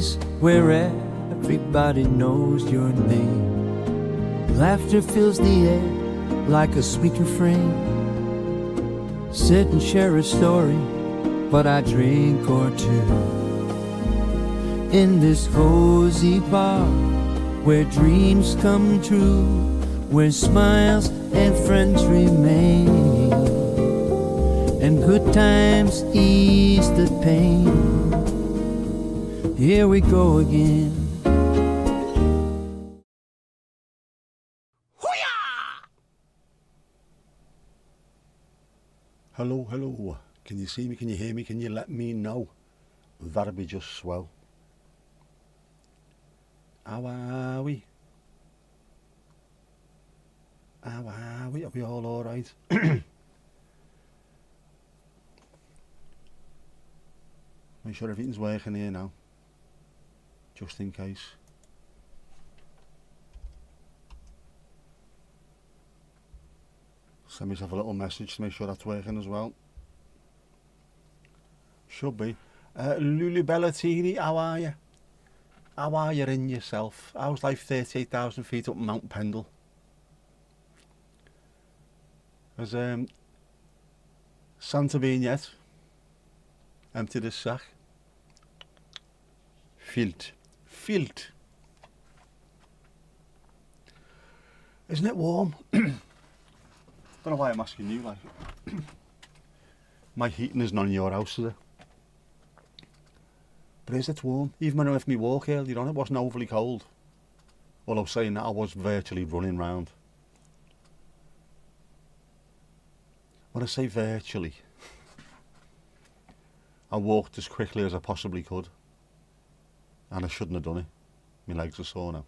place where everybody knows your name. Laughter fills the air like a sweet refrain. Sit and share a story, but I drink or two. In this cozy bar, where dreams come true, where smiles and friends remain, and good times ease the pain. Here we go again. Hello, hello. Can you see me? Can you hear me? Can you let me know? That'd be just swell. How are we? How are we? Are we all alright? Make sure everything's working here now, just in case. Send myself a little message to make sure that's working as well. Should be. Lulu Bellatini, how are you? How are you in yourself? How's life 38,000 feet up Mount Pendle? Has Santa been yet? Emptied his sack? Filled. Isn't it warm? Don't know why I'm asking you, like. My heating isn't on in your house, is it? But is it warm? Even when I left me walk earlier on, it wasn't overly cold. Although saying that, I was virtually running round. When I say virtually, I walked as quickly as I possibly could. And I shouldn't have done it. My legs are sore now.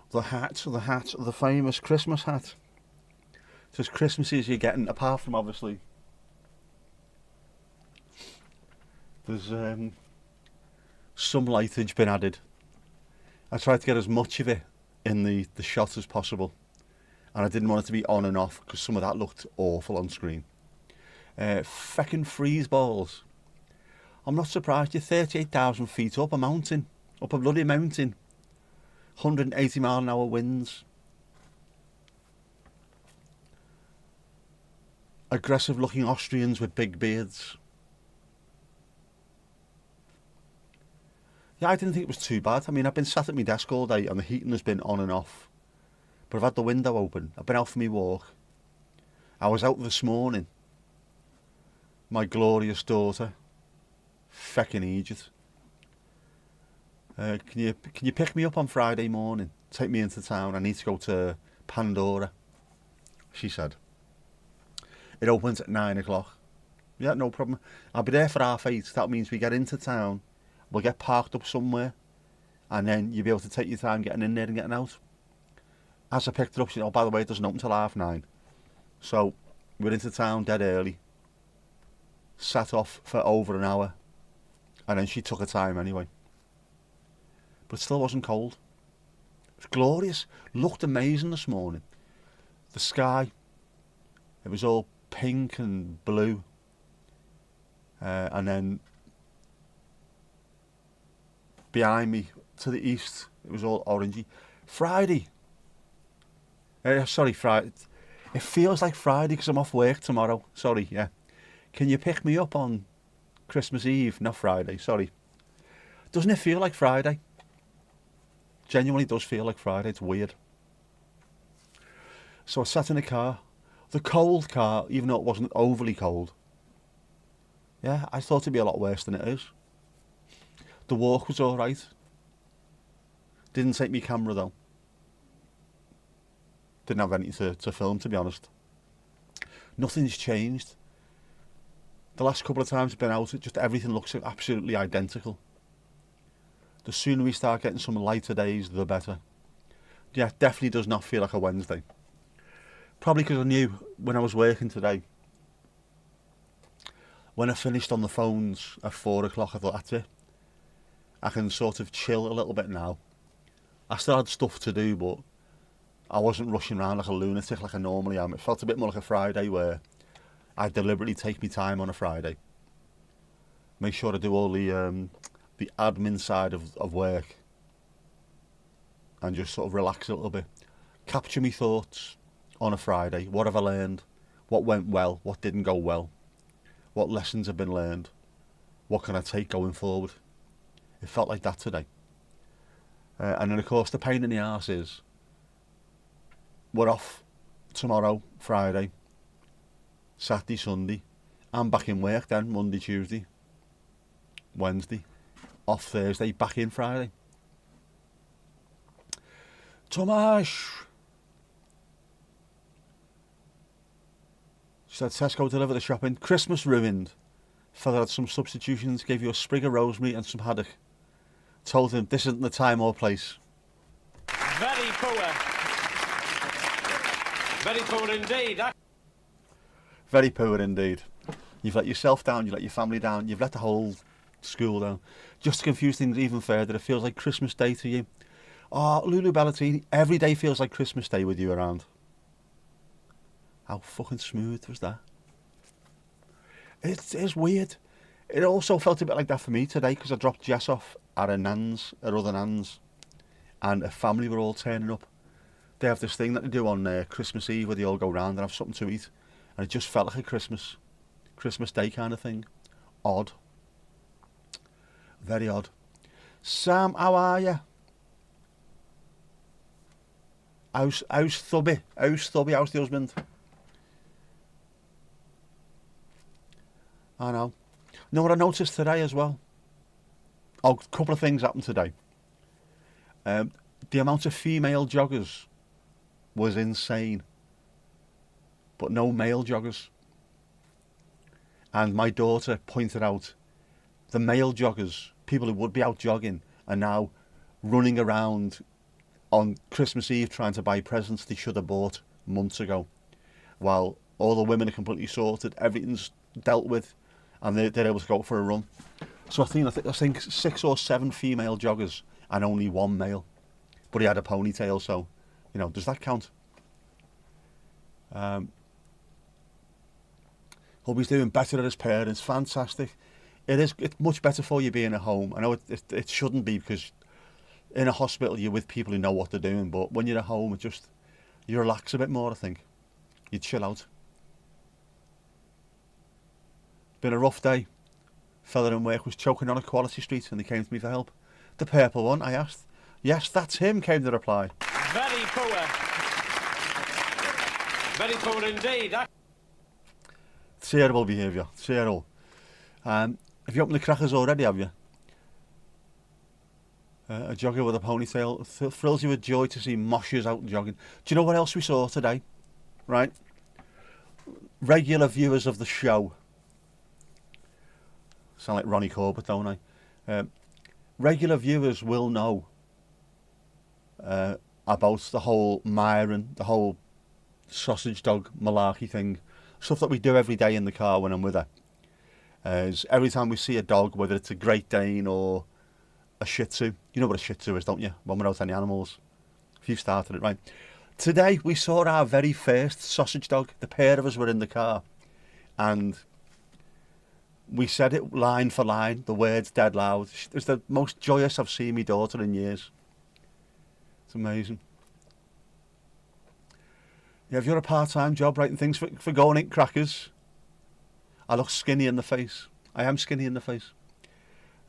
The famous Christmas hat. It's as Christmassy as you're getting, apart from obviously there's some lightage been added. I tried to get as much of it in the shot as possible, and I didn't want it to be on and off because some of that looked awful on screen. Feckin' freeze balls. I'm not surprised you're 38,000 feet up a mountain, up a bloody mountain. 180 mile an hour winds. Aggressive looking Austrians with big beards. Yeah, I didn't think it was too bad. I mean, I've been sat at my desk all day and the heating has been on and off. But I've had the window open. I've been out for my walk. I was out this morning. My glorious daughter. Feckin' Egypt. Can you pick me up on Friday morning? Take me into town. I need to go to Pandora, she said. It opens at 9 o'clock. Yeah, no problem. I'll be there for 8:30. That means we get into town, we'll get parked up somewhere, and then you'll be able to take your time getting in there and getting out. As I picked her up, she said, oh, by the way, it doesn't open till 9:30. So we're into town dead early. Sat off for over an hour, and then she took her time anyway. But it still wasn't cold. It was glorious. Looked amazing this morning. The sky, it was all pink and blue. And then behind me to the east, it was all orangey. Friday. Friday. It feels like Friday because I'm off work tomorrow. Sorry, yeah. Can you pick me up on Christmas Eve? Not Friday, sorry. Doesn't it feel like Friday? Genuinely does feel like Friday. It's weird. So I sat in the car. The cold car, even though it wasn't overly cold. Yeah, I thought it'd be a lot worse than it is. The walk was alright. Didn't take me camera though. Didn't have anything to film, to be honest. Nothing's changed. The last couple of times I've been out, just everything looks absolutely identical. The sooner we start getting some lighter days, the better. Yeah, definitely does not feel like a Wednesday. Probably because I knew when I was working today, when I finished on the phones at 4 o'clock, I thought, that's it. I can sort of chill a little bit now. I still had stuff to do, but I wasn't rushing around like a lunatic like I normally am. It felt a bit more like a Friday where I deliberately take my time on a Friday. Make sure I do all the admin side of work, and just sort of relax a little bit. Capture my thoughts on a Friday. What have I learned? What went well? What didn't go well? What lessons have been learned? What can I take going forward? It felt like that today. And then, of course, the pain in the arse is we're off tomorrow, Friday, Saturday, Sunday. I'm back in work then, Monday, Tuesday, Wednesday. Off Thursday, back in Friday. Tomash! She said, Tesco deliver the shopping. Christmas ruined. Fella had some substitutions, gave you a sprig of rosemary and some haddock. Told him this isn't the time or place. Very poor. Very poor indeed. Very poor indeed. You've let yourself down, you let your family down, you've let the whole school down. Just to confuse things even further, it feels like Christmas Day to you. Oh, Lulu Ballatini, every day feels like Christmas Day with you around. How fucking smooth was that? It's weird. It also felt a bit like that for me today because I dropped Jess off at her other nan's, and her family were all turning up. They have this thing that they do on Christmas Eve where they all go round and have something to eat, and it just felt like a Christmas Day kind of thing. Odd. Very odd. Sam, how are you? How's Thubby? How's the husband? I know. Know what I noticed today as well? Oh, a couple of things happened today. The amount of female joggers was insane, but no male joggers. And my daughter pointed out the male joggers, people who would be out jogging, are now running around on Christmas Eve trying to buy presents they should have bought months ago, while all the women are completely sorted, everything's dealt with, and they're able to go for a run. So I think 6 or 7 female joggers and only 1 male, but he had a ponytail, so does that count? Hubby's doing better at his parents. Fantastic. It's much better for you being at home. I know it shouldn't be, because in a hospital you're with people who know what they're doing, but when you're at home you relax a bit more, I think. You chill out. Been a rough day. Fella in work was choking on a Quality Street and they came to me for help. The purple one, I asked. Yes, that's him, came the reply. Very poor. Very poor indeed. Terrible behaviour. Terrible. Have you opened the crackers already, have you? A jogger with a ponytail. Thrills you with joy to see moshes out jogging. Do you know what else we saw today? Right? Regular viewers of the show. Sound like Ronnie Corbett, don't I? Regular viewers will know about the whole Myron, the whole sausage dog malarkey thing. Stuff that we do every day in the car when I'm with her. Is every time we see a dog, whether it's a Great Dane or a Shih Tzu. You know what a Shih Tzu is, don't you? When we're out any animals. If you've started it, right. Today we saw our very first sausage dog. The pair of us were in the car. And we said it line for line, the words dead loud. It was the most joyous I've seen my daughter in years. It's amazing. Yeah, if you're a part-time job writing things for going in crackers, I look skinny in the face. I am skinny in the face.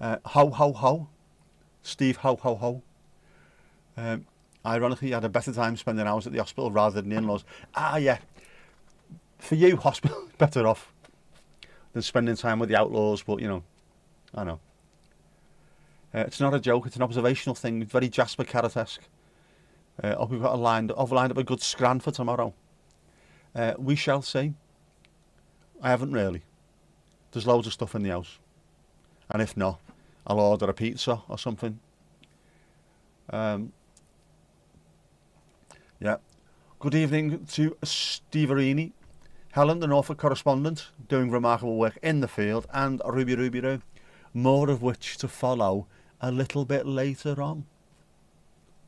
Ho, ho, ho. Steve, ho, ho, ho. Ironically, I had a better time spending hours at the hospital rather than the in-laws. Yeah. For you, hospital, better off than spending time with the outlaws, but, I know. It's not a joke, it's an observational thing, very Jasper Carrot-esque. We've got lined up a good scran for tomorrow. We shall see. I haven't really. There's loads of stuff in the house. And if not, I'll order a pizza or something. Yeah. Good evening to Steve Arini. Helen, the Norfolk correspondent, doing remarkable work in the field, and Ruby Ruby Roo. More of which to follow a little bit later on.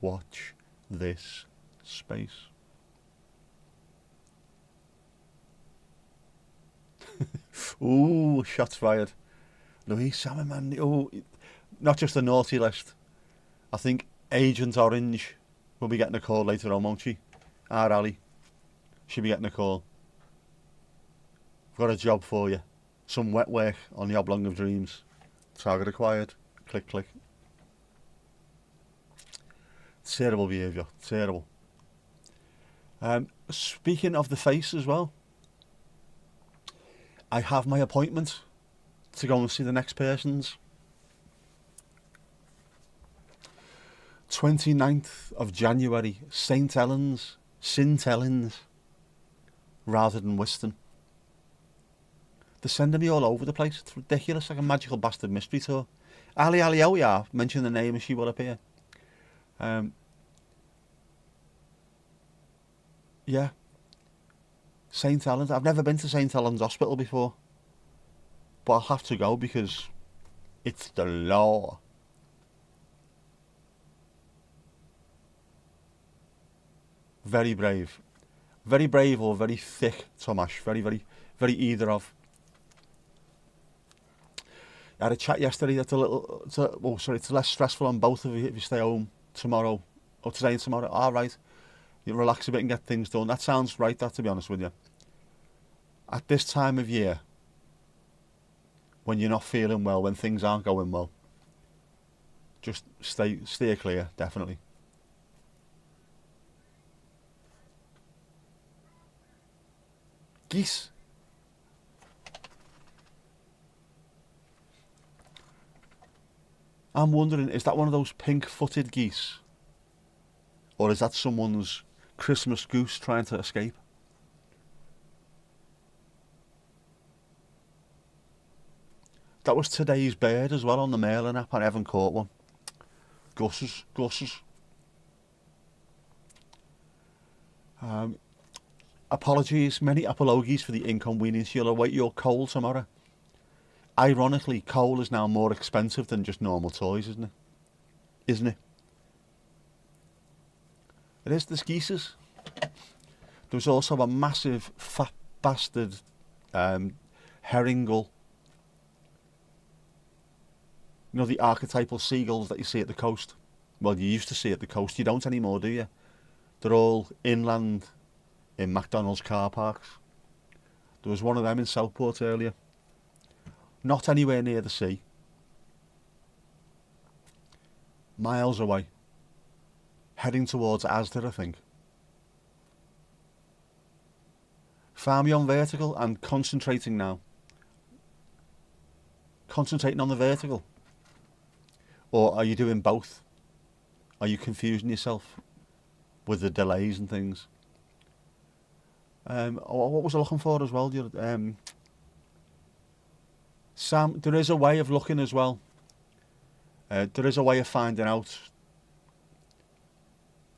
Watch this space. Ooh, shots fired. Louise Salmon, man. Oh, not just the naughty list. I think Agent Orange will be getting a call later on, won't she? Our Ali. She'll be getting a call. I've got a job for you. Some wet work on the Oblong of Dreams. Target acquired. Click, click. Terrible behaviour. Terrible. Speaking of the face as well, I have my appointment to go and see the next person's. 29th of January, St Helens, rather than Wiston. They're sending me all over the place. It's ridiculous, like a magical bastard mystery tour. Ali Ali Oya, mention the name and she will appear. Yeah. St Helens. I've never been to St Helens Hospital before. But I'll have to go because it's the law. Very brave. Very brave or very thick, Tomash. Very, very, very either of. I had a chat yesterday that's it's less stressful on both of you if you stay home tomorrow, or today and tomorrow. All right. You relax a bit and get things done. That sounds right, that, to be honest with you. At this time of year, when you're not feeling well, when things aren't going well, just steer clear, definitely. Geese. I'm wondering, is that one of those pink-footed geese? Or is that someone's Christmas goose trying to escape? That was today's bird as well on the mailing app. I haven't caught one. Gusses. Apologies, many apologies for the inconvenience. You'll await your coal tomorrow. Ironically, coal is now more expensive than just normal toys, isn't it? Isn't it? It is the geeses. There was also a massive fat bastard herringull. You know, the archetypal seagulls that you see at the coast? Well, you used to see at the coast. You don't anymore, do you? They're all inland in McDonald's car parks. There was one of them in Southport earlier. Not anywhere near the sea. Miles away. Heading towards Asda, I think. Found me on vertical and concentrating now. Concentrating on the vertical. Or are you doing both? Are you confusing yourself with the delays and things? What was I looking for as well? Sam, there is a way of looking as well. There is a way of finding out.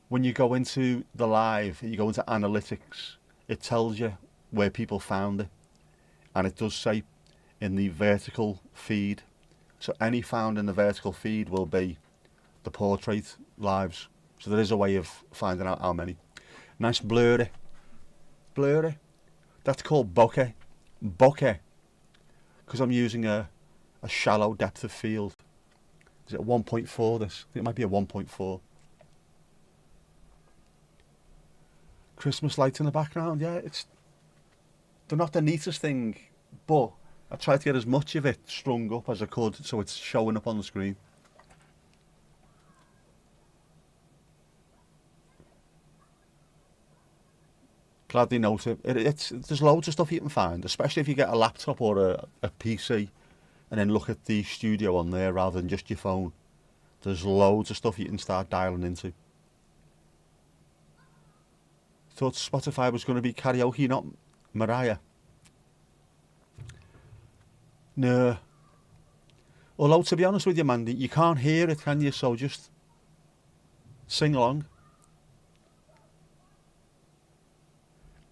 When you go into the live, you go into analytics, it tells you where people found it. And it does say in the vertical feed. So any found in the vertical feed will be the portrait lives. So there is a way of finding out how many. Nice blurry. Blurry. That's called bokeh. Bokeh. Because I'm using a shallow depth of field. Is it a 1.4 this? I think it might be a 1.4. Christmas lights in the background, yeah, they're not the neatest thing, but I tried to get as much of it strung up as I could so it's showing up on the screen. Glad they note it. There's loads of stuff you can find, especially if you get a laptop or a PC and then look at the studio on there rather than just your phone. There's loads of stuff you can start dialing into. Thought Spotify was going to be karaoke, not Mariah. No. Although, to be honest with you, Mandy, you can't hear it, can you? So just sing along.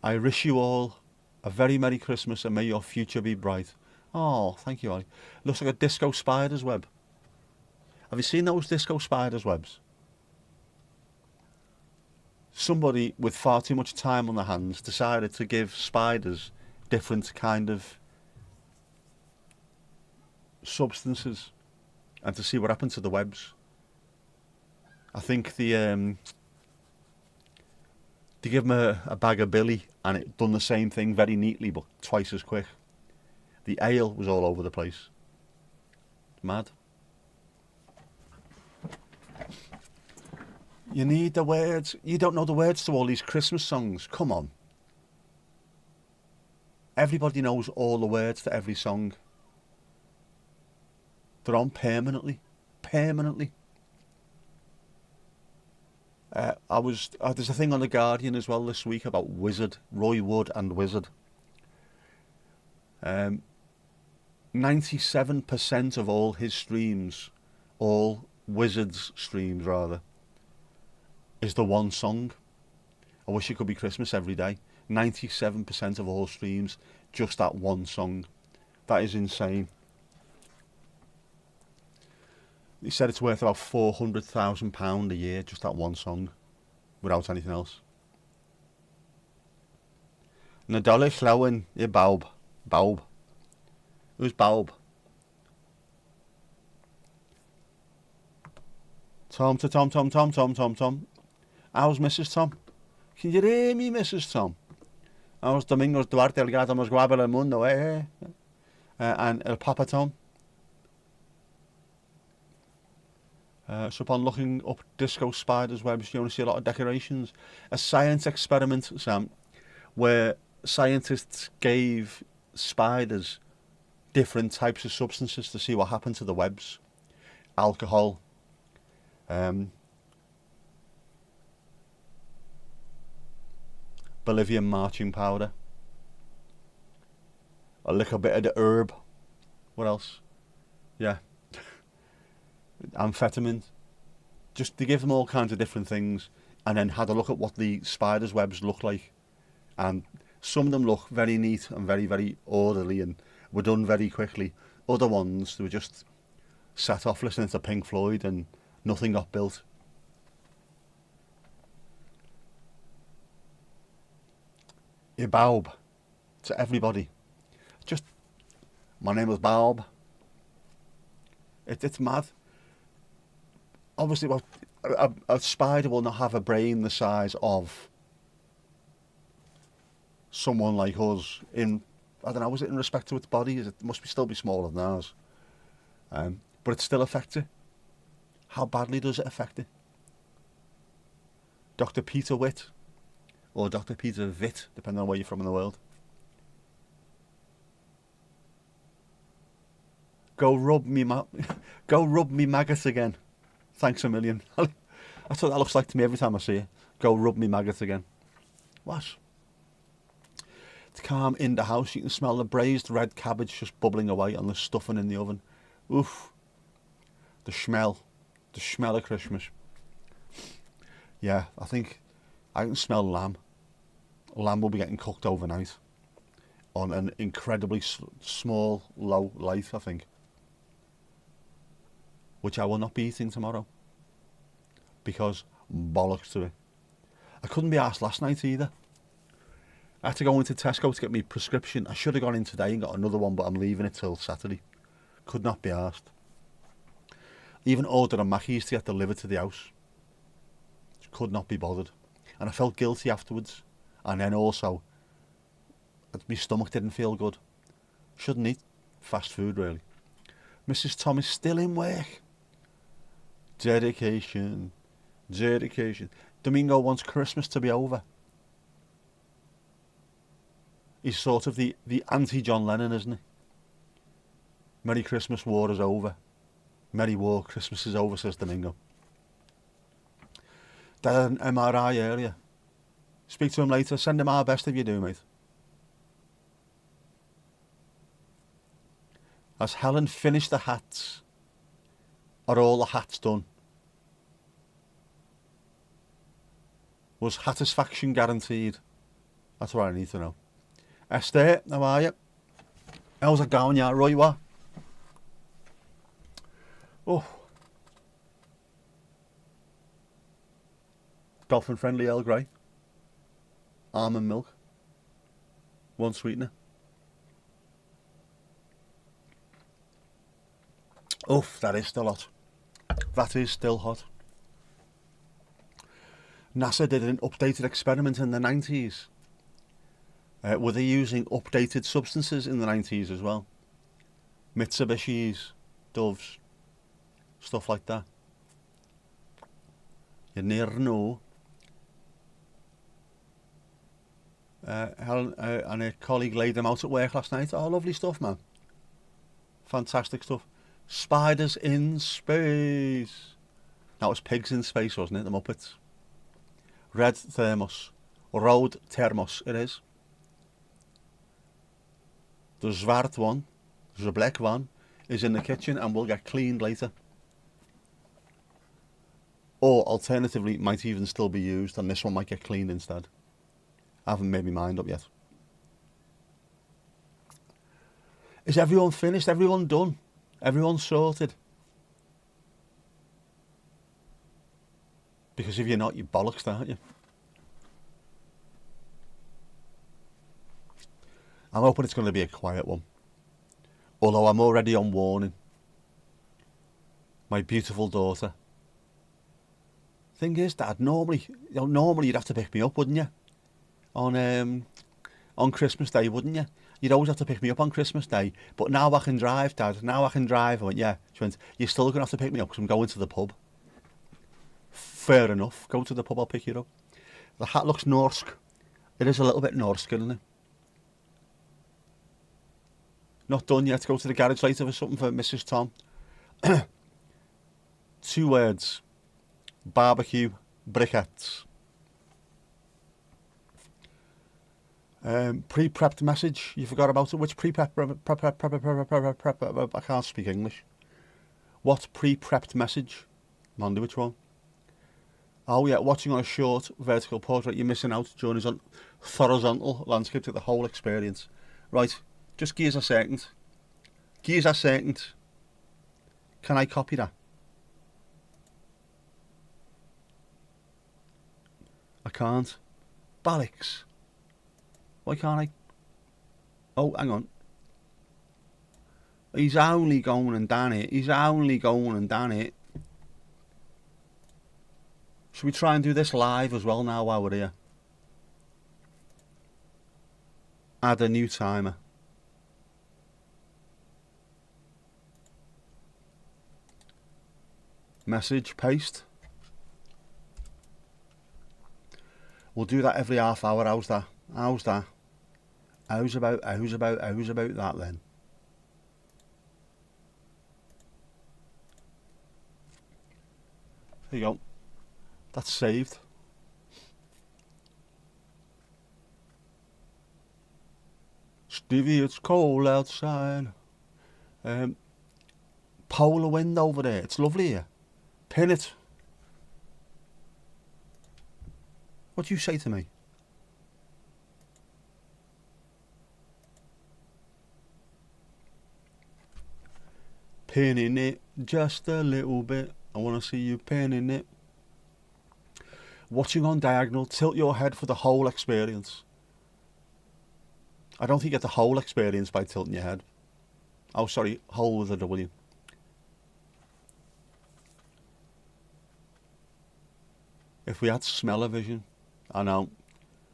I wish you all a very Merry Christmas and may your future be bright. Oh, thank you, Ollie. Looks like a disco spider's web. Have you seen those disco spider's webs? Somebody with far too much time on their hands decided to give spiders different kind of substances and to see what happened to the webs. I think they give them a bag of billy and it done the same thing very neatly but twice as quick. The ale was all over the place. Mad. You need the words. You don't know the words to all these Christmas songs. Come on. Everybody knows all the words to every song. They're on permanently. Permanently. There's a thing on The Guardian as well this week about Wizard, Roy Wood and Wizard. 97% of all his streams, all Wizard's streams rather, is the one song. I wish it could be Christmas every day. 97% of all streams, just that one song. That is insane. He said it's worth about £400,000 a year, just that one song, without anything else. Nadolig llawen I bawb. Bawb. Who's bawb? Tom to Tom, Tom, Tom, Tom, Tom, Tom. How's Mrs. Tom? Can you hear me, Mrs. Tom? How's Domingos Duarte Delgado Mas Guabel El Mundo, eh? And El Papa Tom. So upon looking up disco spiders' webs, you only see a lot of decorations. A science experiment, Sam, where scientists gave spiders different types of substances to see what happened to the webs. Alcohol, Bolivian marching powder, a little bit of the herb. What else? Yeah. Amphetamines. Just to give them all kinds of different things, and then had a look at what the spiders' webs look like. And some of them look very neat and very, very orderly and were done very quickly. Other ones, they were just sat off listening to Pink Floyd and nothing got built. I bawb to everybody. Just, my name is Bob. It's mad. Obviously, well, a spider will not have a brain the size of someone like us. In, I don't know, is it in respect to its body? It must still be smaller than ours. But it still affects it. How badly does it affect it? Dr. Peter Witt, or Dr. Peter Witt, depending on where you're from in the world. Go rub me maggots again. Thanks a million. That's what that looks like to me every time I see it. Go rub me maggots again. What? It's calm in the house. You can smell the braised red cabbage just bubbling away on the stuffing in the oven. Oof. The smell of Christmas. Yeah, I think I can smell lamb. Lamb will be getting cooked overnight on an incredibly small, low light, I think. Which I will not be eating tomorrow. Because bollocks to it. I couldn't be arsed last night either. I had to go into Tesco to get me prescription. I should have gone in today and got another one, but I'm leaving it till Saturday. Could not be arsed. Even ordered a Mackey's to get delivered to the house. Could not be bothered. And I felt guilty afterwards. And then also, my stomach didn't feel good. Shouldn't eat fast food, really. Mrs. Tom is still in work. Dedication. Domingo wants Christmas to be over. He's sort of the anti-John Lennon, isn't he? Merry Christmas, war is over. Merry war, Christmas is over, says Domingo. Dad had an MRI earlier. Speak to him later. Send him our best if you do, mate. Has Helen finished the hats? Are all the hats done? Was satisfaction guaranteed? That's what I need to know. Esther, how are you? How's it going, yeah, Roy? What? Oh. Dolphin friendly Earl Grey. Almond milk. One sweetener. Oof, that is still hot. That is still hot. NASA did an updated experiment in the 90s. Were they using updated substances in the 90s as well? Mitsubishis, Doves, stuff like that. You never know. Helen and a colleague laid them out at work last night. Oh, lovely stuff, man. Fantastic stuff. Spiders in space. That was pigs in space, wasn't it? The Muppets. Red thermos. Road thermos, it is. The zwart one, the black one, is in the kitchen and will get cleaned later. Or alternatively, might even still be used and this one might get cleaned instead. I haven't made my mind up yet. Is everyone finished? Everyone done? Everyone sorted? Because if you're not, you're bollocks, aren't you? I'm hoping it's going to be a quiet one. Although I'm already on warning. My beautiful daughter. Thing is, Dad, normally you'd have to pick me up, wouldn't you? On Christmas Day, wouldn't you? You'd always have to pick me up on Christmas Day. But now I can drive, Dad. Now I can drive. I went, yeah. She went, you're still going to have to pick me up because I'm going to the pub. Fair enough. Go to the pub, I'll pick you up. The hat looks Norsk. It is a little bit Norsk, isn't it? Not done yet. Go to the garage later for something for Mrs. Tom. 2 words. Barbecue briquettes. Pre-prepped message. You forgot about it. Which pre-prep? I can't speak English. What pre-prepped message? Monday, which one? Oh yeah, watching on a short vertical portrait. You're missing out. Journey's on horizontal landscape to the whole experience. Right. Just give us a second. Give us a second. Can I copy that? I can't. Bollocks. Why can't I? Oh, hang on. He's only going and done it. He's only going and done it. Should we try and do this live as well now while we're here? Add a new timer. Message, paste. We'll do that every half hour. How's that? How's that? How's about that then? There you go. That's saved. Stevie, it's cold outside. Polar wind over there. It's lovely here. Pin it. What do you say to me? Pinning it just a little bit. I want to see you pinning it. Watching on diagonal, tilt your head for the whole experience. I don't think you get the whole experience by tilting your head. Oh, sorry, whole with a W. If we had smell-o-vision, I know,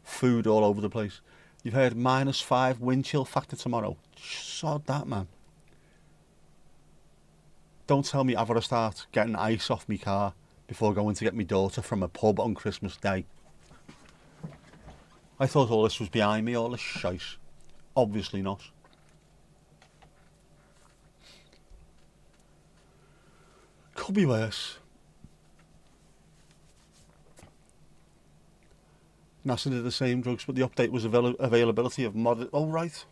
food all over the place. You've heard -5 wind chill factor tomorrow. Sod that, man. Don't tell me I've got to start getting ice off my car before going to get my daughter from a pub on Christmas Day. I thought all this was behind me, all this shite. Obviously not. Could be worse. NASA did the same drugs, but the update was availability of modern... Oh, right.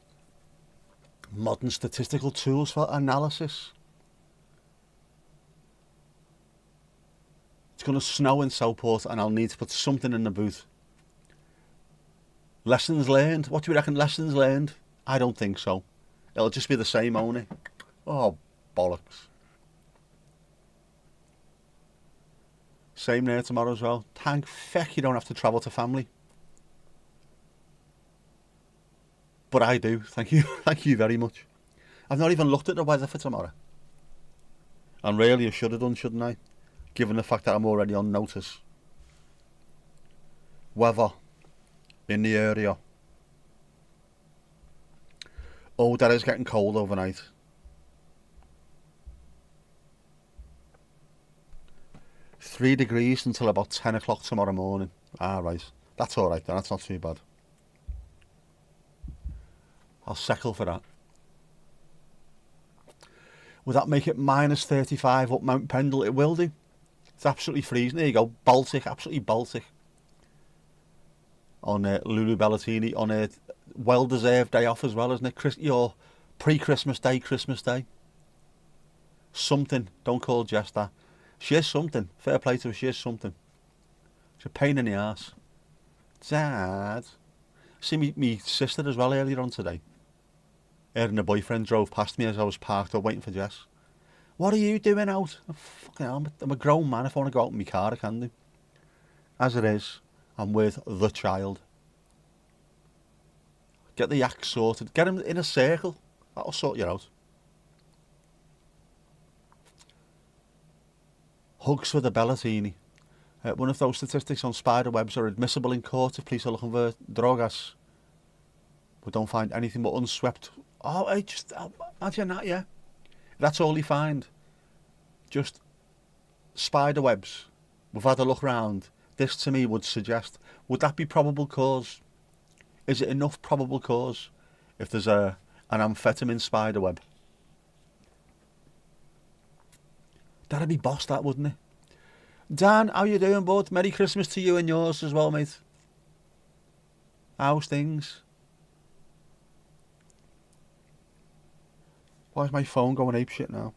Modern statistical tools for analysis. It's going to snow in Southport and I'll need to put something in the boot. Lessons learned? What do you reckon? Lessons learned? I don't think so. It'll just be the same only. Oh, bollocks. Same there tomorrow as well. Thank feck you don't have to travel to family. But I do. Thank you. Thank you very much. I've not even looked at the weather for tomorrow. And really I should have done, shouldn't I? Given the fact that I'm already on notice. Weather in the area. Oh, that is getting cold overnight. Three degrees until about 10 o'clock tomorrow morning. Ah, right. That's alright then, that's not too bad. I'll settle for that. Would that make it minus 35 up Mount Pendle? It will do. It's absolutely freezing. There you go. Baltic, absolutely Baltic. On Lulu Bellatini, on a well-deserved day off as well, isn't it? Your pre-Christmas Day, Christmas Day. Something. Don't call Jess that. She is something. Fair play to her, she is something. She's a pain in the arse. Dad. See me sister as well earlier on today. Her and her boyfriend drove past me as I was parked up waiting for Jess. What are you doing out? Oh, fucking hell, I'm a grown man. If I want to go out in my car, I can do. As it is, I'm with the child. Get the yak sorted. Get him in a circle. That'll sort you out. Hugs for the Bellatini. One of those statistics on spider webs are admissible in court if police are looking for drogas. But don't find anything but unswept. Oh, imagine that, yeah. That's all you find. Just spider webs. We've had a look round. This to me would suggest, would that be probable cause? Is it enough probable cause if there's an amphetamine spider web? That'd be boss, that, wouldn't it? Dan, how you doing, bud? Merry Christmas to you and yours as well, mate. How's things? Why is my phone going apeshit now?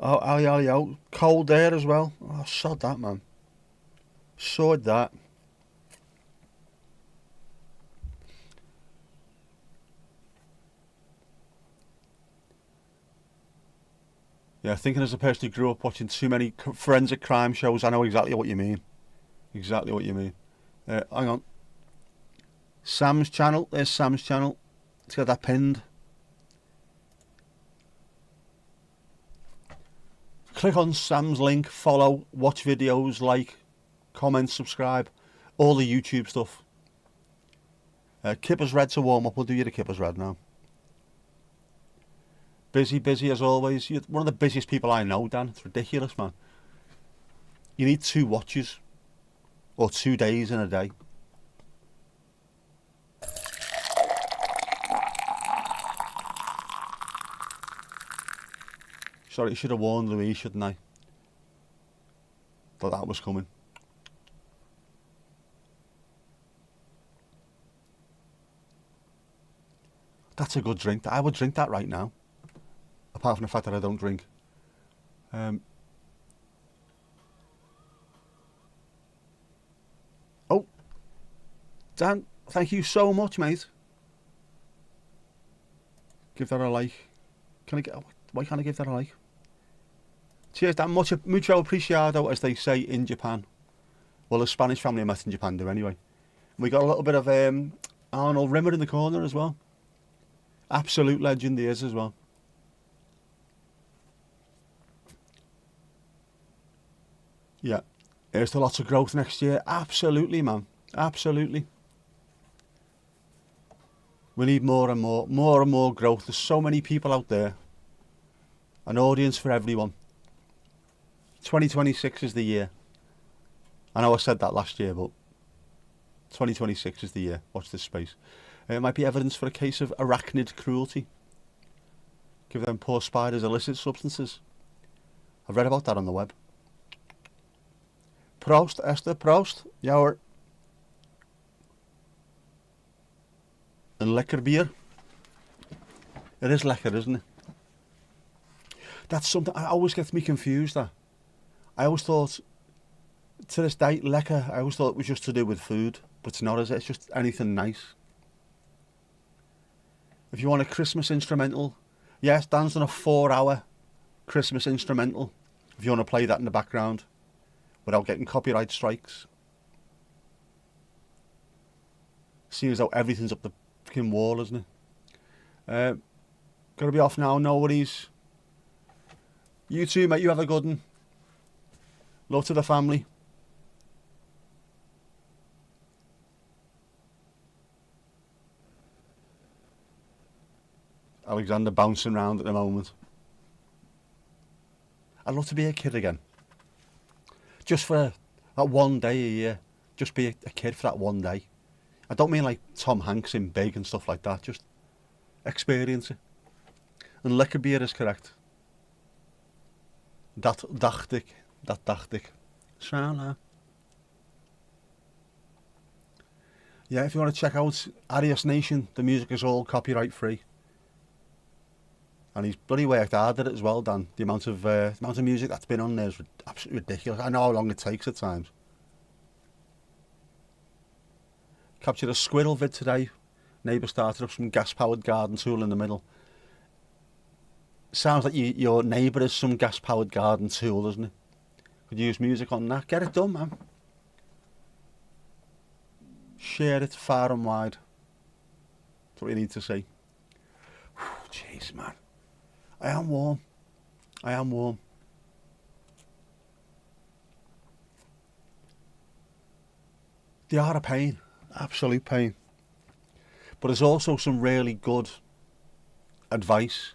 Oh, cold there as well. Oh, sod that, man. Sod that. Yeah, thinking as a person who grew up watching too many forensic crime shows, I know exactly what you mean. Exactly what you mean. Hang on. Sam's channel. There's Sam's channel. Let's get that pinned. Click on Sam's link, follow, watch videos, like, comment, subscribe, all the YouTube stuff. Kipper's Red to warm up. We'll do you the Kipper's Red now. Busy as always. You're one of the busiest people I know, Dan. It's ridiculous, man. You need 2 watches. Or 2 days in a day. Sorry, I should have warned Louise, shouldn't I? Thought that was coming. That's a good drink. I would drink that right now. Apart from the fact that I don't drink. Oh, Dan, thank you so much, mate. Give that a like. Why can't I give that a like? Cheers, Dan. Mucho apreciado, as they say in Japan. Well, the Spanish family I met in Japan do anyway. We got a little bit of Arnold Rimmer in the corner as well. Absolute legend he is as well. Yeah. Here's to lots of growth next year. Absolutely, man. Absolutely. We need more and more growth. There's so many people out there. An audience for everyone. 2026 is the year. I know I said that last year, but 2026 is the year. Watch this space. It might be evidence for a case of arachnid cruelty. Give them poor spiders illicit substances. I've read about that on the web. Proost, Esther, proost. Jouwer. Een lekker bier. It is lekker, isn't it? That's something I always gets me confused. That I always thought, to this day, lekker. I always thought it was just to do with food, but it's not, is it? It's just anything nice. If you want a Christmas instrumental, yes, Dan's done a 4-hour Christmas instrumental. If you want to play that in the background, without getting copyright strikes. Seeing as though everything's up the fucking wall, isn't it? Gotta be off now, no worries. You too, mate, you have a good one. Love to the family. Alexander bouncing around at the moment. I'd love to be a kid again. Just for that one day a year. Just be a kid for that one day. I don't mean like Tom Hanks in Big and stuff like that. Just experience it. And lekker beer is correct. Dat dacht ik. Dat dacht ik. Shala. Yeah, if you want to check out Arias Nation, the music is all copyright free. And he's bloody worked hard at it as well, Dan. The amount of music that's been on there is absolutely ridiculous. I know how long it takes at times. Captured a squirrel vid today. Neighbour started up some gas-powered garden tool in the middle. Sounds like your neighbour is some gas-powered garden tool, doesn't it? Could use music on that. Get it done, man. Share it far and wide. That's what you need to see. Jeez, man. I am warm. I am warm. They are a pain. Absolute pain. But there's also some really good advice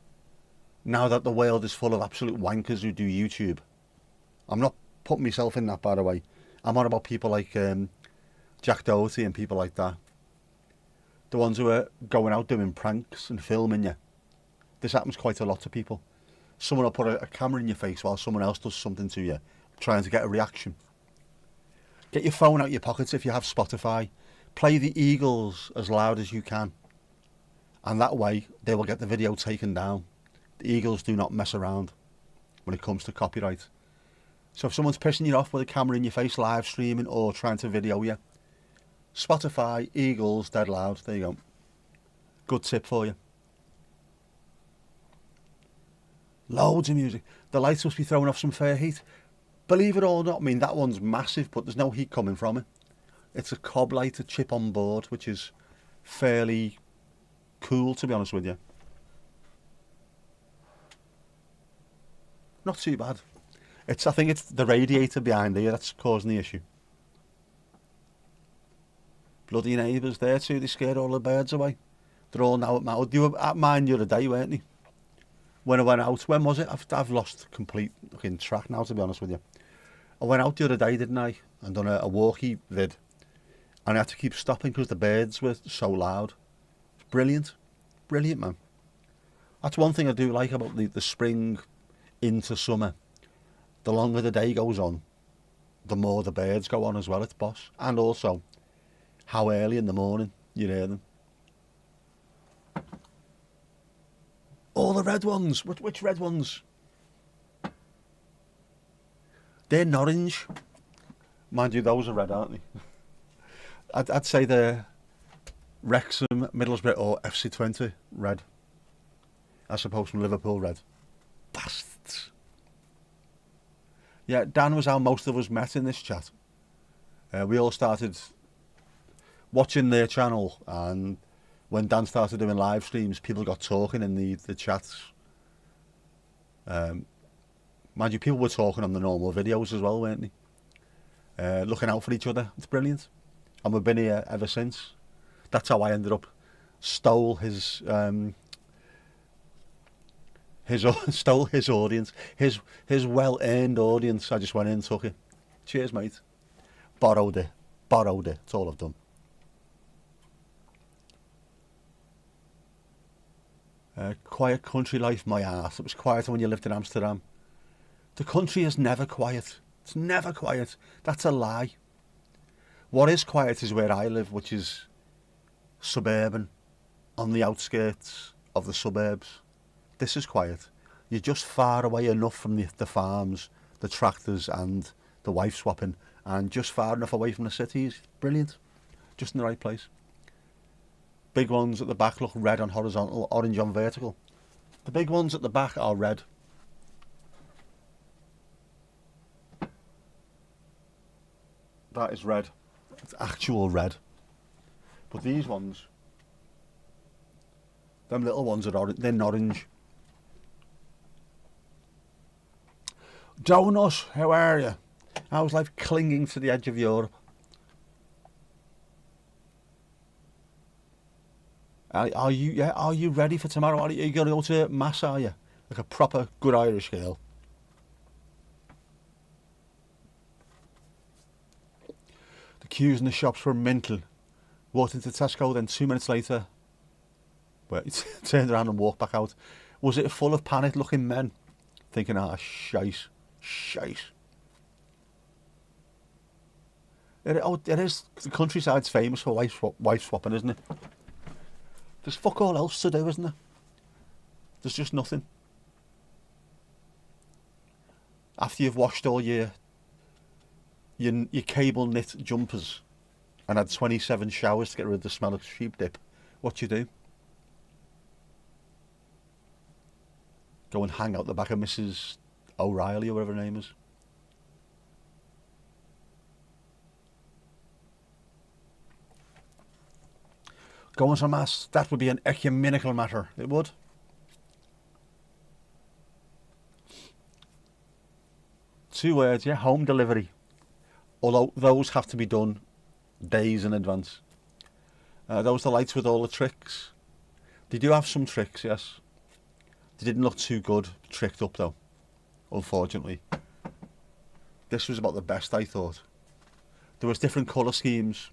now that the world is full of absolute wankers who do YouTube. I'm not putting myself in that, by the way. I'm on about people like Jack Doherty and people like that. The ones who are going out doing pranks and filming you. This happens quite a lot to people. Someone will put a camera in your face while someone else does something to you, trying to get a reaction. Get your phone out your pockets if you have Spotify. Play the Eagles as loud as you can. And that way, they will get the video taken down. The Eagles do not mess around when it comes to copyright. So if someone's pissing you off with a camera in your face, live streaming or trying to video you, Spotify, Eagles, dead loud. There you go. Good tip for you. Loads of music. The lights must be throwing off some fair heat. Believe it or not, I mean, that one's massive, but there's no heat coming from it. It's a cob light, a chip on board, which is fairly cool, to be honest with you. Not too bad. I think it's the radiator behind here that's causing the issue. Bloody neighbours there too, they scared all the birds away. They're all now at mine. You were at mine the other day, weren't they? When I went out, when was it? I've lost complete fucking track now, to be honest with you. I went out the other day, didn't I? And done a walkie vid. And I had to keep stopping because the birds were so loud. It's brilliant. Brilliant, man. That's one thing I do like about the spring into summer. The longer the day goes on, the more the birds go on as well, it's boss. And also, how early in the morning you hear them. All the red ones. Which red ones? They're Norwich. Mind you, those are red, aren't they? I'd say they're Wrexham, Middlesbrough or FC20 red. As opposed from Liverpool red. Bastards. Yeah, Dan was how most of us met in this chat. We all started watching their channel, and when Dan started doing live streams, people got talking in the chats. Mind you, people were talking on the normal videos as well, weren't they? Looking out for each other. It's brilliant. And we've been here ever since. That's how I ended up stole his audience, his well-earned audience. I just went in and took it. Cheers, mate. Borrowed it. That's all I've done. Quiet country life, my ass. It was quieter when you lived in Amsterdam. The country is never quiet. It's never quiet. That's a lie. What is quiet is where I live, which is suburban, on the outskirts of the suburbs. This is quiet. You're just far away enough from the farms, the tractors and the wife swapping, and just far enough away from the cities. Brilliant. Just in the right place. Big ones at the back look red on horizontal, orange on vertical. The big ones at the back are red. That is red. It's actual red. But these ones, them little ones are orange. They're orange. Donut, how are you? How's life clinging to the edge of Europe? Are you? Yeah. Are you ready for tomorrow? Are you going to go to mass? Are you like a proper good Irish girl? The queues in the shops were mental. Walked into Tesco, then 2 minutes later, turned around and walked back out. Was it full of panicked-looking men thinking, shite. It is. The countryside's famous for wife swapping, isn't it? There's fuck all else to do, isn't there? There's just nothing. After you've washed all your cable knit jumpers and had 27 showers to get rid of the smell of sheep dip, what do you do? Go and hang out the back of Mrs. O'Reilly or whatever her name is. Going to mass, that would be an ecumenical matter. It would. Two words, yeah, home delivery. Although those have to be done days in advance. Those the lights with all the tricks. They do have some tricks, yes. They didn't look too good, tricked up though, unfortunately. This was about the best, I thought. There was different colour schemes.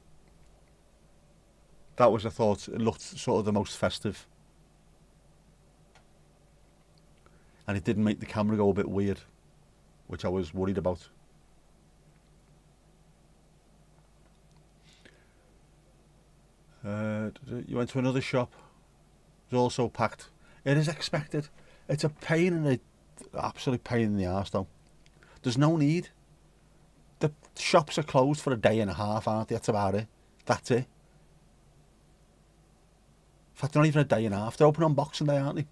That was, I thought, it looked sort of the most festive. And it didn't make the camera go a bit weird, which I was worried about. You went to another shop. It was also packed. It is expected. It's a pain in the absolute pain in the arse though. There's no need. The shops are closed for a day and a half, aren't they? That's about it. That's it. In fact, not even a day and a half. They're open on Boxing Day, aren't they?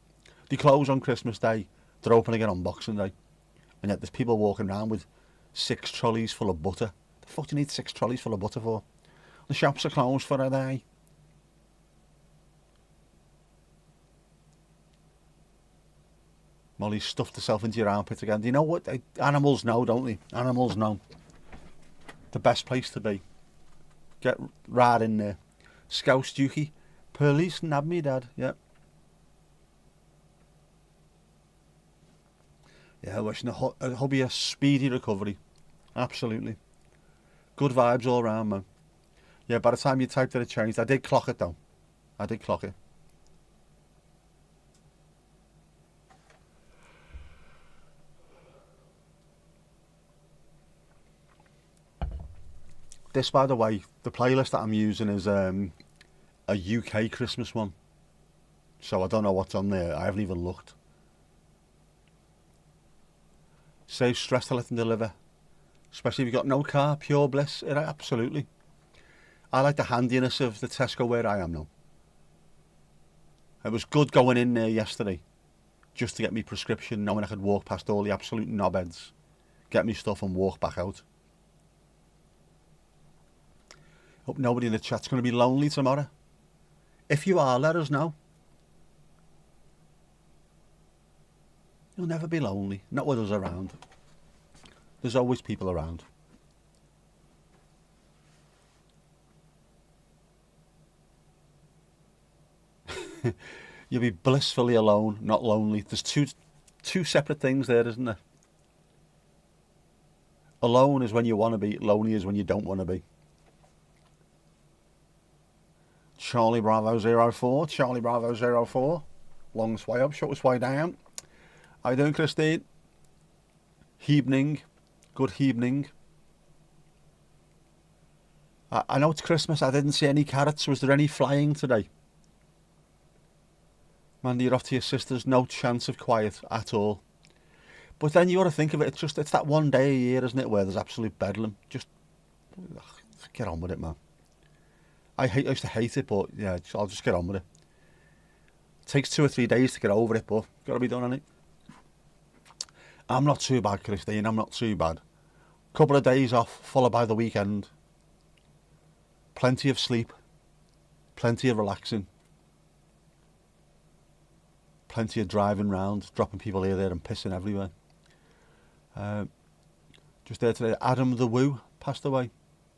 They close on Christmas Day. They're open again on Boxing Day. And yet there's people walking around with 6 trolleys full of butter. The fuck do you need 6 trolleys full of butter for? The shops are closed for a day. Molly stuffed herself into your armpit again. Do you know what? Animals know, don't they? Animals know. The best place to be. Get right in there. Scouse dookie. Police nab me, Dad. Yep. Yeah, wishing a hubby a speedy recovery. Absolutely. Good vibes all round, man. Yeah, by the time you typed it, it changed. I did clock it, though. I did clock it. This, by the way, the playlist that I'm using is a UK Christmas one. So I don't know what's on there. I haven't even looked. Save stress to let them deliver. Especially if you've got no car, pure bliss. Absolutely. I like the handiness of the Tesco where I am now. It was good going in there yesterday just to get me prescription, knowing I could walk past all the absolute knobheads, get me stuff and walk back out. Hope nobody in the chat's going to be lonely tomorrow. If you are, let us know. You'll never be lonely, not with us around. There's always people around. You'll be blissfully alone, not lonely. There's two separate things there, isn't there? Alone is when you want to be, lonely is when you don't want to be. Charlie Bravo 04, Charlie Bravo 04. Long sway up, short sway down. How you doing, Christine? Hevening. Good hevening. I know it's Christmas. I didn't see any carrots. Was there any flying today? Mandy, you're off to your sister's. No chance of quiet at all. But then you got to think of it. It's that one day a year, isn't it, where there's absolute bedlam. Just get on with it, man. I used to hate it, but yeah, I'll just get on with it. It takes 2 or 3 days to get over it, but got to be done on it. I'm not too bad, Christine. I'm not too bad. Couple of days off, followed by the weekend. Plenty of sleep. Plenty of relaxing. Plenty of driving round, dropping people here, there and pissing everywhere. Just there today, Adam the Woo passed away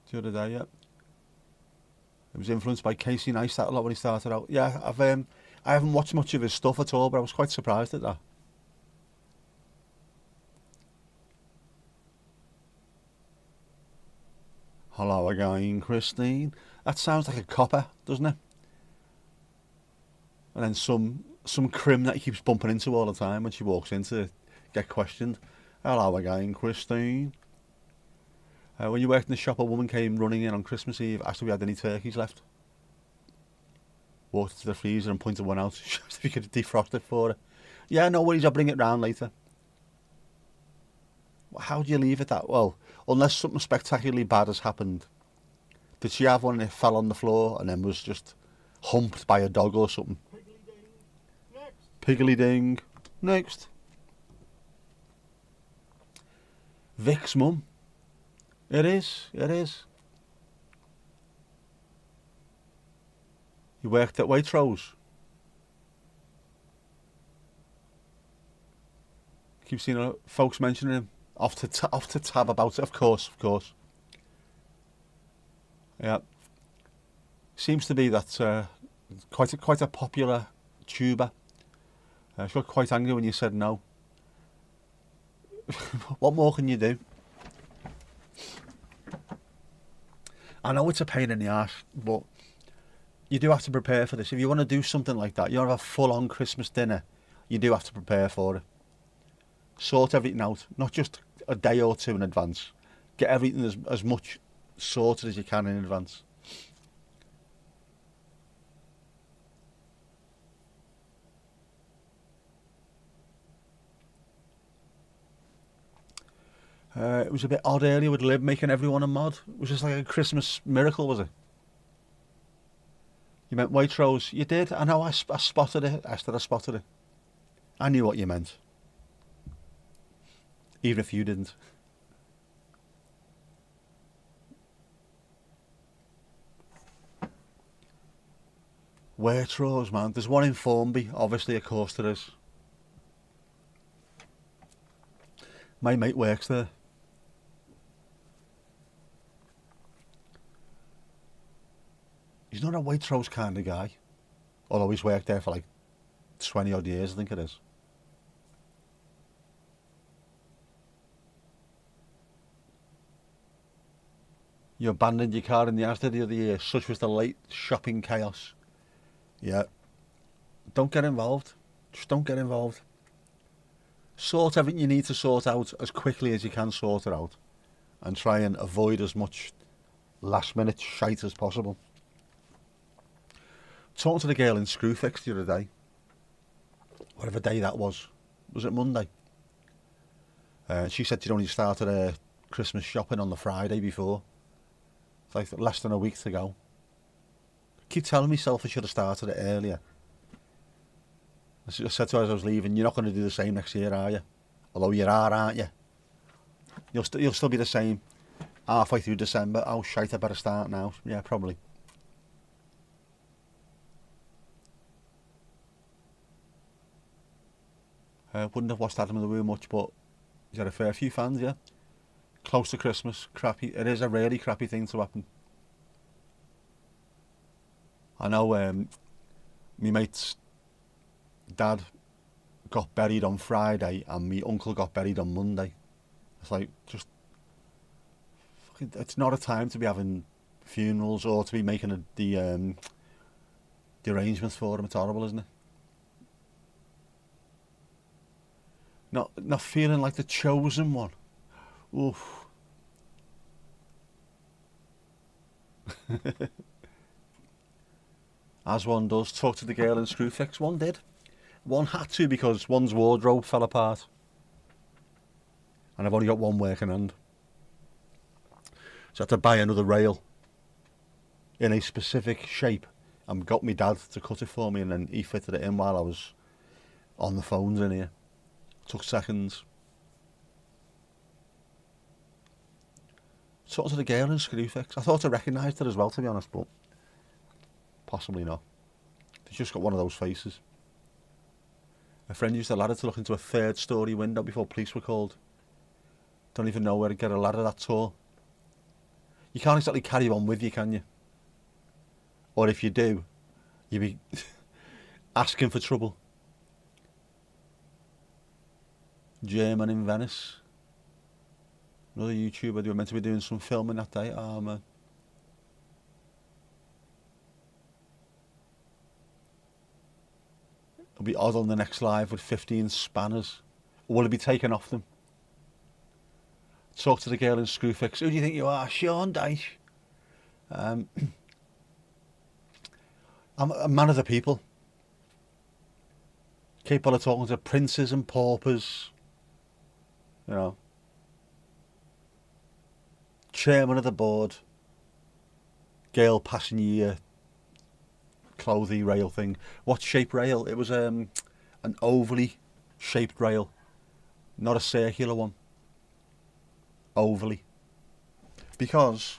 the other day, yeah. It was influenced by Casey Neistat a lot when he started out. Yeah, I haven't watched much of his stuff at all, but I was quite surprised at that. Hello again, Christine. That sounds like a copper, doesn't it? And then some crim that he keeps bumping into all the time when she walks in to get questioned. Hello again, Christine. When you worked in the shop, a woman came running in on Christmas Eve, asked if we had any turkeys left. Walked to the freezer and pointed one out, asked if you could defrost it for her. Yeah, no worries, I'll bring it round later. How do you leave it that? Well, unless something spectacularly bad has happened. Did she have one and it fell on the floor and then was just humped by a dog or something? Piggly-ding. Next. Piggly-ding. Next. Vic's mum. It is. He worked at Waitrose. Keep seeing folks mentioning him. Off to tab about it, of course. Yeah. Seems to be that quite a popular tuber. She got quite angry when you said no. What more can you do? I know it's a pain in the arse, but you do have to prepare for this. If you want to do something like that, you want to have a full-on Christmas dinner, you do have to prepare for it. Sort everything out, not just a day or two in advance. Get everything as much sorted as you can in advance. It was a bit odd earlier with Lib making everyone a mod. It was just like a Christmas miracle, was it? You meant Waitrose? You did. I know, I spotted it. Esther, I spotted it. I knew what you meant. Even if you didn't. Waitrose, man. There's one in Formby. Obviously, of course there is. My mate works there. He's not a Waitrose kind of guy. Although he's worked there for like 20 odd years, I think it is. You abandoned your car in the Asda the other year. Such was the late shopping chaos. Yeah. Don't get involved. Just don't get involved. Sort everything you need to sort out as quickly as you can sort it out. And try and avoid as much last minute shite as possible. Talking to the girl in Screwfix the other day. Whatever day that was. Was it Monday? She said she'd only started her Christmas shopping on the Friday before. It's like less than a week to go. I keep telling myself I should have started it earlier. I said to her as I was leaving, you're not going to do the same next year, are you? Although you are, aren't you? You'll still be the same halfway through December. Oh shite, I better start now. Yeah, probably. Wouldn't have watched Adam in the Woo much, but he's had a fair few fans, yeah. Close to Christmas, crappy. It is a really crappy thing to happen. I know my mate's dad got buried on Friday and my uncle got buried on Monday. It's like, just... It's not a time to be having funerals or to be making the arrangements for them. It's horrible, isn't it? Not feeling like the chosen one. Oof. As one does. Talk to the girl in Screwfix. One did. One had to because one's wardrobe fell apart. And I've only got one working hand. So I had to buy another rail in a specific shape and got my dad to cut it for me, and then he fitted it in while I was on the phones in here. Took seconds. Talking to the girl in Screwfix. I thought I recognised her as well, to be honest, but Possibly not. He's just got one of those faces. A friend used a ladder to look into a third-storey window before police were called. Don't even know where to get a ladder that tall. You can't exactly carry one with you, can you? Or if you do, you'd be asking for trouble. German in Venice. Another YouTuber. They were meant to be doing some filming that day. Oh, man. It'll be odd on the next live with 15 spanners. Or will it be taken off them? Talk to the girl in Screwfix. Who do you think you are? Sean Dyche. I'm a man of the people. Capable of talking to princes and paupers. You know. Chairman of the board. Girl passing your clothy rail thing. What shape rail? It was an ovally shaped rail. Not a circular one. Ovally. Because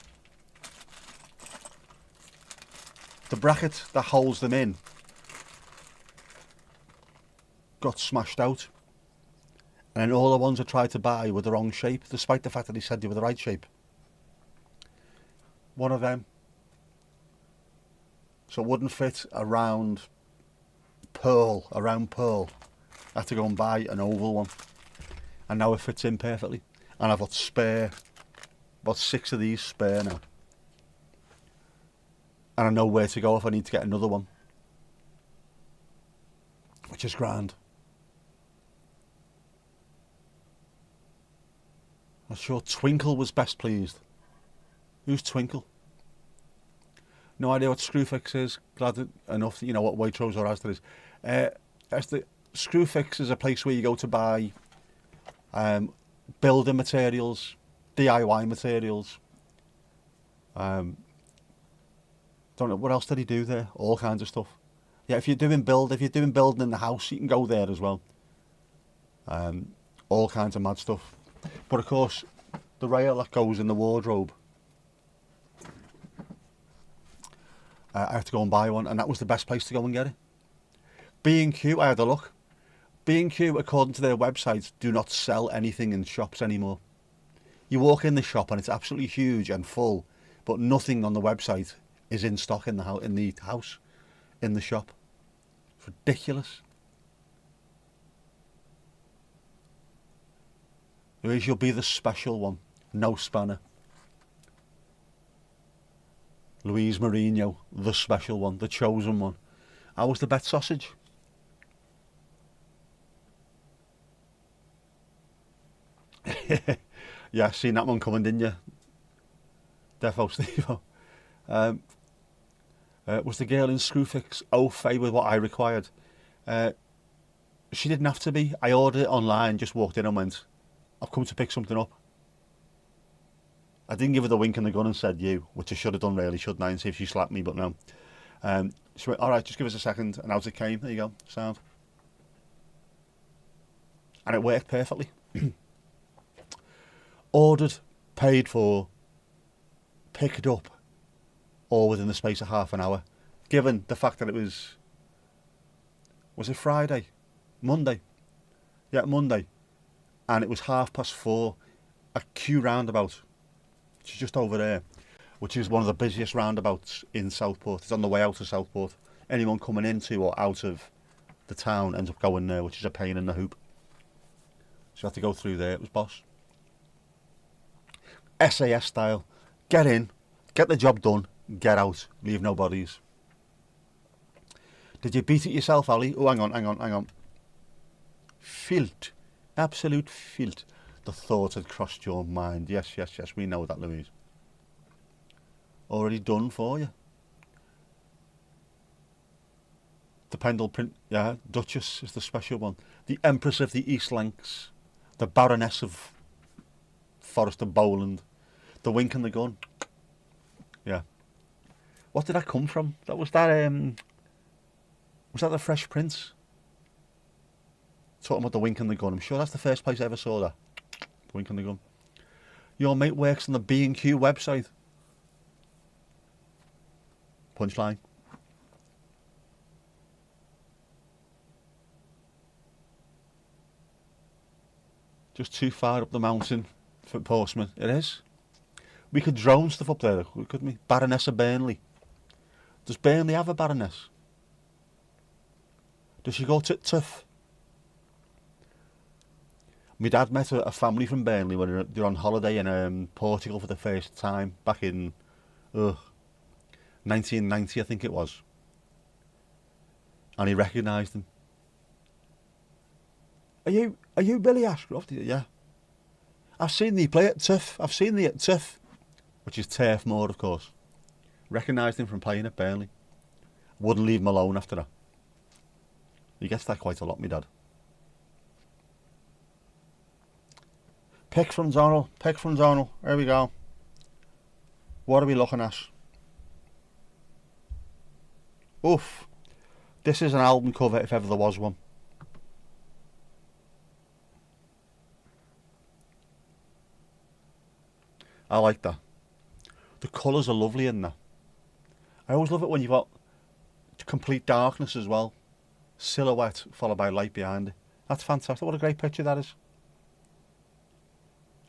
the bracket that holds them in got smashed out, and then all the ones I tried to buy were the wrong shape, despite the fact that he said they were the right shape. One of them, so it wouldn't fit around pearl. I had to go and buy an oval one, and now it fits in perfectly. And I've got spare, about 6 of these spare now. And I know where to go if I need to get another one. Which is grand. I'm sure Twinkle was best pleased. Who's Twinkle? No idea what Screwfix is. Glad enough that you know what Waitrose or Asda is. Screwfix is a place where you go to buy building materials, DIY materials. Don't know what else did he do there. All kinds of stuff. Yeah, if you're doing building in the house, you can go there as well. All kinds of mad stuff. But of course, the rail that goes in the wardrobe, I have to go and buy one, and that was the best place to go and get it. B&Q, I had a look. B&Q, according to their website, do not sell anything in shops anymore. You walk in the shop and it's absolutely huge and full, but nothing on the website is in stock in the house, in the shop. It's ridiculous. Louise, you'll be the special one. No spanner. Louise Mourinho, the special one, the chosen one. How was the bet sausage? Yeah, seen that one coming, didn't you? Defo Steve. Was the girl in Screwfix au fait with what I required? She didn't have to be. I ordered it online, just walked in and went, I've come to pick something up. I didn't give her the wink and the gun and said you, which I should have done really, shouldn't I, and see if she slapped me, but no. She went, alright, just give us a second, and out it came. There you go, sound. And it worked perfectly. Ordered, paid for, picked up, all within the space of half an hour. Given the fact that it was it Friday? Monday? Yeah, Monday. And it was 4:30 at Q roundabout, which is just over there, which is one of the busiest roundabouts in Southport. It's on the way out of Southport. Anyone coming into or out of the town ends up going there, which is a pain in the hoop. So you have to go through there. It was boss. SAS style. Get in, get the job done, get out, leave no bodies. Did you beat it yourself, Ali? Oh, hang on. Filth. Absolute filth. The thought had crossed your mind. Yes, we know that, Louise. Already done for you. The Pendle print, yeah, Duchess is the special one. The Empress of the East Lancs. The Baroness of Forest of Bowland. The Wink and the Gun. Yeah. What did that come from? Was that the Fresh Prince? Talking about the Wink and the Gun. I'm sure that's the first place I ever saw that. The Wink and the Gun. Your mate works on the B&Q website. Punchline. Just too far up the mountain for Portsmouth. It is. We could drone stuff up there, couldn't we? Baroness of Burnley. Does Burnley have a baroness? Does she go to Tiff? My dad met a family from Burnley when they were on holiday in Portugal for the first time back in 1990, I think it was. And he recognised them. Are you Billy Ashcroft? Yeah. I've seen thee play at Tiff. I've seen thee at Tiff, which is Turf Moor, of course. Recognised him from playing at Burnley. Wouldn't leave him alone after that. He gets that quite a lot, my dad. Pick from Donald. Pick from Donald. There we go. What are we looking at? Oof. This is an album cover if ever there was one. I like that. The colours are lovely in that. I always love it when you've got complete darkness as well. Silhouette followed by light behind it. That's fantastic. What a great picture that is.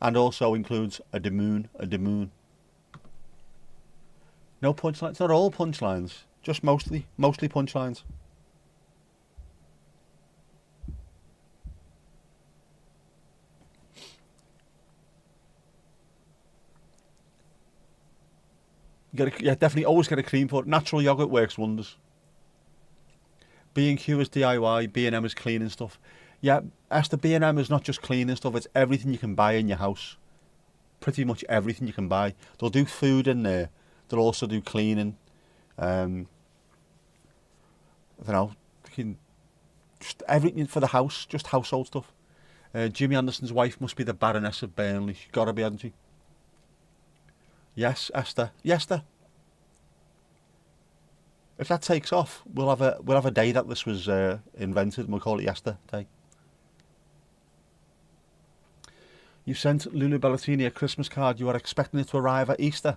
And also includes a demoon. No punchlines. Not all punchlines. Just mostly punchlines. Definitely always get a cream for it. Natural yogurt works wonders. B&Q is DIY, B&M is cleaning stuff. Yeah, Esther, B&M is not just cleaning stuff, it's everything you can buy in your house. Pretty much everything you can buy. They'll do food in there. They'll also do cleaning. I don't know, just everything for the house, just household stuff. Jimmy Anderson's wife must be the Baroness of Burnley. She's got to be, hasn't she? Yes, Esther. Yes, Esther. If that takes off, we'll have a day that this was invented, and we'll call it Esther Day. You sent Lulu Bellatini a Christmas card. You are expecting it to arrive at Easter.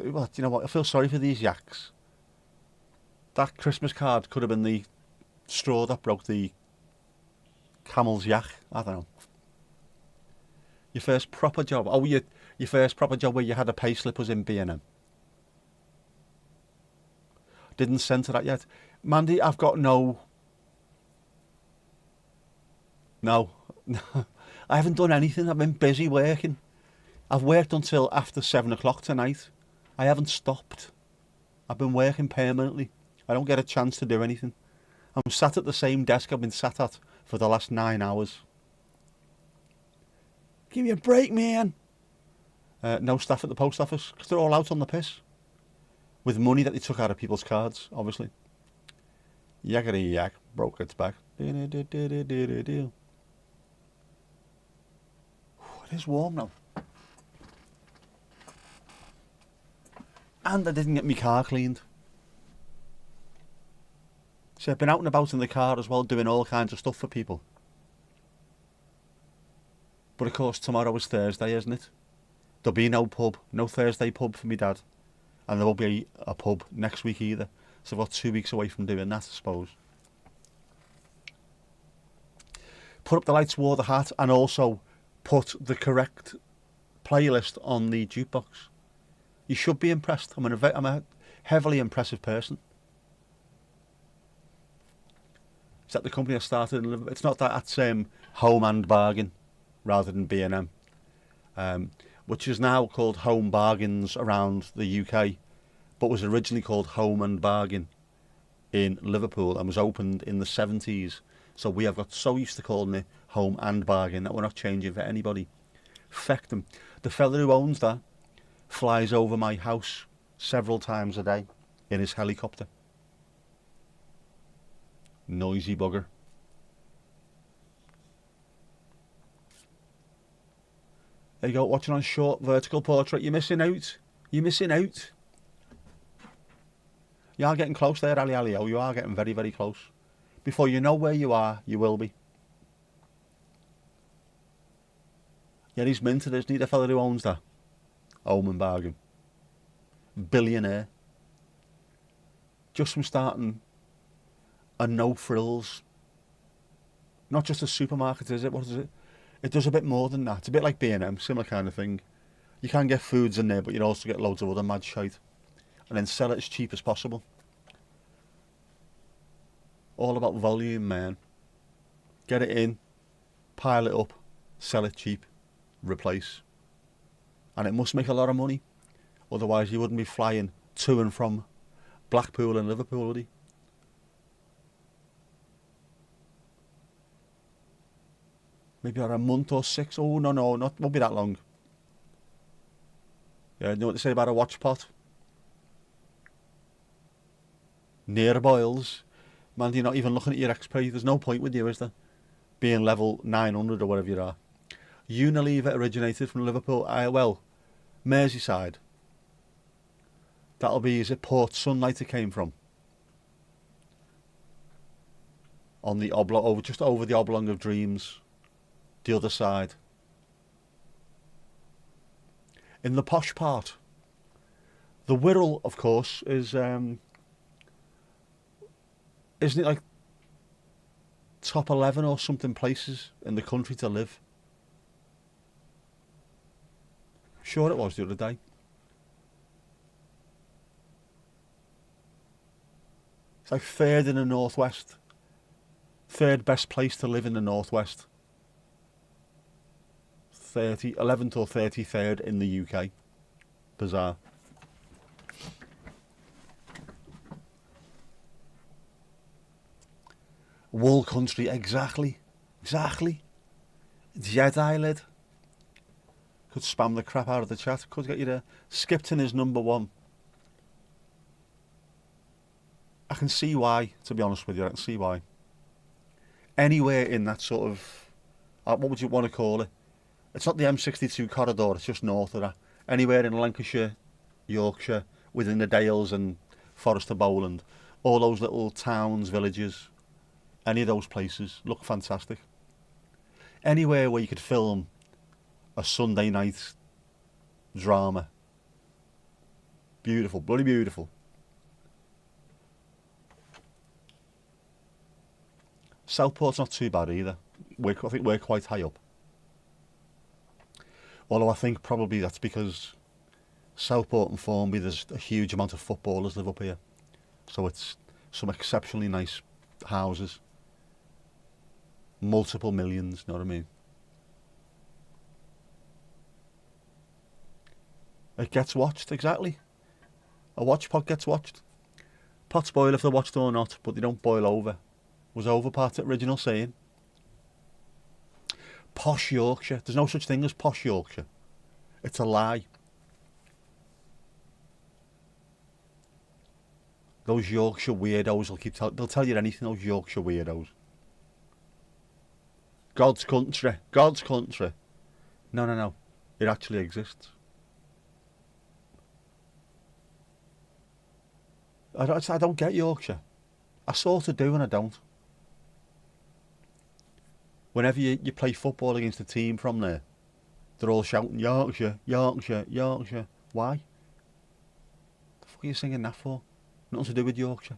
Well, you know what? I feel sorry for these yaks. That Christmas card could have been the straw that broke the camel's yak. I don't know. Your first proper job. Oh, your first proper job where you had a pay slip was in B&M. Didn't send to that yet. Mandy, I've got no. I haven't done anything. I've been busy working. I've worked until after 7 o'clock tonight. I haven't stopped. I've been working permanently. I don't get a chance to do anything. I'm sat at the same desk I've been sat at for the last 9 hours. Give me a break, man. No staff at the post office because they're all out on the piss. With money that they took out of people's cards, obviously. Yakety yak, broke its back. It is warm now. And I didn't get my car cleaned. So I've been out and about in the car as well, doing all kinds of stuff for people. But of course, tomorrow is Thursday, isn't it? There'll be no pub, no Thursday pub for me dad. And there won't be a pub next week either. So I've got 2 weeks away from doing that, I suppose. Put up the lights, wore the hat, and also put the correct playlist on the jukebox. You should be impressed. I'm a heavily impressive person. Is that the company I started in Liverpool? It's not that, that's Home and Bargain rather than B&M, which is now called Home Bargains around the UK, but was originally called Home and Bargain in Liverpool and was opened in the 70s. So we have got so used to calling it Home and Bargain that we're not changing for anybody. Feck them. The fella who owns that flies over my house several times a day in his helicopter. Noisy bugger. There you go, watching on short vertical portrait. You're missing out. You're missing out. You are getting close there, Ali Ali. Oh, you are getting very, very close. Before you know where you are, you will be. Yeah, he's minted, isn't he? The fella who owns that. Home and Bargain. Billionaire. Just from starting a no frills not just a supermarket, is it? What is it? It does a bit more than that. It's a bit like B&M, similar kind of thing. You can get foods in there, but you'd also get loads of other mad shite. And then sell it as cheap as possible. All about volume, man. Get it in, pile it up, sell it cheap, replace. And it must make a lot of money. Otherwise you wouldn't be flying to and from Blackpool and Liverpool, would you? Maybe on a month or 6. Oh, no, won't be that long. Yeah, you know what they say about a watch pot? Near boils. Man, you're not even looking at your expiry. There's no point with you, is there? Being level 900 or whatever you are. Unilever originated from Liverpool. Well, Merseyside. That'll be, is it Port Sunlight it came from? On the oblong, just over the oblong of Dreams. The other side. In the posh part. The Wirral, of course, is, isn't it like top 11 or something places in the country to live? Sure it was the other day. It's like third in the northwest. Third best place to live in the northwest. 11th or 33rd in the UK. Bizarre. Wool country, exactly. Jedi lid. Could spam the crap out of the chat. Could get you there. Skipton is number 1. I can see why, to be honest with you. I can see why. Anywhere in that sort of, what would you want to call it? It's not the M62 corridor, it's just north of that. Anywhere in Lancashire, Yorkshire, within the Dales and Forest of Bowland. All those little towns, villages, any of those places look fantastic. Anywhere where you could film a Sunday night drama. Beautiful, bloody beautiful. Southport's not too bad either. I think we're quite high up. Although I think probably that's because Southport and Formby, there's a huge amount of footballers live up here. So it's some exceptionally nice houses. Multiple millions, you know what I mean? It gets watched, exactly. A watch pot gets watched. Pots boil if they're watched or not, but they don't boil over. Was over part of the original saying. Posh Yorkshire. There's no such thing as posh Yorkshire. It's a lie. Those Yorkshire weirdos will they'll tell you anything, those Yorkshire weirdos. God's country. God's country. No. It actually exists. I don't get Yorkshire. I sort of do and I don't. Whenever you play football against a team from there, they're all shouting, Yorkshire, Yorkshire, Yorkshire. Why? The fuck are you singing that for? Nothing to do with Yorkshire.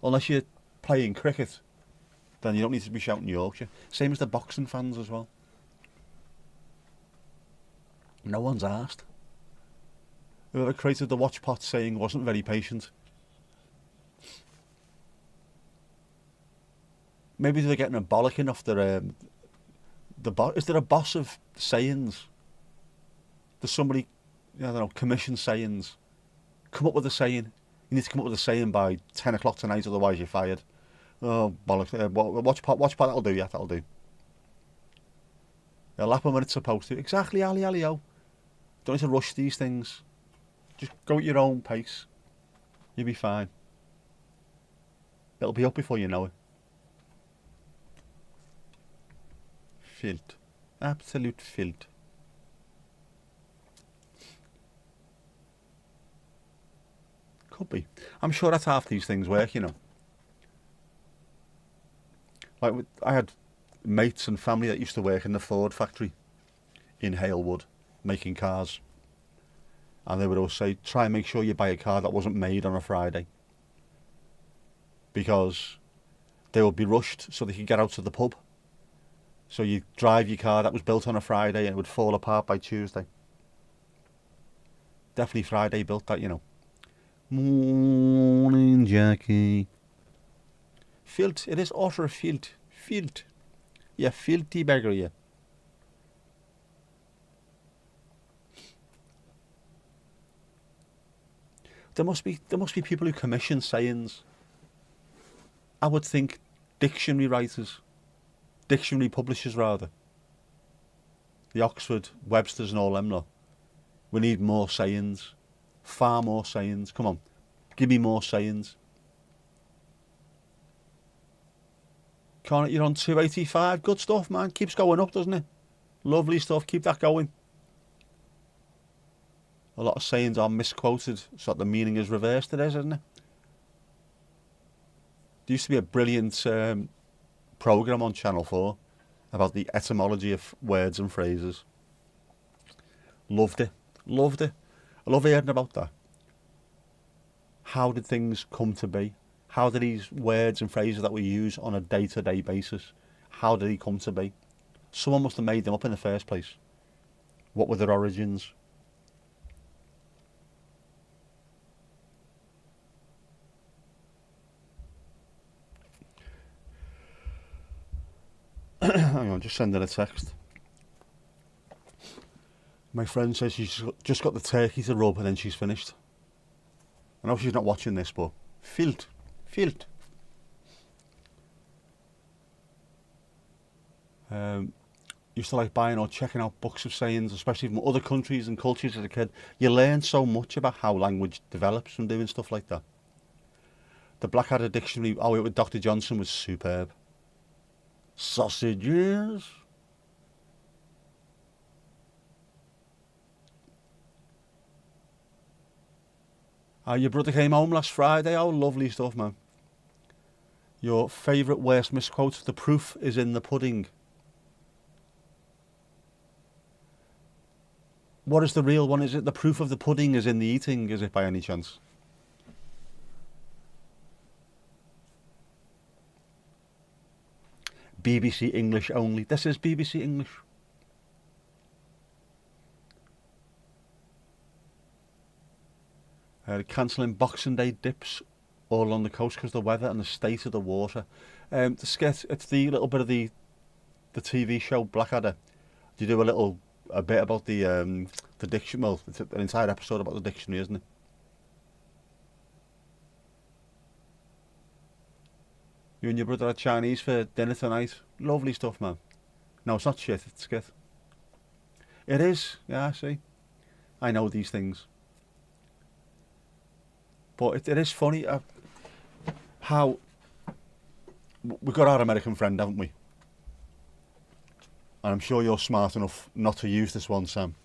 Unless you're playing cricket, then you don't need to be shouting Yorkshire. Same as the boxing fans as well. No one's asked. Whoever created the watch pot saying wasn't very patient. Maybe they're getting a bollocking off their is there a boss of sayings? There's somebody, I don't know, commission sayings. Come up with a saying. You need to come up with a saying by 10 o'clock tonight, otherwise you're fired. Oh, bollocks. Watch pot, that'll do, yeah, that'll do. It'll happen when it's supposed to. Exactly, alley-o. Don't need to rush these things. Just go at your own pace. You'll be fine. It'll be up before you know it. Filth. Absolute filth. Could be. I'm sure that's half these things work, you know. Like, I had mates and family that used to work in the Ford factory in Halewood, making cars. And they would always say, try and make sure you buy a car that wasn't made on a Friday. Because they would be rushed so they could get out to the pub So you drive your car that was built on a Friday and it would fall apart by Tuesday. Definitely Friday built that, you know. Morning, Jackie. Filt, it is utter filt. Filt. You filthy beggar, you. There must be people who commission sayings. I would think dictionary writers, dictionary publishers rather. The Oxford, Webster's and all them lot. We need more sayings. Far more sayings. Come on. Give me more sayings. Can't you're on 285. Good stuff, man. Keeps going up, doesn't it? Lovely stuff. Keep that going. A lot of sayings are misquoted, so that the meaning is reversed. It is, isn't it? There used to be a brilliant programme on Channel 4 about the etymology of words and phrases. Loved it. Loved it. I love hearing about that. How did things come to be? How did these words and phrases that we use on a day-to-day basis, how did they come to be? Someone must have made them up in the first place. What were their origins? Hang on, just sending a text. My friend says she's just got the turkey to rub and then she's finished. I know she's not watching this, but filt. Used to like buying or checking out books of sayings, especially from other countries and cultures as a kid. You learn so much about how language develops from doing stuff like that. The Blackadder Dictionary, with Dr. Johnson was superb. Sausages. Your brother came home last Friday. Oh, lovely stuff, man. Your favourite worst misquote? The proof is in the pudding. What is the real one? Is it the proof of the pudding is in the eating? Is it by any chance? BBC English only. This is BBC English. Cancelling Boxing Day dips all on the coast because of the weather and the state of the water. The skit, it's the little bit of the TV show Blackadder. You do a bit about the dictionary. Well, it's an entire episode about the dictionary, isn't it? You and your brother had Chinese for dinner tonight. Lovely stuff, man. No, it's not shit, it's skit. It is, yeah, I see. I know these things. But it is funny how we've got our American friend, haven't we? And I'm sure you're smart enough not to use this one, Sam.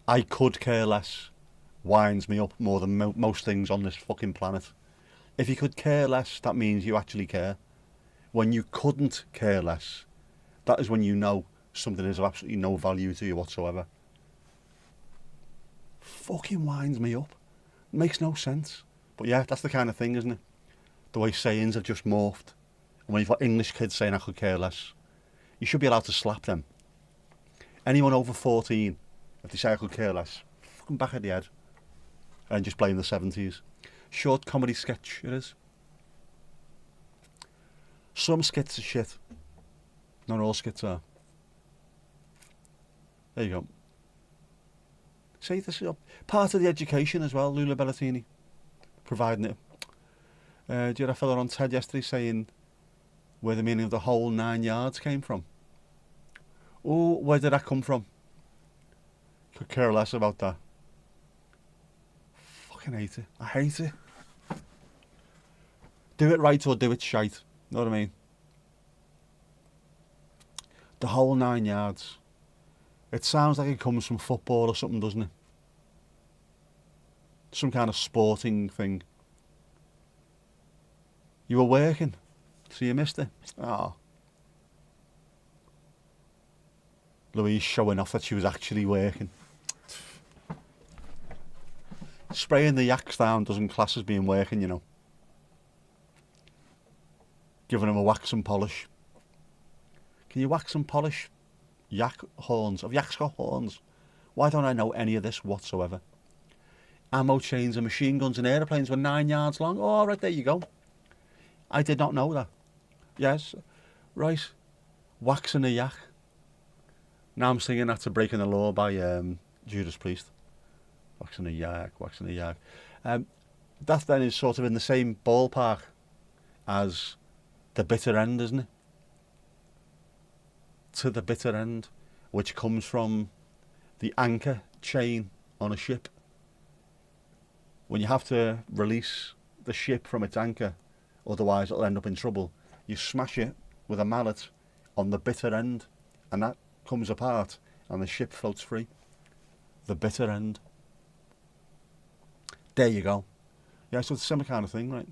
I could care less winds me up more than most things on this fucking planet. If you could care less, that means you actually care. When you couldn't care less, that is when you know something is of absolutely no value to you whatsoever. Fucking winds me up. Makes no sense. But yeah, that's the kind of thing, isn't it? The way sayings have just morphed. And when you've got English kids saying I could care less, you should be allowed to slap them. Anyone over 14, if they say I could care less, fucking back at the head. And just blame the 70s. Short comedy sketch, it is. Some skits are shit. Not all skits are. There you go. See, this is part of the education as well, Lula Bellatini, providing it. Do you hear a fella on TED yesterday saying where the meaning of the whole 9 yards came from? Oh, where did that come from? Could care less about that. Fucking hate it. I hate it. Do it right or do it shite. Know what I mean? The whole 9 yards. It sounds like it comes from football or something, doesn't it? Some kind of sporting thing. You were working, so you missed it. Oh. Louise showing off that she was actually working. Spraying the yaks down doesn't class as being working, you know. Giving them a wax and polish. Can you wax and polish yak horns? Have yaks got horns? Why don't I know any of this whatsoever? Ammo chains and machine guns and aeroplanes were 9 yards long. Oh, right, there you go. I did not know that. Yes, right. Waxing a yak. Now I'm singing that to Breaking the Law by Judas Priest. Waxing a yak, waxing a yak. That then is sort of in the same ballpark as the bitter end, isn't it? To the bitter end, which comes from the anchor chain on a ship. When you have to release the ship from its anchor, otherwise it'll end up in trouble, you smash it with a mallet on the bitter end, and that comes apart and the ship floats free. The bitter end. There you go. Yeah, so it's a similar kind of thing, right?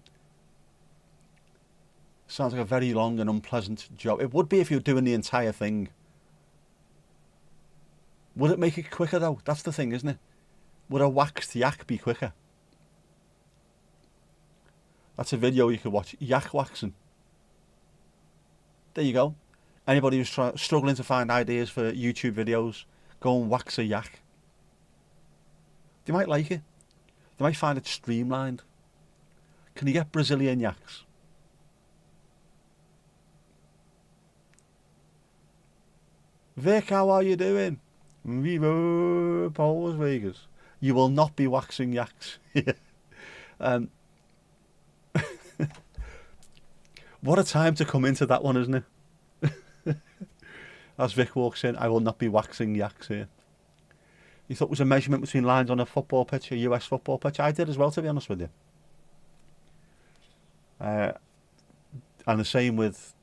Sounds like a very long and unpleasant job. It would be if you were doing the entire thing. Would it make it quicker though? That's the thing, isn't it? Would a waxed yak be quicker? That's a video you could watch. Yak waxing. There you go. Anybody who's struggling to find ideas for YouTube videos, go and wax a yak. They might like it. They might find it streamlined. Can you get Brazilian yaks? Vic, how are you doing? Viva Paul Vegas. You will not be waxing yaks. What a time to come into that one, isn't it? As Vic walks in, I will not be waxing yaks here. You thought it was a measurement between lines on a football pitch, a US football pitch? I did as well, to be honest with you. And the same with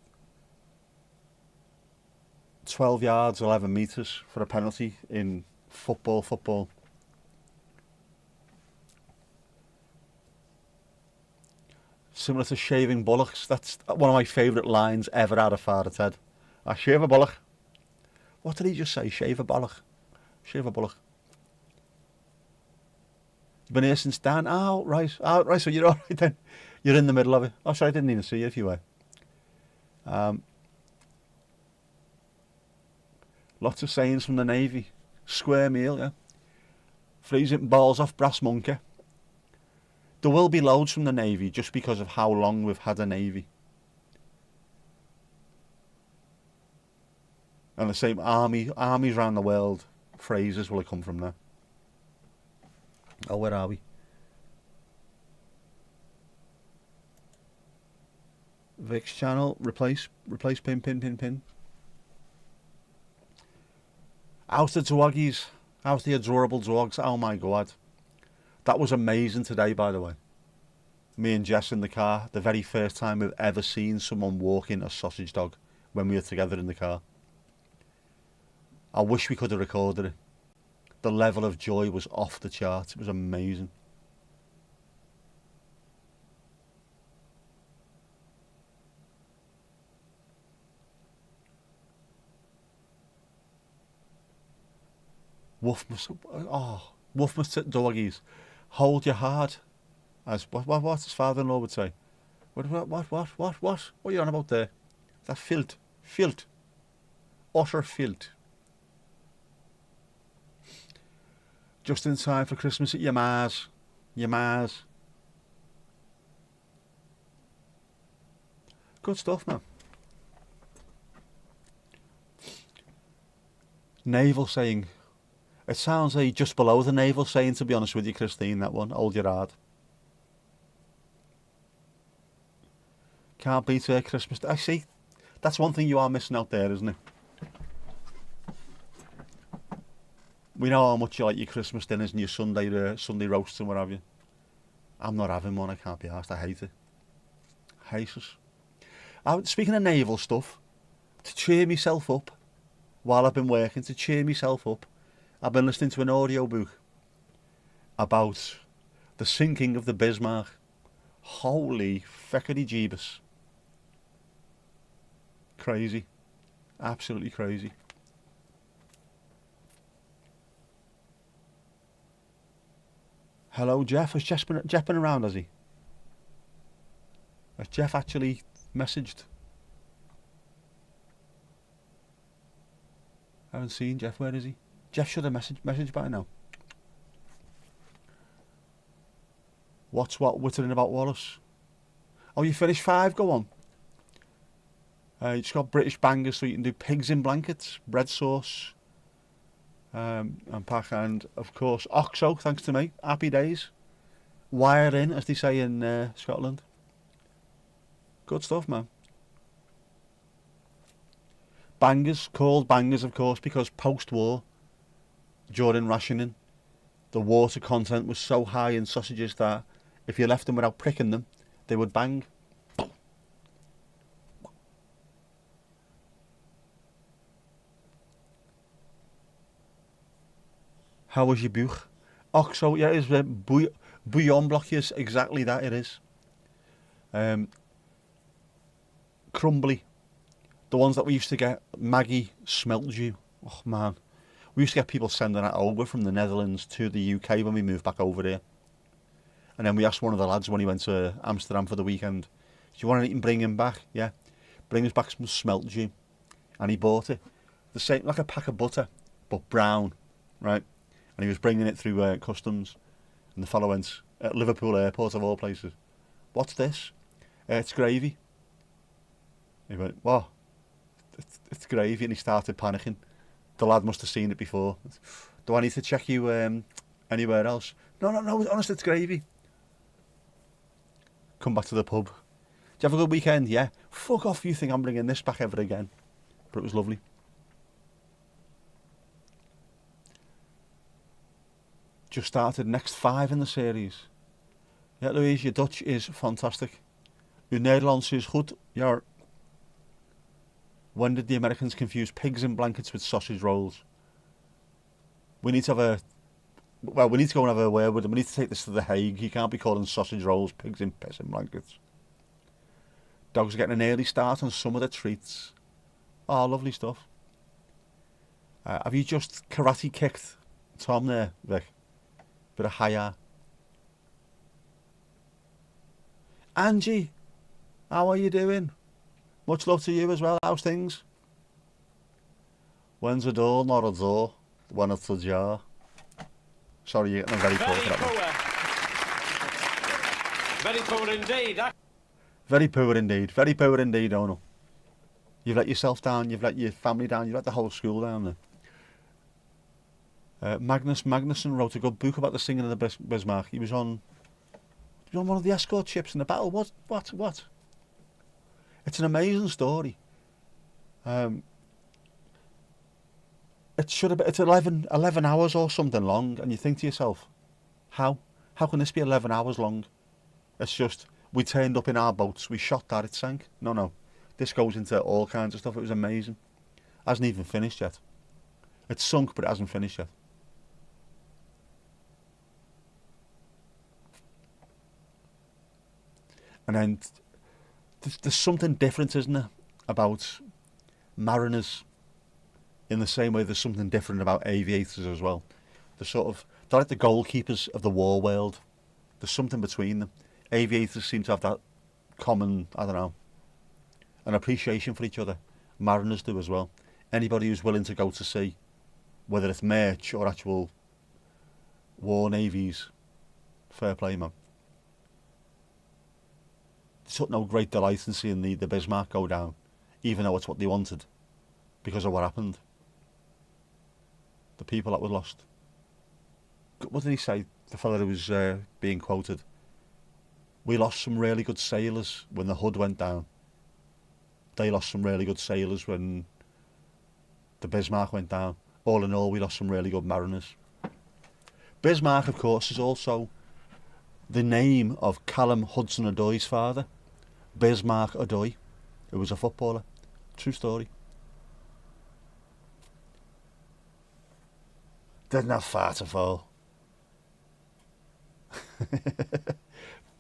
12 yards, 11 metres for a penalty in football. Similar to shaving bullocks. That's one of my favourite lines ever out of Father Ted. I shave a bullock. What did he just say? Shave a bullock. Shave a bullock. You've been here since Dan? Oh, right. Oh, right, so you're all right then. You're in the middle of it. Oh, sorry, I didn't even see you if you were. Lots of sayings from the Navy. Square meal, yeah. Freezing balls off brass monkey. There will be loads from the Navy just because of how long we've had a Navy. And the same armies around the world, phrases will have come from there. Oh, where are we? Vic's channel, replace, pin. How's the doggies? How's the adorable dogs? Oh my God. That was amazing today, by the way. Me and Jess in the car, the very first time we've ever seen someone walking a sausage dog when we were together in the car. I wish we could have recorded it. The level of joy was off the chart. It was amazing. Wolfmas doggies. Hold your heart. As what his father-in-law would say. What are you on about there? That filth. Utter filth. Just in time for Christmas at your ma's. Good stuff, man. Naval saying. It sounds like just below the naval saying, to be honest with you, Christine, that one. Hold your heart. Can't beat Christmas. I see. That's one thing you are missing out there, isn't it? We know how much you like your Christmas dinners and your Sunday roasts and what have you. I'm not having one. I can't be arsed. I hate it. Hate it. Speaking of naval stuff, to cheer myself up while I've been working, I've been listening to an audiobook about the sinking of the Bismarck. Holy feckity jeebus. Crazy. Absolutely crazy. Hello, Jeff. Has Jeff been around, has he? Has Jeff actually messaged? I haven't seen Jeff. Where is he? Jeff should have messaged by now. What's what wittering about Wallace? Oh, you finished 5? Go on. You just got British bangers, so you can do pigs in blankets, bread sauce, and pack, and of course Oxo. Thanks to me. Happy days. Wire in, as they say in Scotland. Good stuff, man. Bangers, called bangers, of course, because post-war, during rationing, the water content was so high in sausages that if you left them without pricking them, they would bang. How was your buch? Oxo, yeah, it is bouillon blokjes, exactly that it is. Crumbly. The ones that we used to get, Maggie smelt you. Oh man. We used to get people sending that over from the Netherlands to the UK when we moved back over there. And then we asked one of the lads when he went to Amsterdam for the weekend, do you want anything, bring him back? Yeah. Bring us back some smelt Jew. And he bought it. The same, like a pack of butter, but brown, right? And he was bringing it through customs. And the fellow went, at Liverpool airport of all places, what's this? It's gravy. He went, what? It's gravy, and he started panicking. The lad must have seen it before. Do I need to check you anywhere else? No, honestly, it's gravy. Come back to the pub. Do you have a good weekend? Yeah. Fuck off, you think I'm bringing this back ever again. But it was lovely. Just started next 5 in the series. Yeah, Louise, your Dutch is fantastic. Uw Nederlands is goed. Ja. When did the Americans confuse pigs in blankets with sausage rolls? We need to have a... Well, we need to go and have a word with them. We need to take this to the Hague. You can't be calling sausage rolls pigs in piss in blankets. Dogs are getting an early start on some of the treats. Oh, lovely stuff. Have you just karate kicked Tom there, Vic? Bit of higher. Angie, how are you doing? Much love to you as well. How's things? When's a door? Not a door. When it's a jar. Sorry, you're getting very poor for that one. Very poor indeed. Very poor indeed. Very poor indeed, Donald. You've let yourself down. You've let your family down. You've let the whole school down there. Magnus Magnusson wrote a good book about the singing of the Bismarck. He was on one of the escort ships in the battle. What? It's an amazing story. It should have been, it's 11 hours or something long, and you think to yourself, how can this be 11 hours long? It's just, we turned up in our boats, we shot that, it sank. No. This goes into all kinds of stuff. It was amazing. Hasn't even finished yet. It's sunk, but it hasn't finished yet. And then there's something different, isn't there, about mariners, in the same way there's something different about aviators as well. They're like the goalkeepers of the war world. There's something between them. Aviators seem to have that common, I don't know, an appreciation for each other. Mariners do as well. Anybody who's willing to go to sea, whether it's merch or actual war navies, fair play, man. They took no great delight in seeing the Bismarck go down, even though it's what they wanted, because of what happened. The people that were lost. What did he say, the fellow who was being quoted? We lost some really good sailors when the Hood went down. They lost some really good sailors when the Bismarck went down. All in all, we lost some really good mariners. Bismarck, of course, is also the name of Callum Hudson-Odoi's father, Bismarck Odoi, who was a footballer. True story. Didn't have far to fall.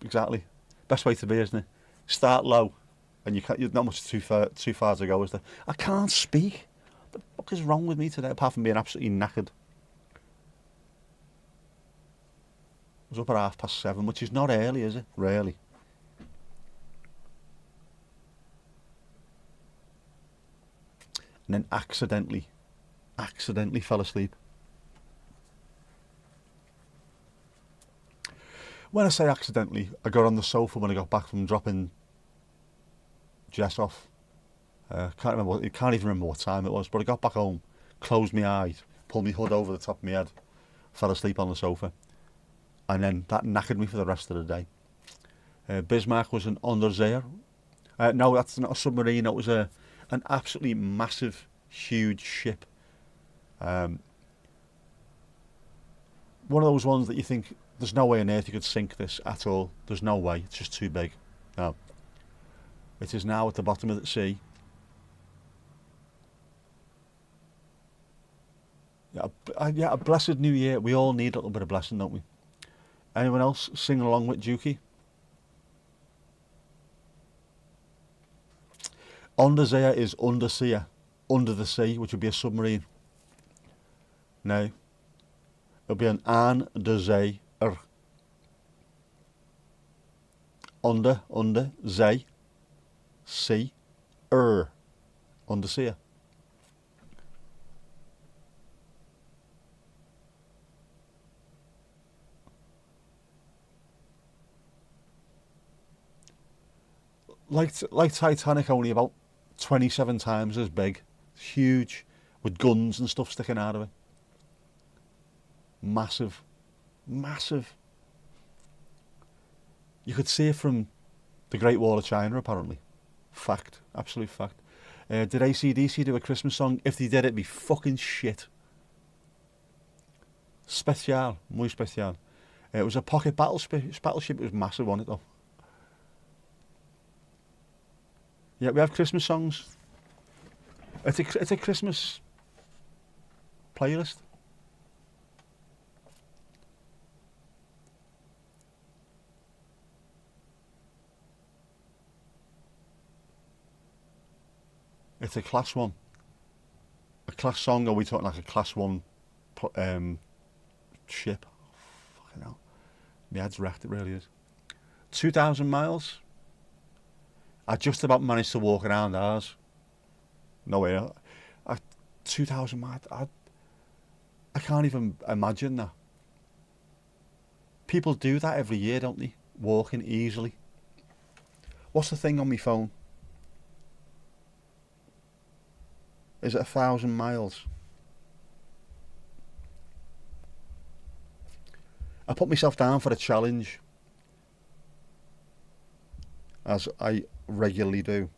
Exactly. Best way to be, isn't it? Start low, and you're not much too far to go, is there? I can't speak. What the fuck is wrong with me today, apart from being absolutely knackered? I was up at 7:30, which is not early, is it? Really. And then accidentally accidentally fell asleep. When I say accidentally, I got on the sofa when I got back from dropping Jess off. Can't even remember what time it was, but I got back home, closed my eyes, pulled my hood over the top of my head, fell asleep on the sofa, and then that knackered me for the rest of the day. Bismarck was an Onderzeeër. No, that's not a submarine. It was an absolutely massive, huge ship. One of those ones that you think, there's no way on earth you could sink this at all. There's no way. It's just too big. No. It is now at the bottom of the sea. Yeah, a blessed new year. We all need a little bit of blessing, don't we? Anyone else singing along with Dukey? Onderzeeër is underseer, under the sea, which would be a submarine. No. It would be an aan de zee. Under, zee, sea, underseer. Like Titanic, only about 27 times as big. It's huge, with guns and stuff sticking out of it. Massive. Massive. You could see it from the Great Wall of China, apparently. Fact. Absolute fact. Did AC/DC do a Christmas song? If they did, it'd be fucking shit. Special. Muy special. It was a pocket battleship. It was massive, wasn't it, though? Yeah, we have Christmas songs. It's a Christmas playlist. It's a class one. A class song, or are we talking like a class one ship? Fucking hell. My head's wrecked, it really is. 2,000 miles. I just about managed to walk around ours. No way. 2,000 miles. I can't even imagine that. People do that every year, don't they? Walking easily. What's the thing on my phone? Is it 1,000 miles? I put myself down for a challenge, as I regularly do.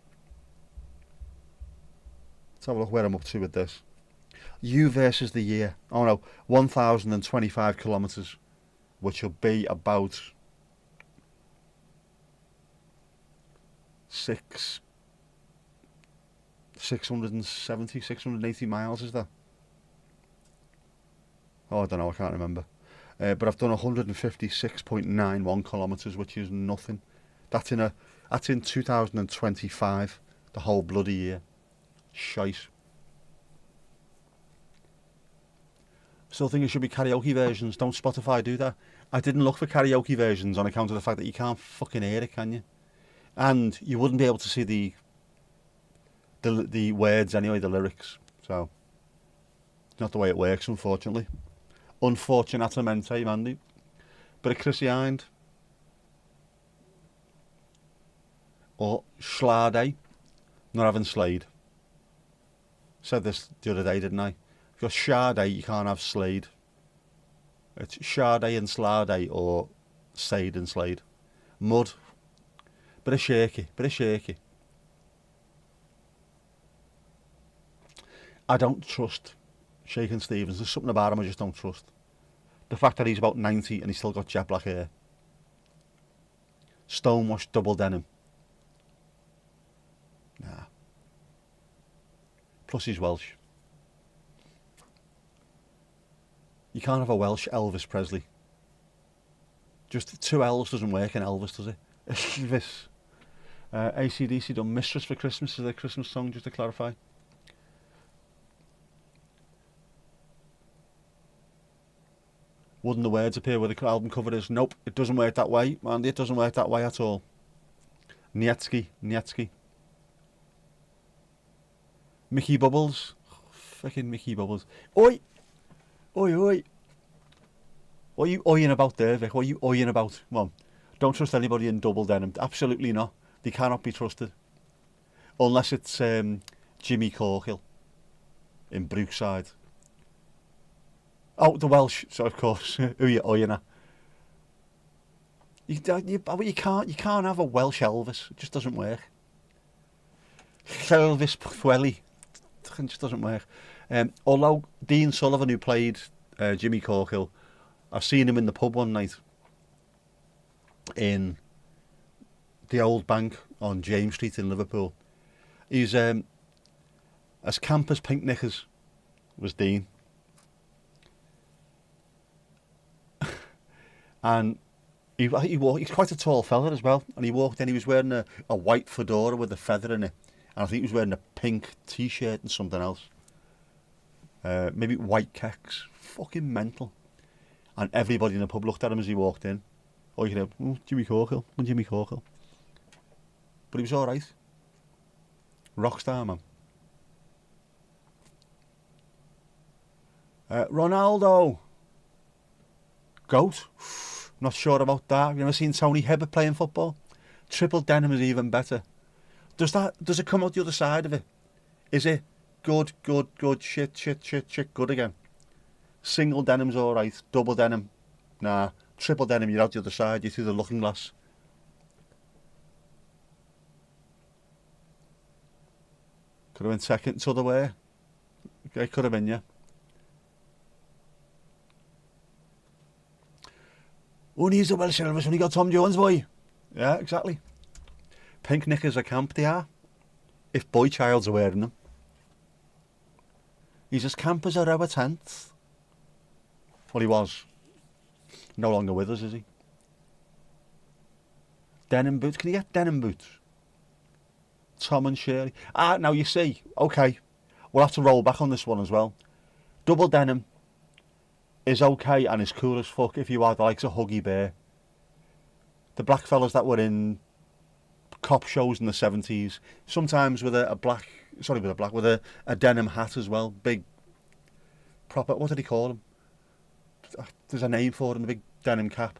Let's have a look where I'm up to with this. You versus the year. Oh no, 1,025 kilometres, which will be about 680 miles, is that? Oh, I don't know, I can't remember. But I've done 156.91 kilometres, which is nothing. That's in 2025, the whole bloody year. Shite. Still think it should be karaoke versions. Don't Spotify do that? I didn't look for karaoke versions on account of the fact that you can't fucking hear it, can you? And you wouldn't be able to see the words anyway, the lyrics. So, it's not the way it works, unfortunately. Unfortunatamente, Mandy. But a Chrissy Hind. Or Slade. Not having Slade. Said this the other day, didn't I? If you're Sade, you can't have Slade. It's Sade and Slade, or Sade and Slade. Mud. Bit of shaky. I don't trust Shakin' Stevens. There's something about him I just don't trust. The fact that he's about 90 and he's still got jet black hair. Stonewashed double denim. Nah. Plus he's Welsh. You can't have a Welsh Elvis Presley. Just two L's doesn't work in Elvis, does it? Elvis. AC/DC done Mistress for Christmas as their Christmas song, just to clarify. Wouldn't the words appear where the album cover is? Nope, it doesn't work that way, Mandy. It doesn't work that way at all. Nietsky. Mickey Bubbles. Fucking Mickey Bubbles. Oi! Oi, oi! What are you oiing about there, Vic? What are you oiing about? Come on. Don't trust anybody in double denim. Absolutely not. They cannot be trusted. Unless it's Jimmy Corkill in Brookside. Oh, the Welsh. So, of course. Who are you oiing at? You can't have a Welsh Elvis. It just doesn't work. Elvis Pweli. It just doesn't work. Although Dean Sullivan, who played Jimmy Corkill, I've seen him in the pub one night in the Old Bank on James Street in Liverpool. He's as camp as pink knickers was Dean. And he's quite a tall fella as well. And he walked in, he was wearing a white fedora with a feather in it. And I think he was wearing a pink t-shirt and something else. Maybe white kecks. Fucking mental. And everybody in the pub looked at him as he walked in. Oh, you know, Jimmy Corkill. Jimmy Corkill. But he was alright. Rockstar, man. Ronaldo. Goat. Not sure about that. Have you ever seen Tony Hibbert playing football? Triple denim is even better. Does it come out the other side of it? Is it good, shit, good again? Single denim's alright. Double denim, nah. Triple denim, you're out the other side. You're through the looking glass. Could have been seconds other way. Okay, could have been, yeah. Who needs a Welsh Elvis when you got Tom Jones, boy? Yeah, exactly. Pink knickers are camp, they are. If boy childs are wearing them. He's as camp as a rubber tent. Well, he was. No longer with us, is he? Denim boots. Can you get denim boots? Tom and Shirley. Ah, now you see. Okay. We'll have to roll back on this one as well. Double denim is okay and is cool as fuck if you are the likes of Huggy Bear. The black fellas that were in cop shows in the 70s, sometimes with a denim hat as well. Big, proper, what did he call them? There's a name for them, the big denim cap.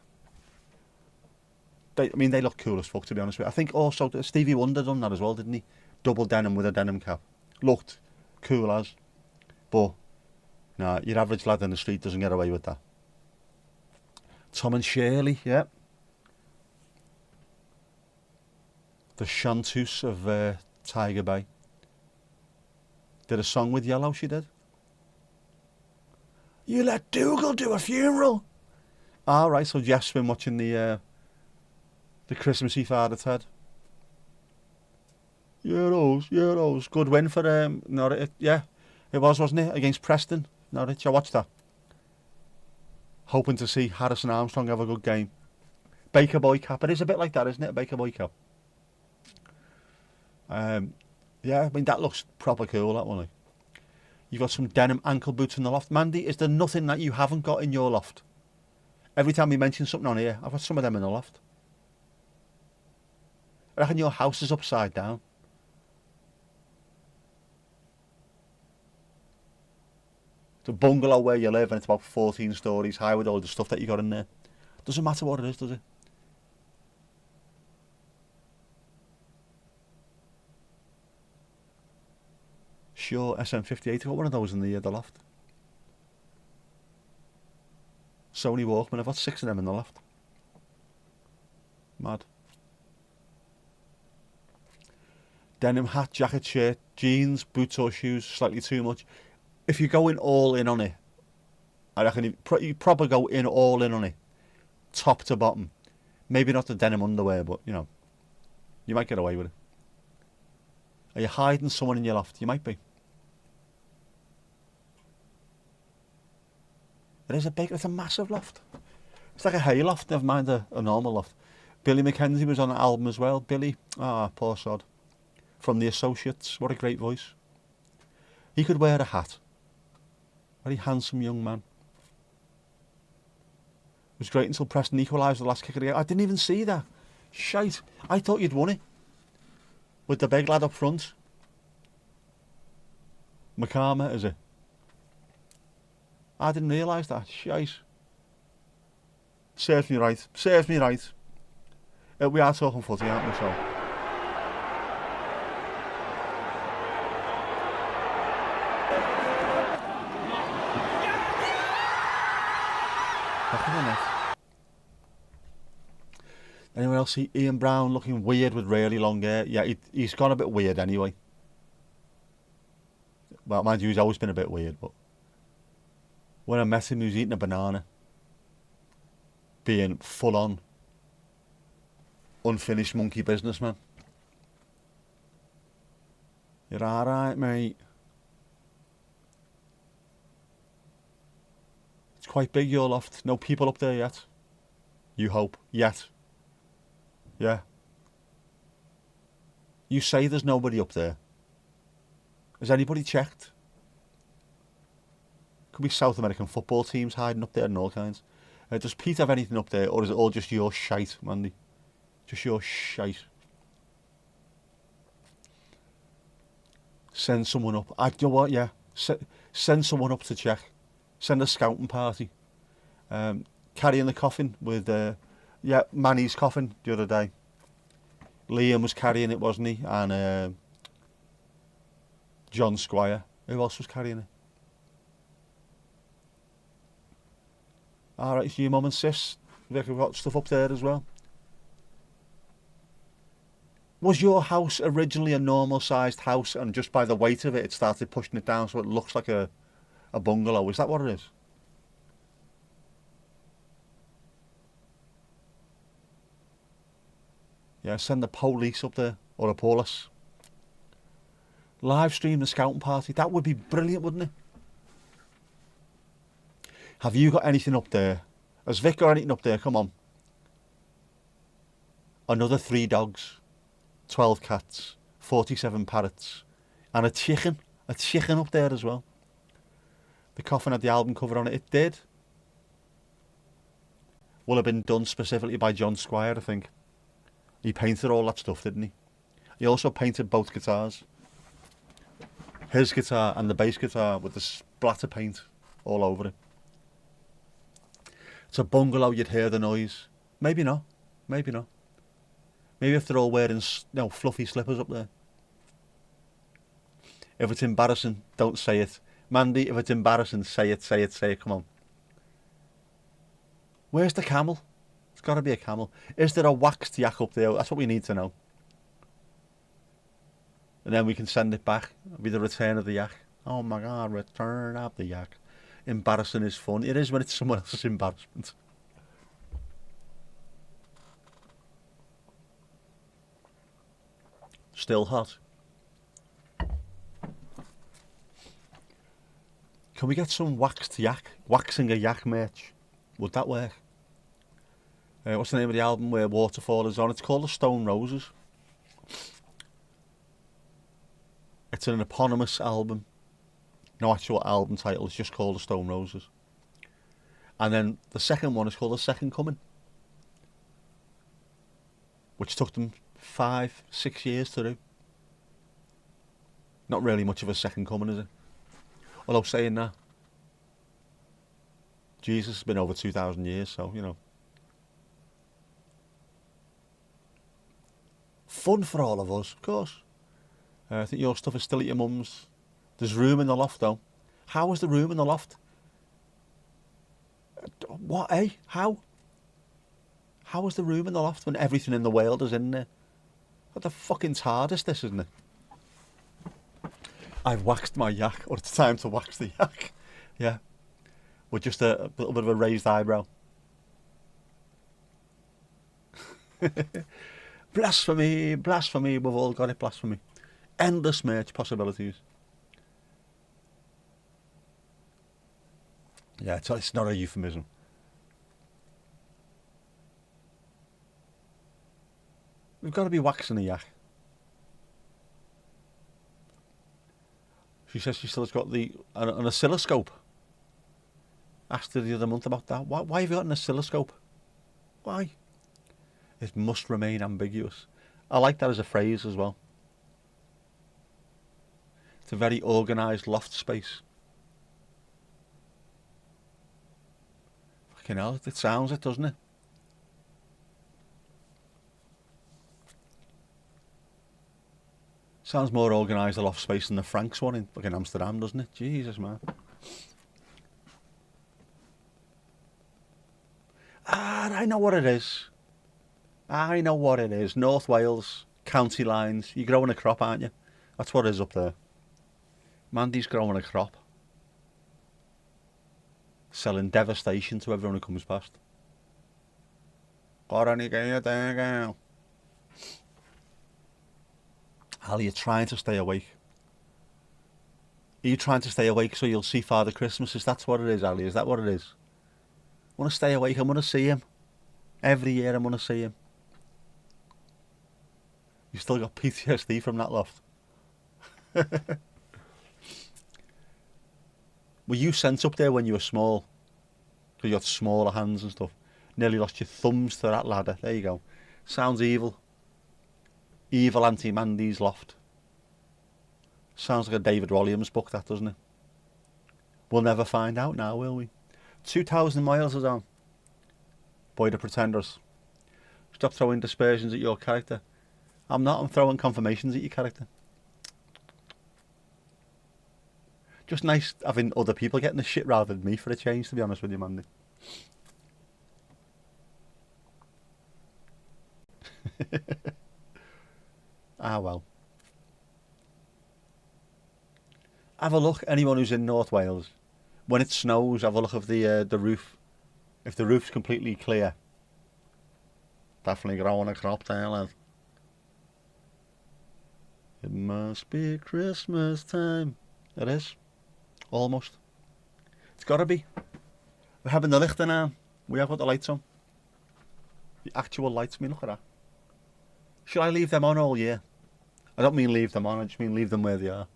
They look cool as fuck, to be honest with you. I think also Stevie Wonder done that as well, didn't he? Double denim with a denim cap. Looked cool as. But, nah, your average lad in the street doesn't get away with that. Tom and Shirley, yeah. The chanteuse of Tiger Bay. Did a song with Yellow, she did. You let Dougal do a funeral. Right, so Jeff's been watching the Christmassy Father Ted. Euros. Good win for Norwich. Yeah, it was, wasn't it? Against Preston. Norwich, I watched that. Hoping to see Harrison Armstrong have a good game. Baker Boy cap. It is a bit like that, isn't it? A Baker Boy cap. Yeah, that looks proper cool, that one. Like. You've got some denim ankle boots in the loft. Mandy, is there nothing that you haven't got in your loft? Every time you mention something on here, I've got some of them in the loft. I reckon your house is upside down. It's a bungalow where you live and it's about 14 stories high with all the stuff that you got in there. Doesn't matter what it is, does it? Sure, SM58, I've got one of those in the loft. Sony Walkman, I've got 6 of them in the loft. Mad. Denim hat, jacket, shirt, jeans, boots or shoes, slightly too much. If you're going all in on it, I reckon you probably go all in on it. Top to bottom. Maybe not the denim underwear, but, you know, you might get away with it. Are you hiding someone in your loft? You might be. It's a massive loft. It's like a hay loft, never mind a normal loft. Billy Mackenzie was on the album as well. Billy, poor sod. From The Associates, what a great voice. He could wear a hat. Very handsome young man. It was great until Preston equalised the last kick of the game. I didn't even see that. Shite. I thought you'd won it. With the big lad up front. McCarmer, is it? I didn't realise that. Shite. Serves me right. Serves me right. We are talking footy, aren't we? So. Back in the net. Anyone else see Ian Brown looking weird with really long hair? Yeah, he's gone a bit weird anyway. Well, mind you, he's always been a bit weird, but when I met him, he was eating a banana, being full on, unfinished monkey businessman. You're alright, mate. It's quite big, your loft. No people up there yet. You hope. Yet. Yeah. You say there's nobody up there. Has anybody checked? Could be South American football teams hiding up there and all kinds. Does Pete have anything up there, or is it all just your shite, Mandy? Just your shite. Send someone up. You know what? Yeah. Send someone up to check. Send a scouting party. Carrying the coffin with, Manny's coffin the other day. Liam was carrying it, wasn't he? And John Squire. Who else was carrying it? Alright, so your mum and sis, they've got stuff up there as well. Was your house originally a normal sized house and just by the weight of it, it started pushing it down so it looks like a bungalow? Is that what it is? Yeah, send the police up there, or a police. Live stream the scouting party. That would be brilliant, wouldn't it? Have you got anything up there? Has Vic got anything up there? Come on. Another 3 dogs, 12 cats, 47 parrots, and a chicken. A chicken up there as well. The coffin had the album cover on it. It did. Will have been done specifically by John Squire, I think. He painted all that stuff, didn't he? He also painted both guitars. His guitar and the bass guitar with the splatter paint all over it. It's a bungalow, you'd hear the noise. Maybe not. Maybe not. Maybe if they're all wearing fluffy slippers up there. If it's embarrassing, don't say it. Mandy, if it's embarrassing, say it, say it, say it. Come on. Where's the camel? It's got to be a camel. Is there a waxed yak up there? That's what we need to know. And then we can send it back. It'll be the return of the yak. Oh my God, return of the yak. Embarrassing is fun. It is when it's someone else's embarrassment. Still hot. Can we get some waxed yak? Waxing a yak merch. Would that work? What's the name of the album where Waterfall is on? It's called The Stone Roses. It's an eponymous album. No actual album title, it's just called The Stone Roses. And then the second one is called The Second Coming, which took them 5-6 years to do. Not really much of a second coming, is it? Although saying that, Jesus has been over 2,000 years, so, you know. Fun for all of us, of course. I think your stuff is still at your mum's. There's room in the loft, though. How is the room in the loft? What, eh? How? How is the room in the loft when everything in the world is in there? What the fucking TARDIS this, isn't it? I've waxed my yak, or it's time to wax the yak. Yeah. With just a little bit of a raised eyebrow. Blasphemy, blasphemy, we've all got it, blasphemy. Endless merch possibilities. Yeah, it's not a euphemism. We've got to be waxing a yak. She says she still has got an oscilloscope. Asked her the other month about that. Why have you got an oscilloscope? Why? It must remain ambiguous. I like that as a phrase as well. It's a very organised loft space. Fucking hell, it sounds it, doesn't it? Sounds more organised a loft space than the Franks one in fucking Amsterdam, doesn't it? Jesus, man. Ah, I know what it is. I know what it is. North Wales, county lines. You're growing a crop, aren't you? That's what it is up there. Mandy's growing a crop. Selling devastation to everyone who comes past. Got any get there, girl? Ali, you're trying to stay awake. Are you trying to stay awake so you'll see Father Christmas? Is that what it is, Ali? Is that what it is? I want to stay awake. I want to see him. Every year I want to see him. You still got PTSD from that loft. Were you sent up there when you were small? Because you got smaller hands and stuff. Nearly lost your thumbs to that ladder. There you go. Sounds evil. Evil Auntie Mandy's loft. Sounds like a David Williams book, that, doesn't it? We'll never find out now, will we? 2,000 miles is on. Boy the Pretenders. Stop throwing dispersions at your character. I'm not. I'm throwing confirmations at your character. Just nice having other people getting the shit rather than me for a change, to be honest with you, Mandy. Ah, well. Have a look, anyone who's in North Wales. When it snows, have a look of the roof. If the roof's completely clear, definitely growing a crop there, lad. It must be Christmas time. It is. Almost. It's got to be. We're having the lichten now. We have got the lights on. The actual lights. I mean, look at that. Should I leave them on all year? I don't mean leave them on, I just mean leave them where they are.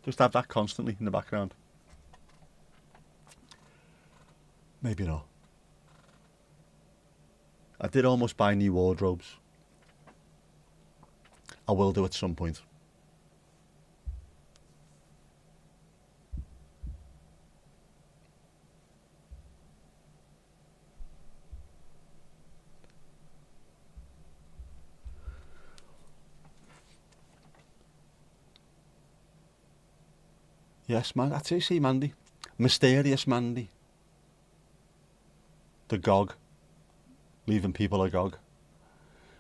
Just have that constantly in the background. Maybe not. I did almost buy new wardrobes. I will do at some point. Yes, man. That's it. See, Mandy. Mysterious Mandy. The gog. Leaving people agog.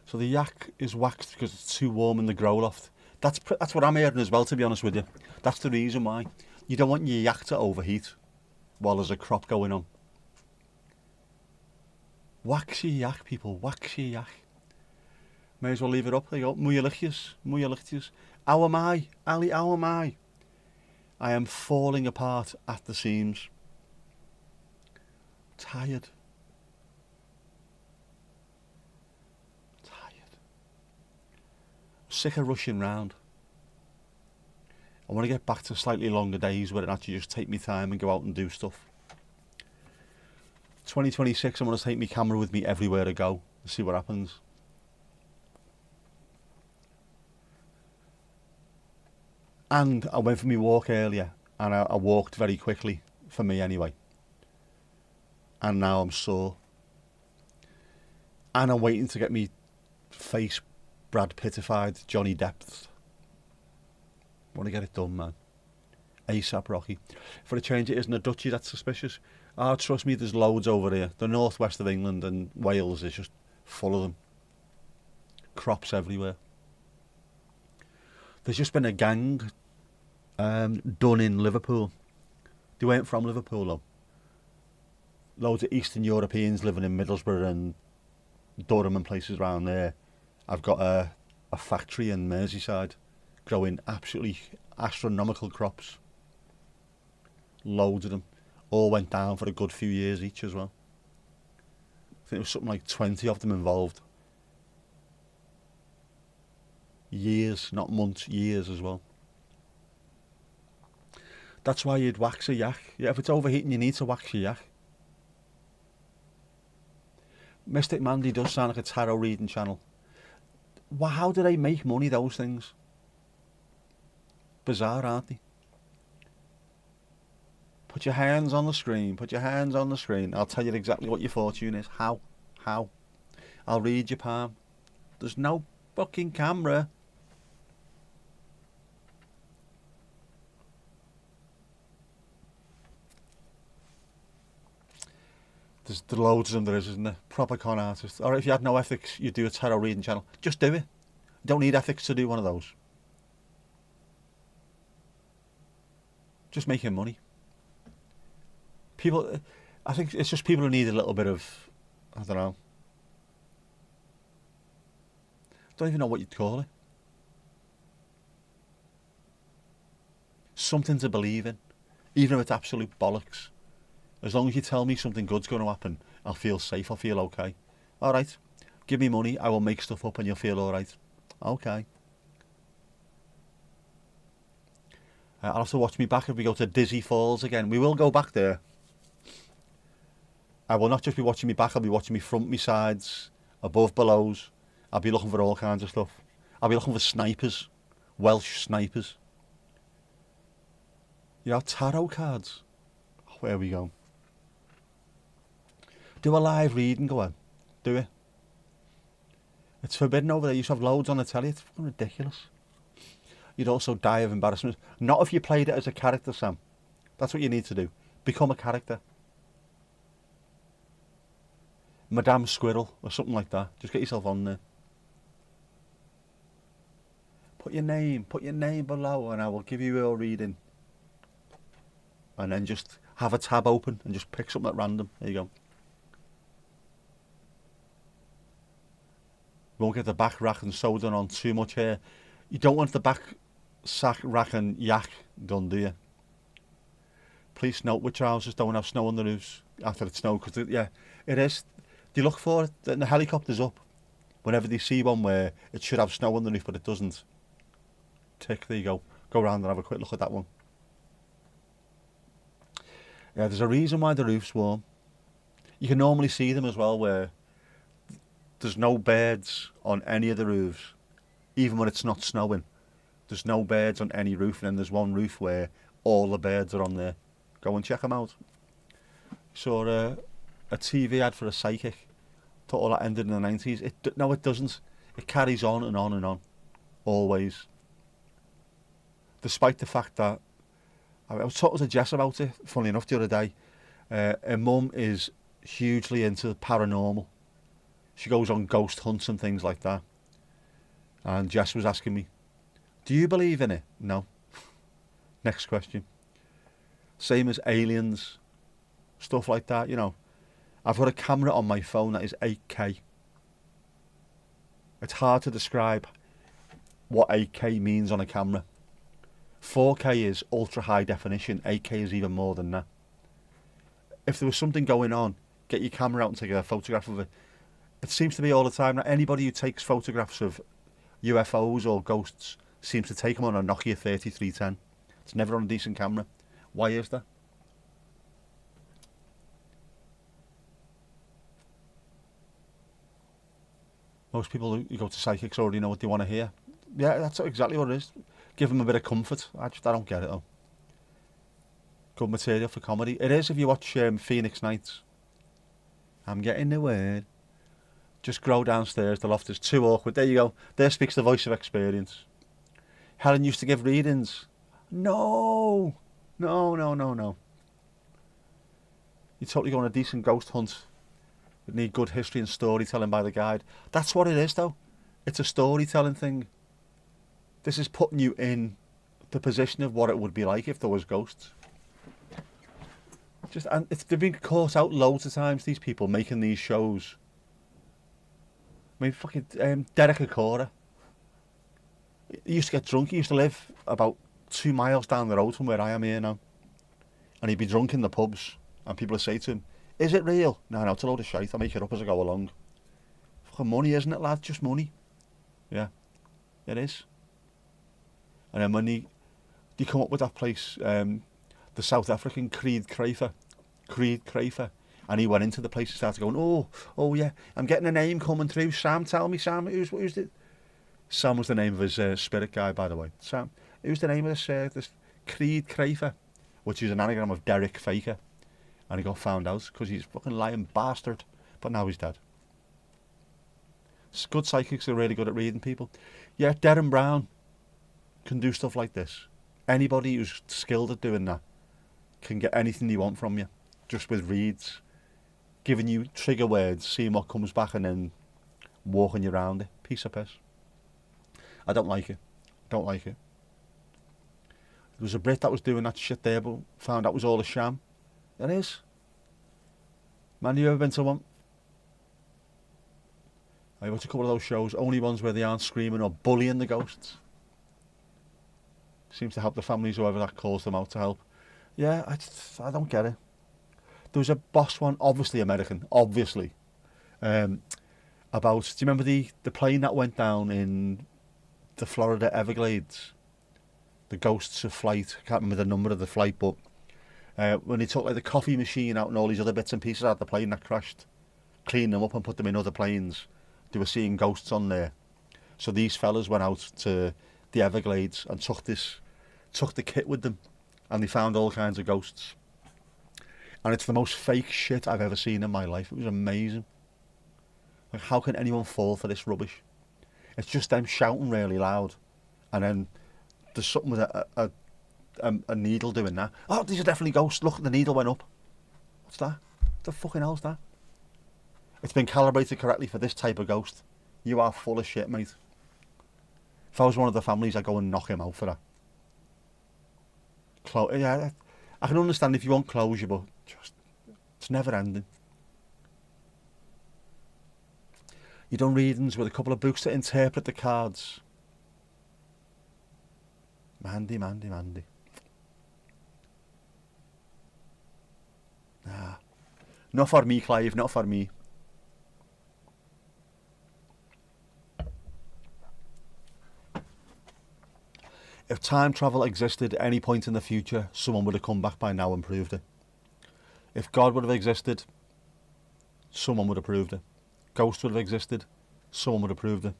So the yak is waxed because it's too warm in the grow loft. That's what I'm hearing as well, to be honest with you. That's the reason why. You don't want your yak to overheat while there's a crop going on. Wax your yak, people. Wax your yak. May as well leave it up. There you go. Mwy lichtjes. Mwy lichtjes. How am I? Ali, how am I? I am falling apart at the seams. Tired. Sick of rushing round. I want to get back to slightly longer days where it actually just take me time and go out and do stuff. 2026, I want to take my camera with me everywhere I go and see what happens. And I went for my walk earlier, and I walked very quickly, for me anyway. And now I'm sore. And I'm waiting to get me face Brad Pittified, Johnny Depp. Want to get it done, man. ASAP Rocky. For a change, it isn't a duchy that's suspicious. Oh, trust me, there's loads over here. The northwest of England and Wales is just full of them. Crops everywhere. There's just been a gang done in Liverpool. They weren't from Liverpool, though. Loads of Eastern Europeans living in Middlesbrough and Durham and places around there. I've got a factory in Merseyside growing absolutely astronomical crops. Loads of them. All went down for a good few years each as well. I think there was something like 20 of them involved. Years, not months, years as well. That's why you'd wax a yak. Yeah, if it's overheating, you need to wax your yak. Mystic Mandy does sound like a tarot reading channel. Well, how do they make money, those things? Bizarre, aren't they? Put your hands on the screen. Put your hands on the screen. I'll tell you exactly what your fortune is. How? How? I'll read your palm. There's no fucking camera. There's loads of them, there is, isn't there? Proper con artists. Or if you had no ethics, you'd do a tarot reading channel. Just do it. You don't need ethics to do one of those. Just making money. People, I think it's just people who need a little bit of, I don't know. Don't even know what you'd call it. Something to believe in. Even if it's absolute bollocks. As long as you tell me something good's going to happen, I'll feel safe, I'll feel okay. Alright, give me money, I will make stuff up and you'll feel alright. Okay. I'll have to watch me back if we go to Dizzy Falls again. We will go back there. I will not just be watching me back, I'll be watching me front, me sides, above, belows. I'll be looking for all kinds of stuff. I'll be looking for snipers. Welsh snipers. You know, tarot cards. Oh, where we go. Do a live reading, go on. Do it. It's forbidden over there. You used to have loads on the telly. It's fucking ridiculous. You'd also die of embarrassment. Not if you played it as a character, Sam. That's what you need to do. Become a character. Madame Squirrel or something like that. Just get yourself on there. Put your name below and I will give you your reading. And then just have a tab open and just pick something at random. There you go. Won't get the back rack and sew done on too much hair. You don't want the back sack, rack and yak done, do you? Please note with trousers don't have snow on the roofs after it snowed. Because yeah, it is. Do you look for it? The helicopter's up. Whenever they see one where it should have snow on the roof but it doesn't. Tick, there you go. Go round and have a quick look at that one. Yeah, there's a reason why the roof's warm. You can normally see them as well where there's no birds on any of the roofs. Even when it's not snowing. There's no birds on any roof, and then there's one roof where all the birds are on there. Go and check them out. Saw a TV ad for a psychic. Thought all that ended in the 90s. No, it doesn't. It carries on and on and on. Always. Despite the fact that I was talking to Jess about it, funnily enough, the other day. Her mum is hugely into paranormal. She goes on ghost hunts and things like that. And Jess was asking me, do you believe in it? No. Next question. Same as aliens, stuff like that, you know. I've got a camera on my phone that is 8K. It's hard to describe what 8K means on a camera. 4K is ultra high definition, 8K is even more than that. If there was something going on, get your camera out and take a photograph of it. It seems to be all the time that anybody who takes photographs of UFOs or ghosts seems to take them on a Nokia 3310. It's never on a decent camera. Why is that? Most people who go to psychics already know what they want to hear. Yeah, that's exactly what it is. Give them a bit of comfort. I don't get it though. Good material for comedy. It is if you watch Phoenix Nights. I'm getting the word. Just grow downstairs. The loft is too awkward. There you go. There speaks the voice of experience. Helen used to give readings. No. You totally go on a decent ghost hunt. You need good history and storytelling by the guide. That's what it is though. It's a storytelling thing. This is putting you in the position of what it would be like if there was ghosts. They've been caught out loads of times, these people making these shows. I mean, fucking Derek Acora. He used to get drunk. He used to live about 2 miles down the road from where I am here now. And he'd be drunk in the pubs. And people would say to him, is it real? No, it's a load of shite. I make it up as I go along. Fucking money, isn't it, lad? Just money. Yeah, it is. And then when they come up with that place, the South African Creed Crafer. And he went into the place and started going, oh yeah, I'm getting a name coming through. Sam, tell me, Sam, who's it? Sam was the name of his spirit guy, by the way. Sam, who's the name of this Creed Crafer? which is an anagram of Derek Faker. And he got found out because he's a fucking lying bastard. But now he's dead. Good psychics are really good at reading people. Yeah, Derren Brown can do stuff like this. Anybody who's skilled at doing that can get anything they want from you, just with reads, giving you trigger words, seeing what comes back, and then walking you around it. Piece of piss. I don't like it. Don't like it. There was a Brit that was doing that shit there, but found out it was all a sham. It is. Man, you ever been to one? I watch a couple of those shows, only ones where they aren't screaming or bullying the ghosts. Seems to help the families, whoever that calls them out to help. Yeah, I don't get it. There was a boss one, obviously American, obviously. About, do you remember the plane that went down in the Florida Everglades? The ghosts of flight. I can't remember the number of the flight, but when they took like the coffee machine out and all these other bits and pieces out of the plane that crashed, cleaned them up and put them in other planes, they were seeing ghosts on there. So these fellas went out to the Everglades and took the kit with them, and they found all kinds of ghosts. And it's the most fake shit I've ever seen in my life. It was amazing. Like, how can anyone fall for this rubbish? It's just them shouting really loud, and then there's something with a needle doing that. Oh, these are definitely ghosts. Look, the needle went up. What's that? What the fucking hell's that? It's been calibrated correctly for this type of ghost. You are full of shit, mate. If I was one of the families, I'd go and knock him out for that. Yeah, I can understand if you want closure, but just, it's never ending. You done readings with a couple of books to interpret the cards. Mandy. Nah. Not for me, Clive, not for me. If time travel existed at any point in the future, someone would have come back by now and proved it. If God would have existed, someone would have proved it. Ghosts would have existed, someone would have proved it.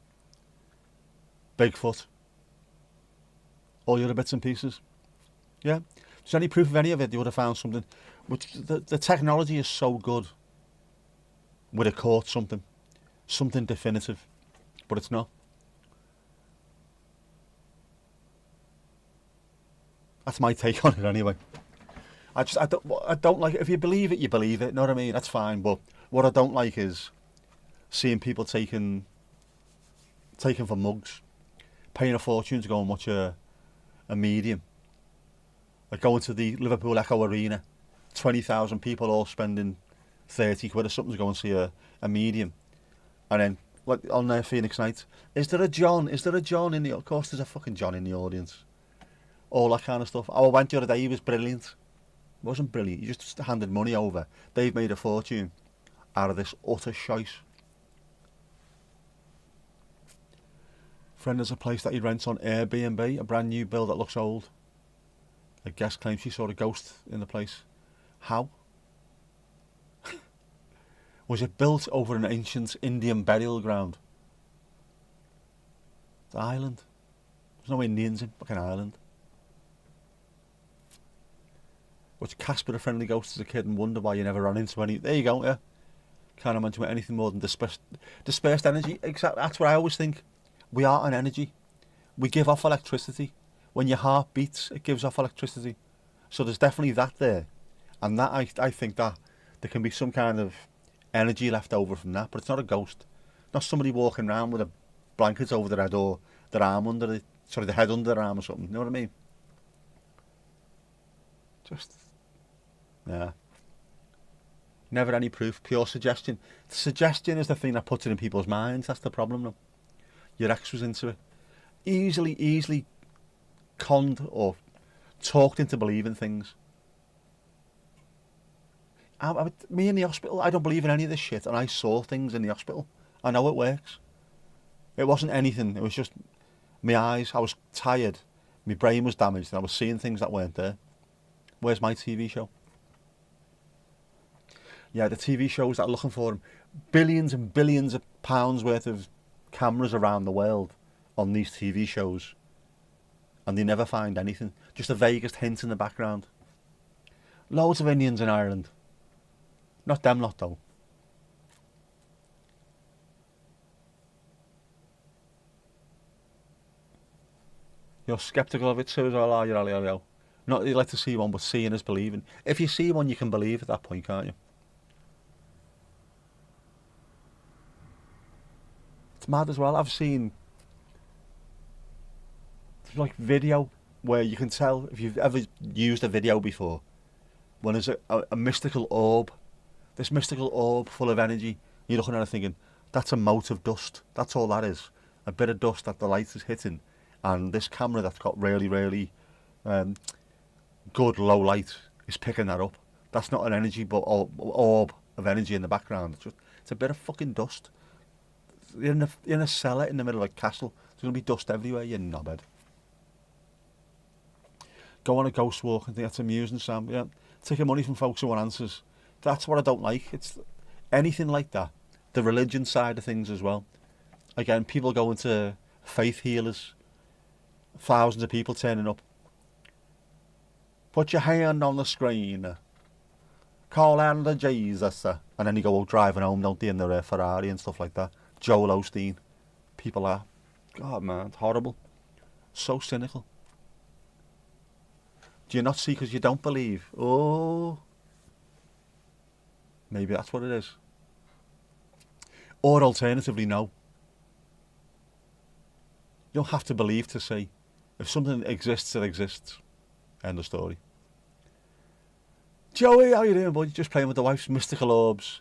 Bigfoot. All your other bits and pieces. Yeah. If there's any proof of any of it, you would have found something. Which the technology is so good. Would have caught something definitive, but it's not. That's my take on it anyway. I don't like it. If you believe it, you believe it. Know what I mean? That's fine. But what I don't like is seeing people taken for mugs, paying a fortune to go and watch a medium. Like going to the Liverpool Echo Arena, 20,000 people all spending 30 quid or something to go and see a medium. And then, like on their Phoenix night, is there a John in the... Of course there's a fucking John in the audience. All that kind of stuff. I went the other day, he was brilliant. It wasn't brilliant, he just handed money over. They've made a fortune out of this utter shite. Friend has a place that he rents on Airbnb, a brand new build that looks old. A guest claims she saw a ghost in the place. How? Was it built over an ancient Indian burial ground? It's an island. There's no Indians in fucking Ireland. Watched Casper the Friendly Ghost as a kid and wonder why you never run into any... There you go, yeah. Can't imagine anything more than dispersed energy. Exactly, that's what I always think. We are an energy. We give off electricity. When your heart beats, it gives off electricity. So there's definitely that there. And that I think that there can be some kind of energy left over from that, but it's not a ghost. Not somebody walking around with a blanket over their head or their arm under it. Sorry, the head under their arm or something. You know what I mean? Just... yeah. Never any proof, pure suggestion. Suggestion is the thing that puts it in people's minds. That's the problem, though. Your ex was into it. Easily conned or talked into believing things. Me in the hospital, I don't believe in any of this shit, and I saw things in the hospital. I know it works. It wasn't anything, it was just my eyes. I was tired, my brain was damaged, and I was seeing things that weren't there. Where's my TV show? Yeah, the TV shows that are looking for them. Billions and billions of pounds worth of cameras around the world on these TV shows. And they never find anything. Just the vaguest hint in the background. Loads of Indians in Ireland. Not them lot though. You're sceptical of it too as well, are you, Ali? Not that you like to see one, but seeing is believing. If you see one, you can believe at that point, can't you? It's mad as well. I've seen like video where you can tell if you've ever used a video before when there's a mystical orb, this mystical orb full of energy. You're looking at it thinking, that's a mote of dust. That's all that is. A bit of dust that the light is hitting. And this camera that's got really, really good low light is picking that up. That's not an energy, but orb of energy in the background. It's a bit of fucking dust. You're in a cellar in the middle of a castle. There's going to be dust everywhere, you knobhead. Go on a ghost walk and think that's amusing, Sam. Yeah, taking money from folks who want answers. That's what I don't like. It's anything like that. The religion side of things as well. Again, people going to faith healers. Thousands of people turning up. Put your hand on the screen. Call out to Jesus. And then you go out driving home, don't they, in their Ferrari and stuff like that. Joel Osteen. People are, God man, it's horrible. So cynical. Do you not see because you don't believe? Oh. Maybe that's what it is. Or alternatively, no. You don't have to believe to see. If something exists, it exists. End of story. Joey, how you doing, bud? Just playing with the wife's mystical orbs.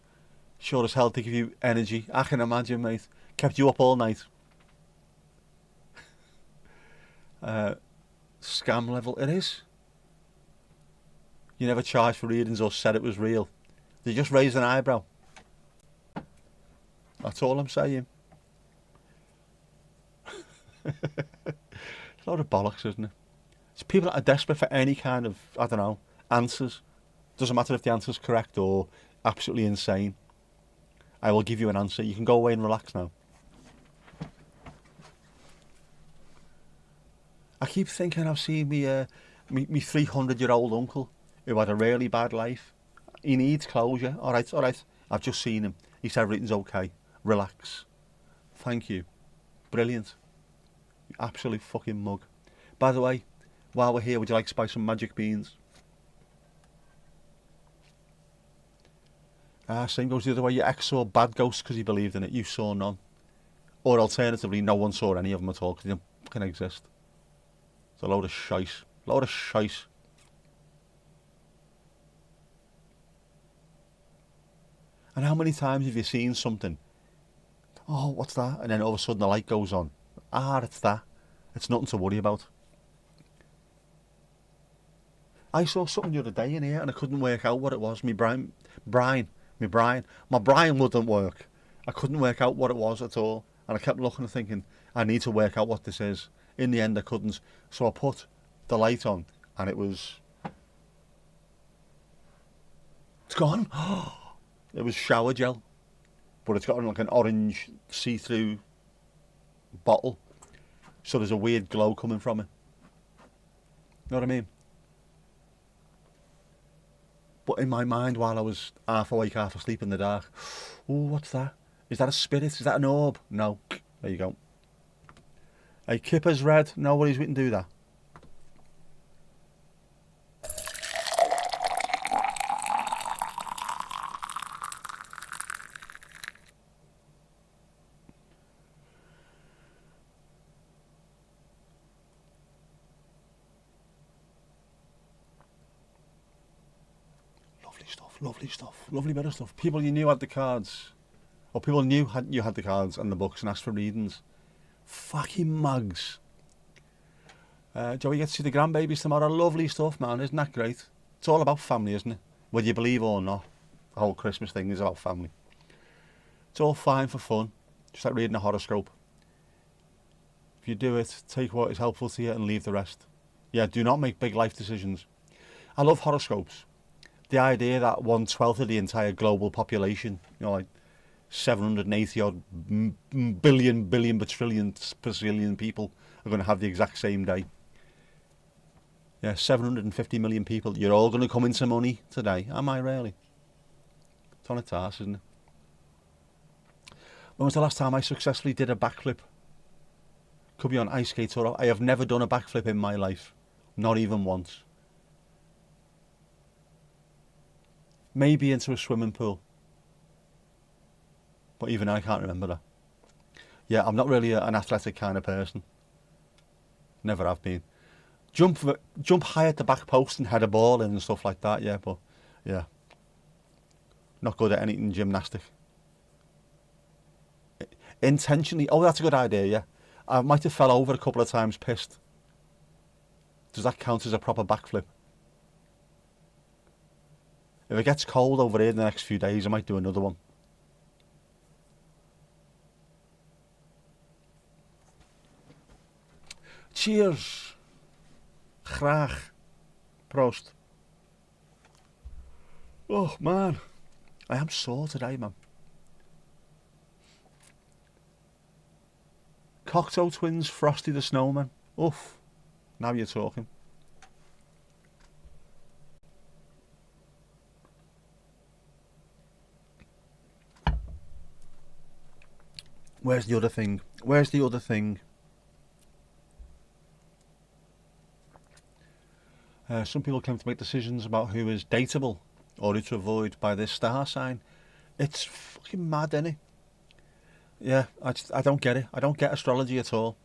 Sure as hell to give you energy. I can imagine, mate. Kept you up all night. Scam level. It is. You never charged for readings or said it was real. You just raised an eyebrow. That's all I'm saying. It's a lot of bollocks, isn't it? It's people that are desperate for any kind of, I don't know, answers. Doesn't matter if the answer's correct or absolutely insane. I will give you an answer. You can go away and relax now. I keep thinking I've seen me 300-year-old uncle who had a really bad life. He needs closure. All right. I've just seen him. He said everything's okay. Relax. Thank you. Brilliant. You absolute fucking mug. By the way, while we're here, would you like to buy some magic beans? Same goes the other way. Your ex saw bad ghosts because he believed in it. You saw none. Or alternatively, no one saw any of them at all because they didn't fucking exist. It's a load of shite. Load of shite. And how many times have you seen something? Oh, what's that? And then all of a sudden the light goes on. It's that. It's nothing to worry about. I saw something the other day in here and I couldn't work out what it was. My brain wouldn't work. I couldn't work out what it was at all. And I kept looking and thinking, I need to work out what this is. In the end I couldn't. So I put the light on and it was... It's gone. It was shower gel. But it's got like an orange see-through bottle. So there's a weird glow coming from it. Know what I mean? But in my mind, while I was half awake, half asleep in the dark, oh, what's that? Is that a spirit? Is that an orb? No. There you go. A kipper's red. No worries, we can do that. Lovely stuff. Lovely bit of stuff. People you knew had the cards. Or people knew you had the cards and the books and asked for readings. Fucking mugs. Joey gets to see the grandbabies tomorrow. Lovely stuff, man. Isn't that great? It's all about family, isn't it? Whether you believe or not. The whole Christmas thing is about family. It's all fine for fun. Just like reading a horoscope. If you do it, take what is helpful to you and leave the rest. Yeah, do not make big life decisions. I love horoscopes. The idea that 1/12 of the entire global population, like 780 odd billion, bajillion, bazillion people are going to have the exact same day. Yeah, 750 million people. You're all going to come into money today. Am I really? It's on its arse, isn't it? When was the last time I successfully did a backflip? Could be on ice skates or... I have never done a backflip in my life. Not even once. Maybe into a swimming pool. But even I can't remember that. Yeah, I'm not really an athletic kind of person. Never have been. Jump high at the back post and head a ball in and stuff like that, yeah, but yeah. Not good at anything gymnastic. Intentionally, oh, that's a good idea, yeah. I might have fell over a couple of times pissed. Does that count as a proper backflip? If it gets cold over here in the next few days, I might do another one. Cheers. Graag. Proost. Oh, man. I am sore today, man. Cocteau Twins, Frosty the Snowman. Oof. Now you're talking. Where's the other thing? Where's the other thing? Some people claim to make decisions about who is dateable or who to avoid by this star sign. It's fucking mad, innit? Yeah, I don't get it. I don't get astrology at all.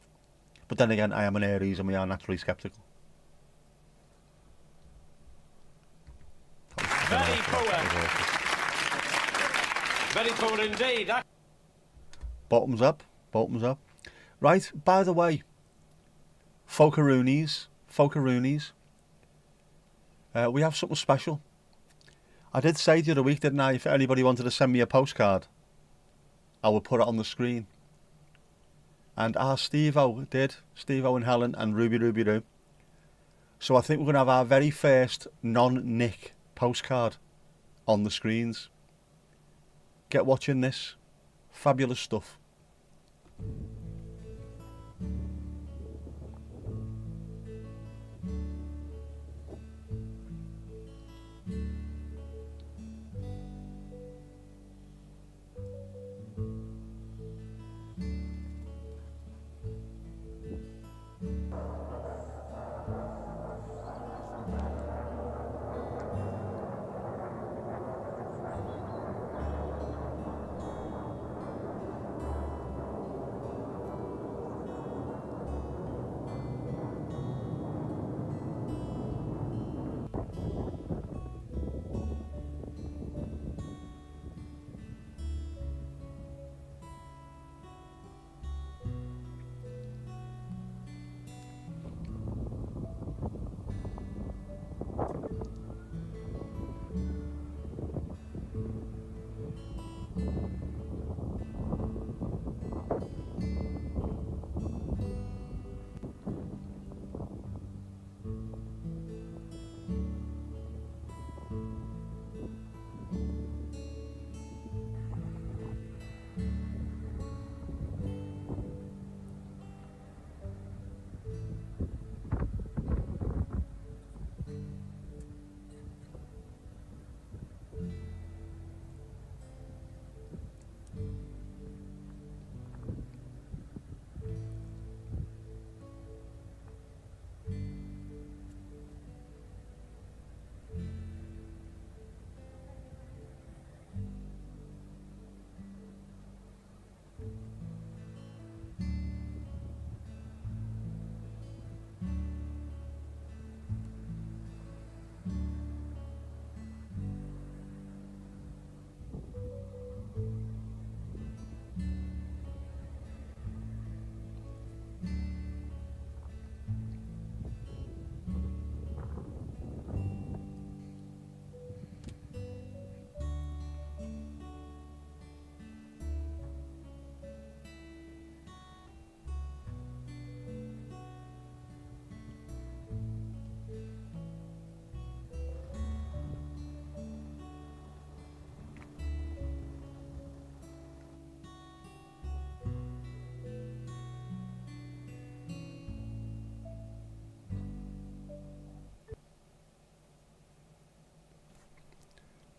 But then again, I am an Aries and we are naturally sceptical. Very poor. Very poor indeed. Bottoms up. Bottoms up. Right, by the way, Folkaroonies. We have something special. I did say the other week, didn't I, if anybody wanted to send me a postcard, I would put it on the screen. And our Steve-O did. Steve-O and Helen and Ruby Roo. So I think we're going to have our very first non-Nick postcard on the screens. Get watching this. Fabulous stuff.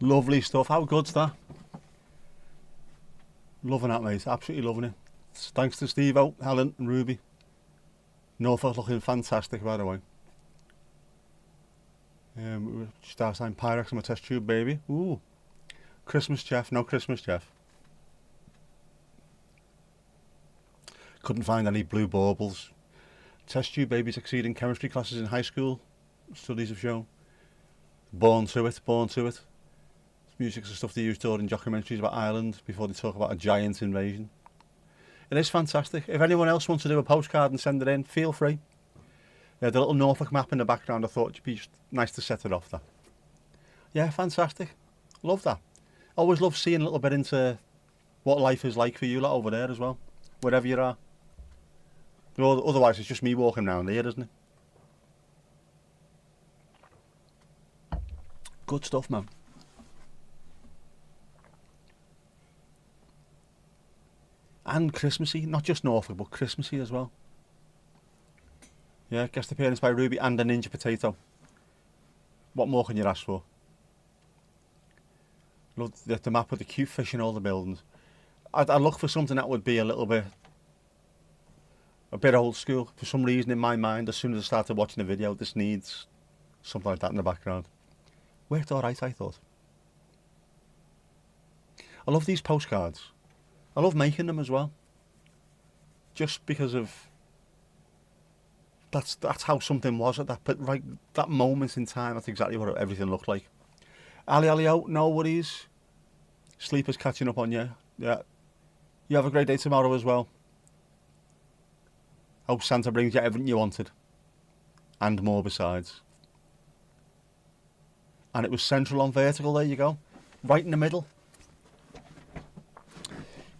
Lovely stuff. How good's that? Loving that, mate. Absolutely loving it. Thanks to Steve-O, Helen and Ruby. Norfolk looking fantastic, by the way. Star sign Pyrex on my test tube, baby. Ooh. Christmas Jeff. No Christmas Jeff. Couldn't find any blue baubles. Test tube babies exceeding chemistry classes in high school. Studies have shown. Born to it, born to it. Music's the stuff they use during documentaries about Ireland before they talk about a giant invasion. It is fantastic. If anyone else wants to do a postcard and send it in, feel free. The little Norfolk map in the background, I thought it'd be just nice to set it off there. Yeah, fantastic. Love that. Always love seeing a little bit into what life is like for you lot over there as well, wherever you are. Well, otherwise, it's just me walking around here, isn't it? Good stuff, man. And Christmassy, not just Norfolk, but Christmassy as well. Yeah, guest appearance by Ruby and a Ninja Potato. What more can you ask for? Love the map with the cute fish in all the buildings. I'd look for something that would be a bit old school. For some reason in my mind, as soon as I started watching the video, this needs something like that in the background. Worked alright, I thought. I love these postcards. I love making them as well. Just because of that's how something was at that moment in time. That's exactly what everything looked like. Ali out, no worries. Sleepers catching up on you. Yeah. You have a great day tomorrow as well. Hope Santa brings you everything you wanted. And more besides. And it was central on vertical, there you go. Right in the middle.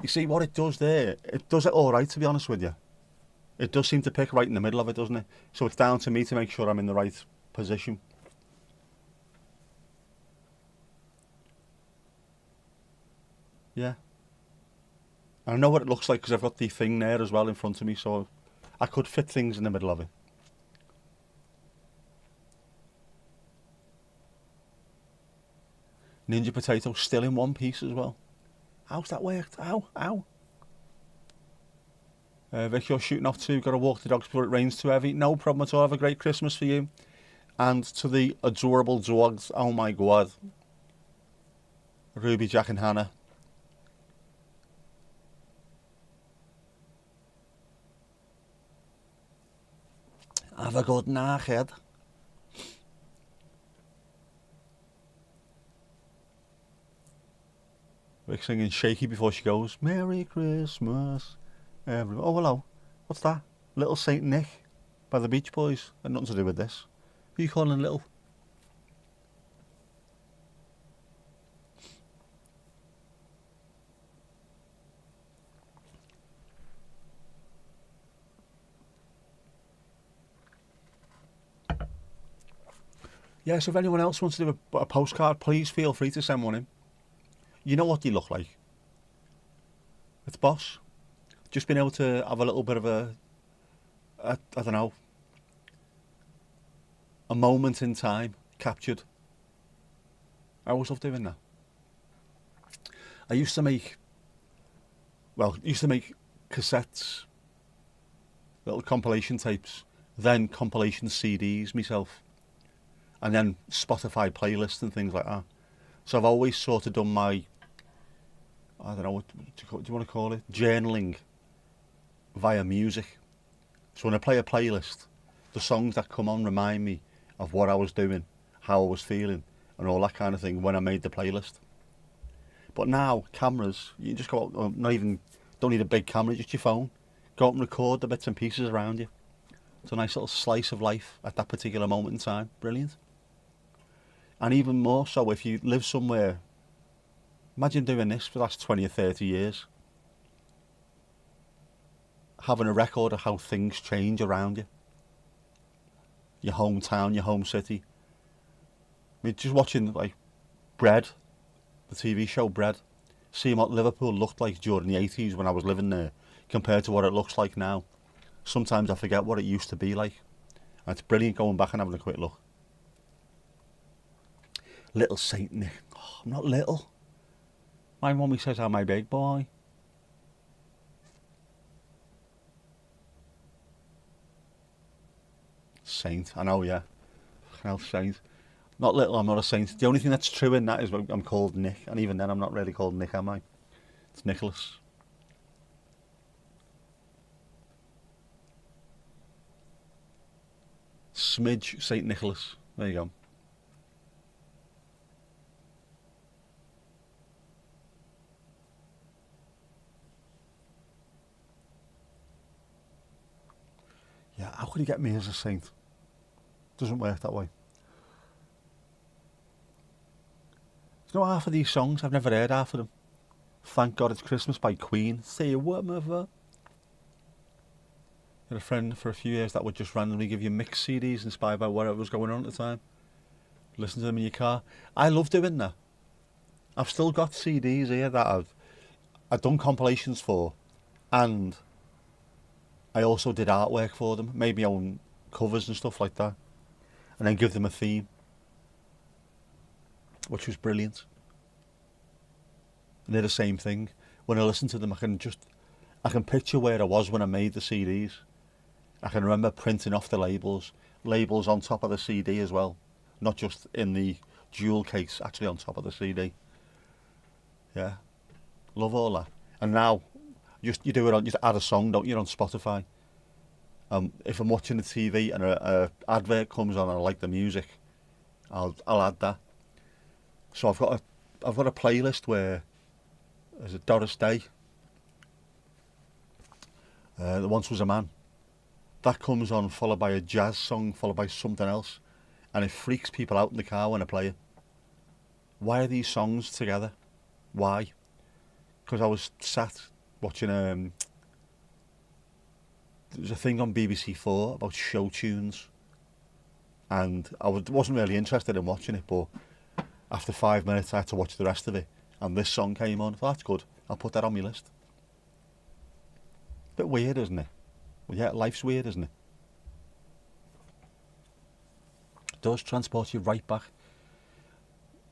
You see what it does there? It does it alright, to be honest with you. It does seem to pick right in the middle of it, doesn't it? So it's down to me to make sure I'm in the right position. Yeah. And I know what it looks like because I've got the thing there as well in front of me, so I could fit things in the middle of it. Ninja Potato still in one piece as well. How's that worked? Ow. Vic, you're shooting off too. Got to walk the dogs before it rains too heavy. No problem at all. Have a great Christmas for you. And to the adorable dogs. Oh my God. Ruby, Jack and Hannah. Have a good night, kid. Vic singing Shaky before she goes. Merry Christmas. Oh, hello. What's that? Little Saint Nick by the Beach Boys. Had nothing to do with this. Who are you calling little? Yeah, so if anyone else wants to do a postcard, please feel free to send one in. You know what they look like. It's boss. Just being able to have a little bit of I don't know, a moment in time captured. I always love doing that. I used to make cassettes, little compilation tapes, then compilation CDs myself, and then Spotify playlists and things like that. So I've always sort of done my, I don't know, what do you want to call it? Journaling via music. So when I play a playlist, the songs that come on remind me of what I was doing, how I was feeling, and all that kind of thing when I made the playlist. But now, cameras, you just go out, don't need a big camera, just your phone. Go out and record the bits and pieces around you. It's a nice little slice of life at that particular moment in time. Brilliant. And even more so if you live somewhere. Imagine doing this for the last 20 or 30 years. Having a record of how things change around you. Your hometown, your home city. I mean, just watching like Bread, the TV show Bread, seeing what Liverpool looked like during the 80s when I was living there compared to what it looks like now. Sometimes I forget what it used to be like. And it's brilliant going back and having a quick look. Little Saint Nick. Oh. I'm not little. My mummy says I'm my big boy. Saint, I know, yeah. Hell, saint. Not little, I'm not a saint. The only thing that's true in that is I'm called Nick, and even then I'm not really called Nick, am I? It's Nicholas. Smidge St. Nicholas. There you go. Yeah, how could you get me as a saint? Doesn't work that way. You know, half of these songs, I've never heard half of them. Thank God It's Christmas by Queen. Say what, mother? I had a friend for a few years that would just randomly give you mix CDs inspired by whatever was going on at the time. Listen to them in your car. I love doing that. I've still got CDs here that I've done compilations for, and I also did artwork for them, made my own covers and stuff like that, and then give them a theme, which was brilliant. And they're the same thing. When I listen to them, I can picture where I was when I made the CDs. I can remember printing off the labels on top of the CD as well, not just in the jewel case, actually on top of the CD. Yeah, love all that. And now, you do it on, just add a song, don't you, on Spotify. If I'm watching the TV and a advert comes on and I like the music, I'll add that. So I've got a playlist where there's a Doris Day. There Once Was a Man. That comes on followed by a jazz song, followed by something else, and it freaks people out in the car when I play it. Why are these songs together? Why? Because I was sat watching there's a thing on BBC4 about show tunes, and I wasn't really interested in watching it, but after 5 minutes I had to watch the rest of it, and this song came on. I thought, that's good, I'll put that on my list. Bit weird, isn't it? Well, yeah, life's weird, isn't it? It does transport you right back.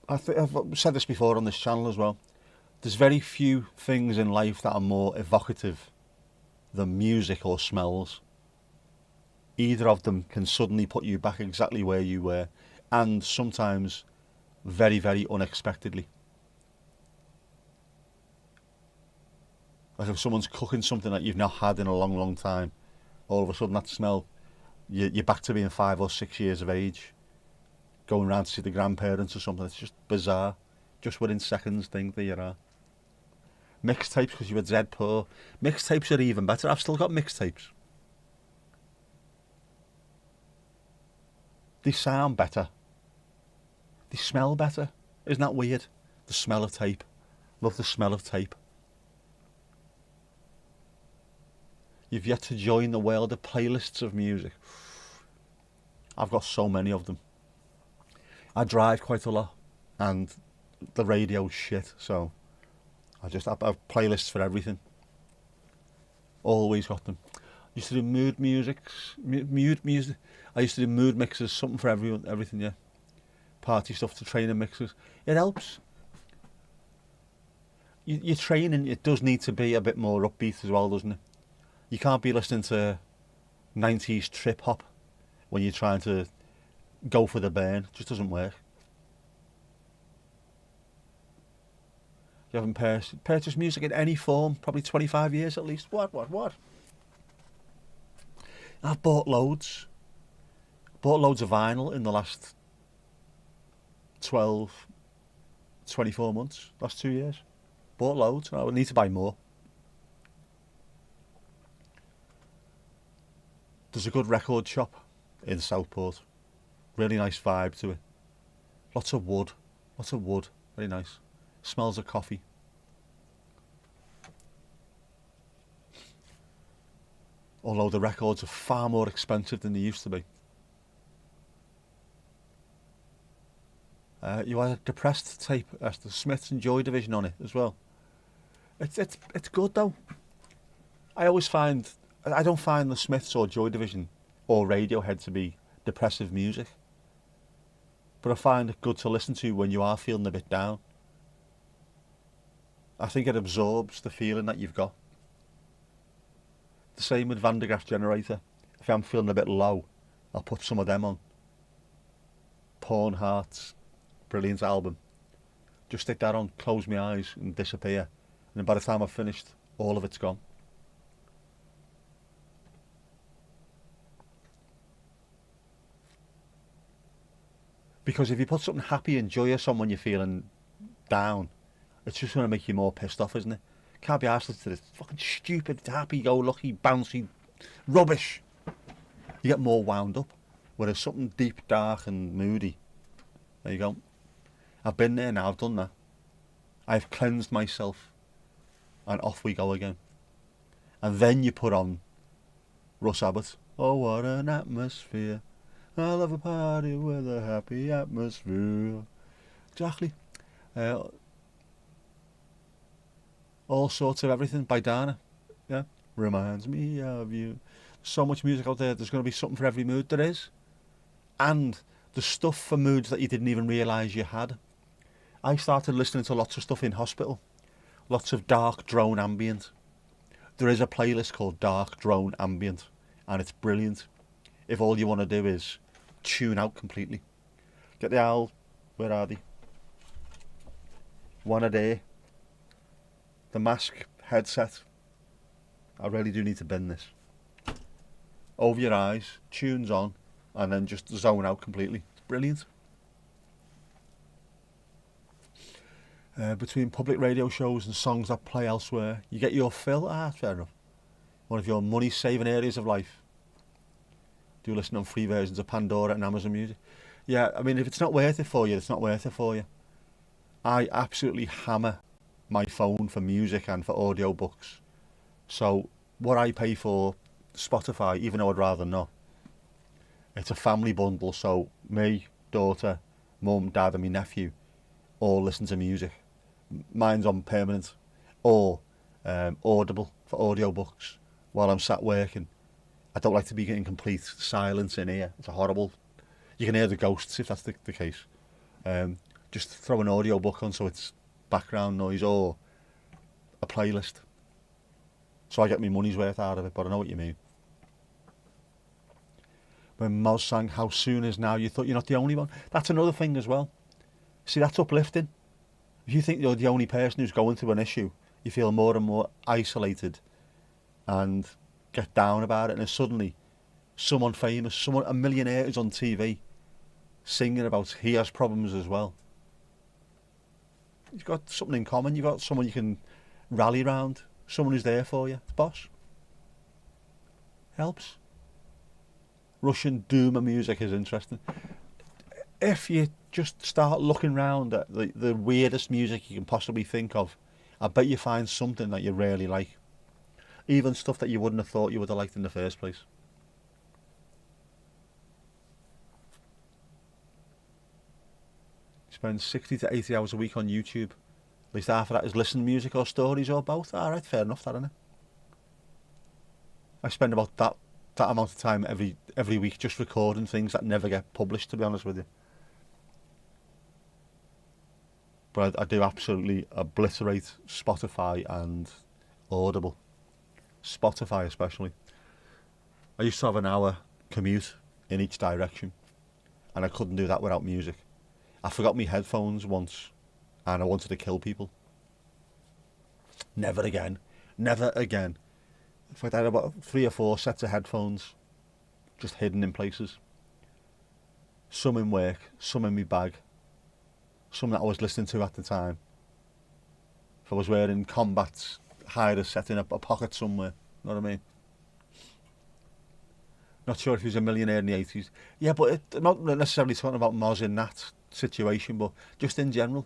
I've said this before on this channel as well. There's very few things in life that are more evocative than music or smells. Either of them can suddenly put you back exactly where you were, and sometimes very, very unexpectedly. Like if someone's cooking something that you've not had in a long, long time, all of a sudden that smell, you're back to being 5 or 6 years of age, going round to see the grandparents or something. It's just bizarre. Just within seconds, think that you are. Mixtapes, because you were dead poor. Mixtapes are even better. I've still got mixtapes. They sound better. They smell better. Isn't that weird? The smell of tape. Love the smell of tape. You've yet to join the world of playlists of music. I've got so many of them. I drive quite a lot, and the radio's shit, so I have playlists for everything. Always got them. I used to do mood music. I used to do mood mixes, something for everything, yeah. Party stuff to training mixes. It helps. Your training, it does need to be a bit more upbeat as well, doesn't it? You can't be listening to 90s trip hop when you're trying to go for the burn. It just doesn't work. You haven't purchased music in any form, probably 25 years at least. What? I've bought loads. Bought loads of vinyl in the last 12, 24 months, last 2 years. Bought loads, and I would need to buy more. There's a good record shop in Southport. Really nice vibe to it. Lots of wood. Very nice. Smells of coffee. Although the records are far more expensive than they used to be. You had a depressed tape, the Smiths and Joy Division on it as well. It's good though. I don't find the Smiths or Joy Division or Radiohead to be depressive music. But I find it good to listen to when you are feeling a bit down. I think it absorbs the feeling that you've got. The same with Van de Graaff Generator. If I'm feeling a bit low, I'll put some of them on. Porn Hearts, brilliant album. Just stick that on, close my eyes and disappear. And then by the time I've finished, all of it's gone. Because if you put something happy and joyous on when you're feeling down, it's just going to make you more pissed off, isn't it? Can't be arsed to this fucking stupid, happy-go-lucky, bouncy rubbish. You get more wound up. Whereas something deep, dark and moody, there you go. I've been there now, I've done that. I've cleansed myself. And off we go again. And then you put on Russ Abbott. Oh, what an atmosphere. I love a party with a happy atmosphere. Exactly. All Sorts of Everything by Dana. Yeah. Reminds me of you. So much music out there. There's going to be something for every mood there is. And the stuff for moods that you didn't even realise you had. I started listening to lots of stuff in hospital. Lots of dark drone ambient. There is a playlist called Dark Drone Ambient. And it's brilliant. If all you want to do is tune out completely. Get the owl. Where are they? One a day. The Mask headset. I really do need to bend this. Over your eyes, tunes on, and then just zone out completely. It's brilliant. Between public radio shows and songs that play elsewhere, you get your fill. Fair enough. One of your money-saving areas of life. Do listen on free versions of Pandora and Amazon Music. Yeah, I mean, if it's not worth it for you, it's not worth it for you. I absolutely hammer my phone for music and for audiobooks. So what I pay for Spotify, even though I'd rather not, it's a family bundle. So me, daughter, mum, dad and my nephew all listen to music. Mine's on permanent. Or Audible for audiobooks while I'm sat working. I don't like to be in complete silence in here. It's a horrible... You can hear the ghosts if that's the case. Just throw an audiobook on so it's background noise or a playlist. So I get my money's worth out of it, but I know what you mean. When Moz sang How Soon Is Now, you thought you're not the only one. That's another thing as well. See, that's uplifting. If you think you're the only person who's going through an issue, you feel more and more isolated and get down about it, and then suddenly someone famous, a millionaire is on TV singing about he has problems as well. You've got something in common. You've got someone you can rally round, someone who's there for you. Boss. Helps. Russian Duma music is interesting. If you just start looking round at the weirdest music you can possibly think of, I bet you find something that you really like. Even stuff that you wouldn't have thought you would have liked in the first place. Spend 60 to 80 hours a week on YouTube. At least half of that is listening music or stories or both. Alright, fair enough, that, isn't it? I spend about that amount of time every week just recording things that never get published, to be honest with you. But I do absolutely obliterate Spotify and Audible. Spotify especially. I used to have an hour commute in each direction, and I couldn't do that without music. I forgot my headphones once, and I wanted to kill people. Never again. Never again. In fact, I had about 3 or 4 sets of headphones just hidden in places. Some in work, some in my bag, some that I was listening to at the time. If I was wearing combats, hide a set in a pocket somewhere. You know what I mean? Not sure if he was a millionaire in the 80s. Yeah, but I'm not necessarily talking about Moz in that situation, but just in general.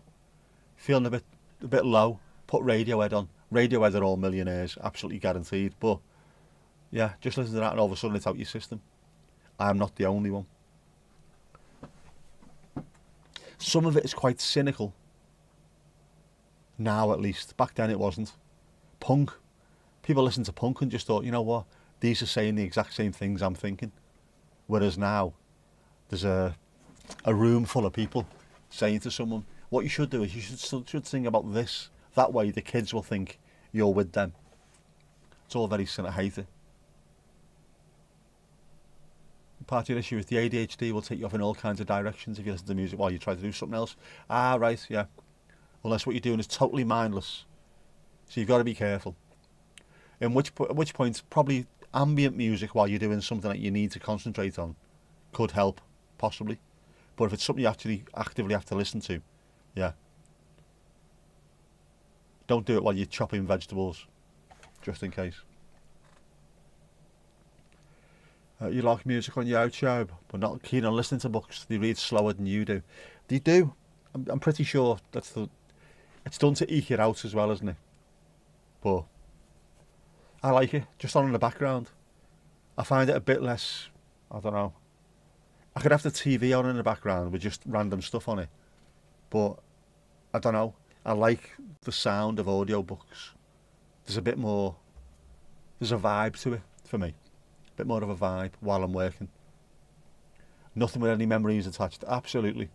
Feeling a bit low, put Radiohead on. Radiohead are all millionaires, absolutely guaranteed. But yeah, just listen to that and all of a sudden it's out your system. I am not the only one. Some of it is quite cynical. Now at least. Back then it wasn't. Punk. People listened to punk and just thought, you know what, these are saying the exact same things I'm thinking. Whereas now, there's a room full of people saying to someone, what you should do is you should sing about this That way the kids will think you're with them. It's all very hate it. Part of your issue with the ADHD will take you off in all kinds of directions if you listen to music while you try to do something else. Ah, right, yeah. Unless what you're doing is totally mindless. So you've got to be careful. At which point, probably ambient music while you're doing something that you need to concentrate on could help, possibly. But if it's something you actually actively have to listen to, yeah. Don't do it while you're chopping vegetables, just in case. You like music on YouTube, but not keen on listening to books. They read slower than you do. They do. I'm pretty sure it's done to eke it out as well, isn't it? But I like it, just on in the background. I find it a bit less, I don't know. I could have the TV on in the background with just random stuff on it. But, I don't know. I like the sound of audiobooks. There's a bit more, there's a vibe to it for me. A bit more of a vibe while I'm working. Nothing with any memories attached, absolutely.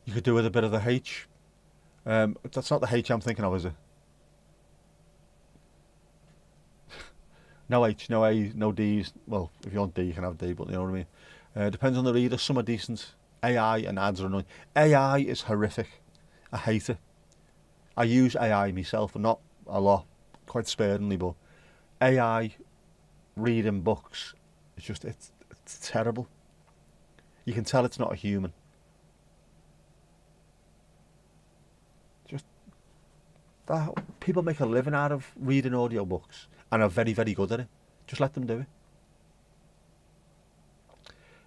You could do with a bit of the H. That's not the H I'm thinking of, is it? No H, no A, no D's. Well, if you want D, you can have D, but you know what I mean. Depends on the reader. Some are decent. AI and ads are annoying. AI is horrific. I hate it. I use AI myself, and not a lot, quite sparingly, but AI reading books, it's terrible. You can tell it's not a human. People make a living out of reading audiobooks and are very, very good at it. Just let them do it.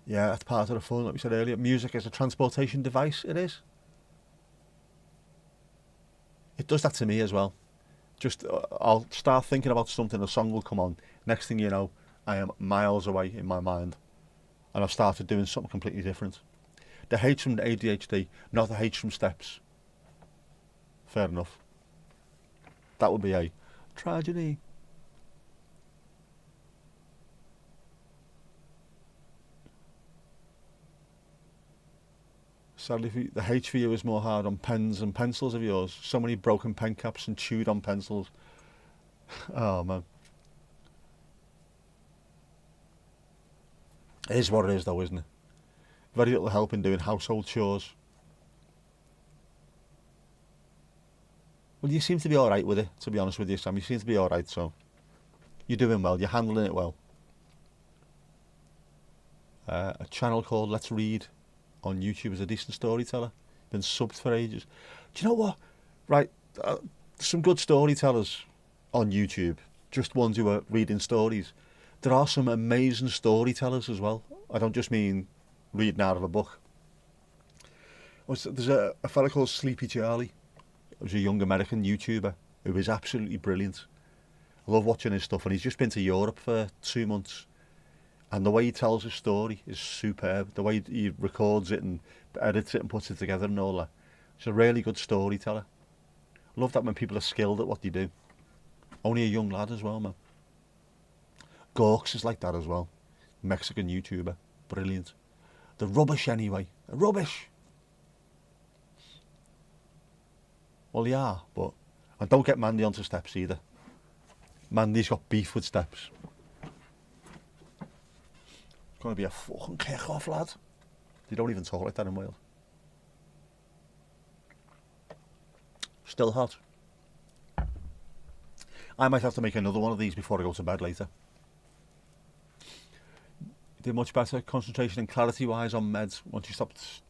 Yeah, that's part of the fun, like we said earlier. Music is a transportation device, it is. It does that to me as well. Just, I'll start thinking about something, a song will come on. Next thing you know, I am miles away in my mind. And I've started doing something completely different. The H from the ADHD, not the H from steps. Fair enough. That would be a tragedy. Sadly, the H for you is more hard on pens and pencils of yours. So many broken pen caps and chewed on pencils. Oh, man. It is what it is, though, isn't it? Very little help in doing household chores. Well, you seem to be alright with it, to be honest with you, Sam. You seem to be alright, so you're doing well. You're handling it well. A channel called Let's Read on YouTube is a decent storyteller. Been subbed for ages. Do you know what? Right, some good storytellers on YouTube, just ones who are reading stories. There are some amazing storytellers as well. I don't just mean reading out of a book. There's a fella called Sleepy Charlie. Who's a young American YouTuber who is absolutely brilliant. I love watching his stuff, and he's just been to Europe for 2 months. And the way he tells his story is superb. The way he records it and edits it and puts it together and all that. He's a really good storyteller. I love that when people are skilled at what they do. Only a young lad as well, man. Gorks is like that as well. Mexican YouTuber. Brilliant. The rubbish anyway. The rubbish. Well, yeah, but... And don't get Mandy onto steps either. Mandy's got beef with steps. It's going to be a fucking kick-off, lad. They don't even talk like that in Wales. Still hot. I might have to make another one of these before I go to bed later. You did much better concentration and clarity-wise on meds once you stopped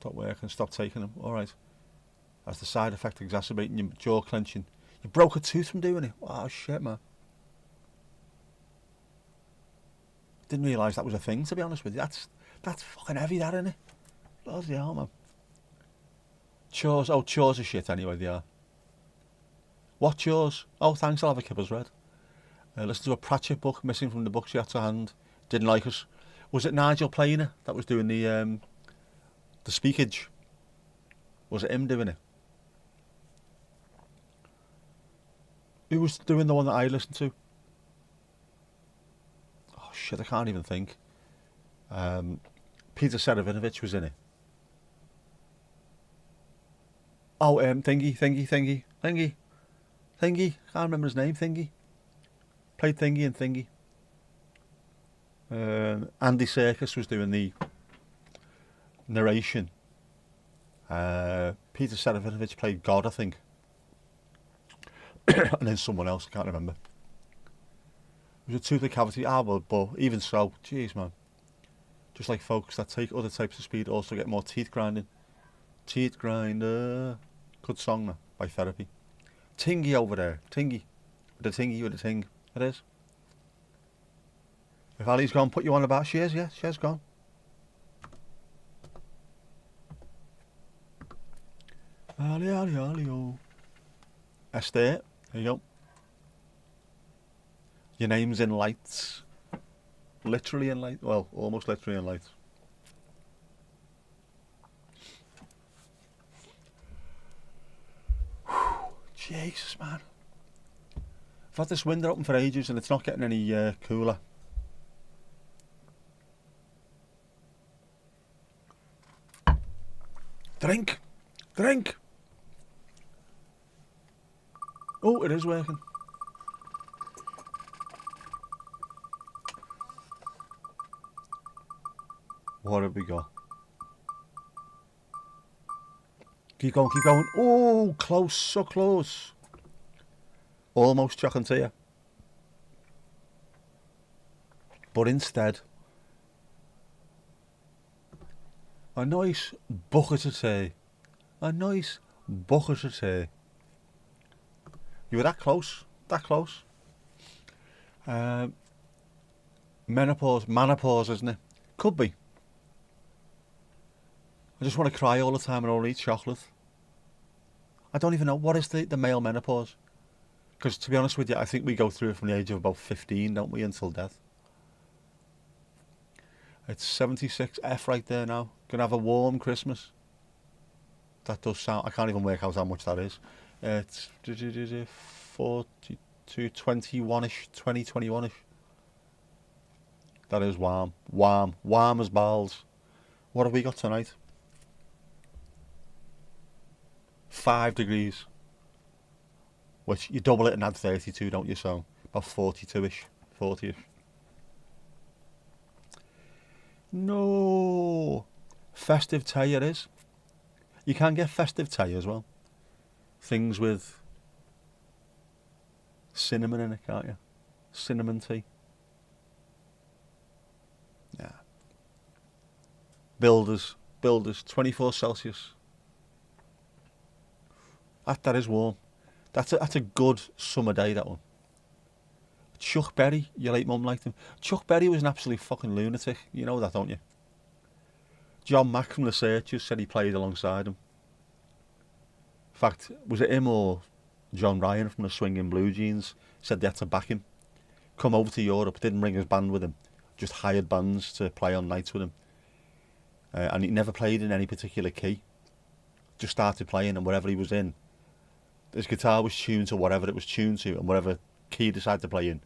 work and stopped taking them. All right. As the side effect exacerbating your jaw clenching. You broke a tooth from doing it. Oh shit, man. Didn't realise that was a thing, to be honest with you. That's fucking heavy, that, isn't it? Bloody hell, man. Chores. Oh, chores are shit anyway, they are. What chores? Oh, thanks, I'll have a Kipper's Red. Listen to a Pratchett book, missing from the books you had to hand. Didn't like us. Was it Nigel Planer that was doing the speakage? Was it him doing it? Who was doing the one that I listened to? Oh shit, I can't even think. Peter Serafinovich was in it. Oh, Thingy. Can't remember his name. Thingy. Played Thingy and Thingy. Andy Serkis was doing the narration. Peter Serafinovich played God, I think. And then someone else, I can't remember. It was a tooth cavity. But even so, jeez, man. Just like folks that take other types of speed also get more teeth grinding. Teeth grinder. Good song, that, by Therapy. Tingy over there. Tingy. With the ting. It is. If Ali's gone, put you on about. She is, yeah. She has gone. Ali, oh. Esther. There you go. Your name's in lights. Literally in lights. Well, almost literally in lights. Jesus, man. I've had this window open for ages and it's not getting any cooler. Drink! Oh, it is working. What have we got? Keep going. Oh, close, so close. Almost chocolate to you. But instead, a nice bucket of tea. You were that close. Menopause, isn't it? Could be. I just want to cry all the time and only eat chocolate. I don't even know, what is the male menopause? Because to be honest with you, I think we go through it from the age of about 15, don't we, until death. It's 76F right there now. Gonna have a warm Christmas. That does sound, I can't even work out how much that is. It's 42, 21-ish, 2021-ish. That is warm as balls. What have we got tonight? 5 degrees. Which you double it and add 32, don't you? So about 42-ish, 40-ish. No. Festive tea it is. You can get festive tea as well. Things with cinnamon in it, can't you? Cinnamon tea. Yeah. Builders, 24 Celsius. That is warm. That's a good summer day, that one. Chuck Berry, your late mum liked him. Chuck Berry was an absolute fucking lunatic. You know that, don't you? John Mack from The Searchers said he played alongside him. In fact, was it him or John Ryan from the Swinging Blue Jeans said they had to back him. Come over to Europe, didn't bring his band with him. Just hired bands to play on nights with him. And he never played in any particular key. Just started playing, and wherever he was in, his guitar was tuned to whatever it was tuned to, and whatever key he decided to play in,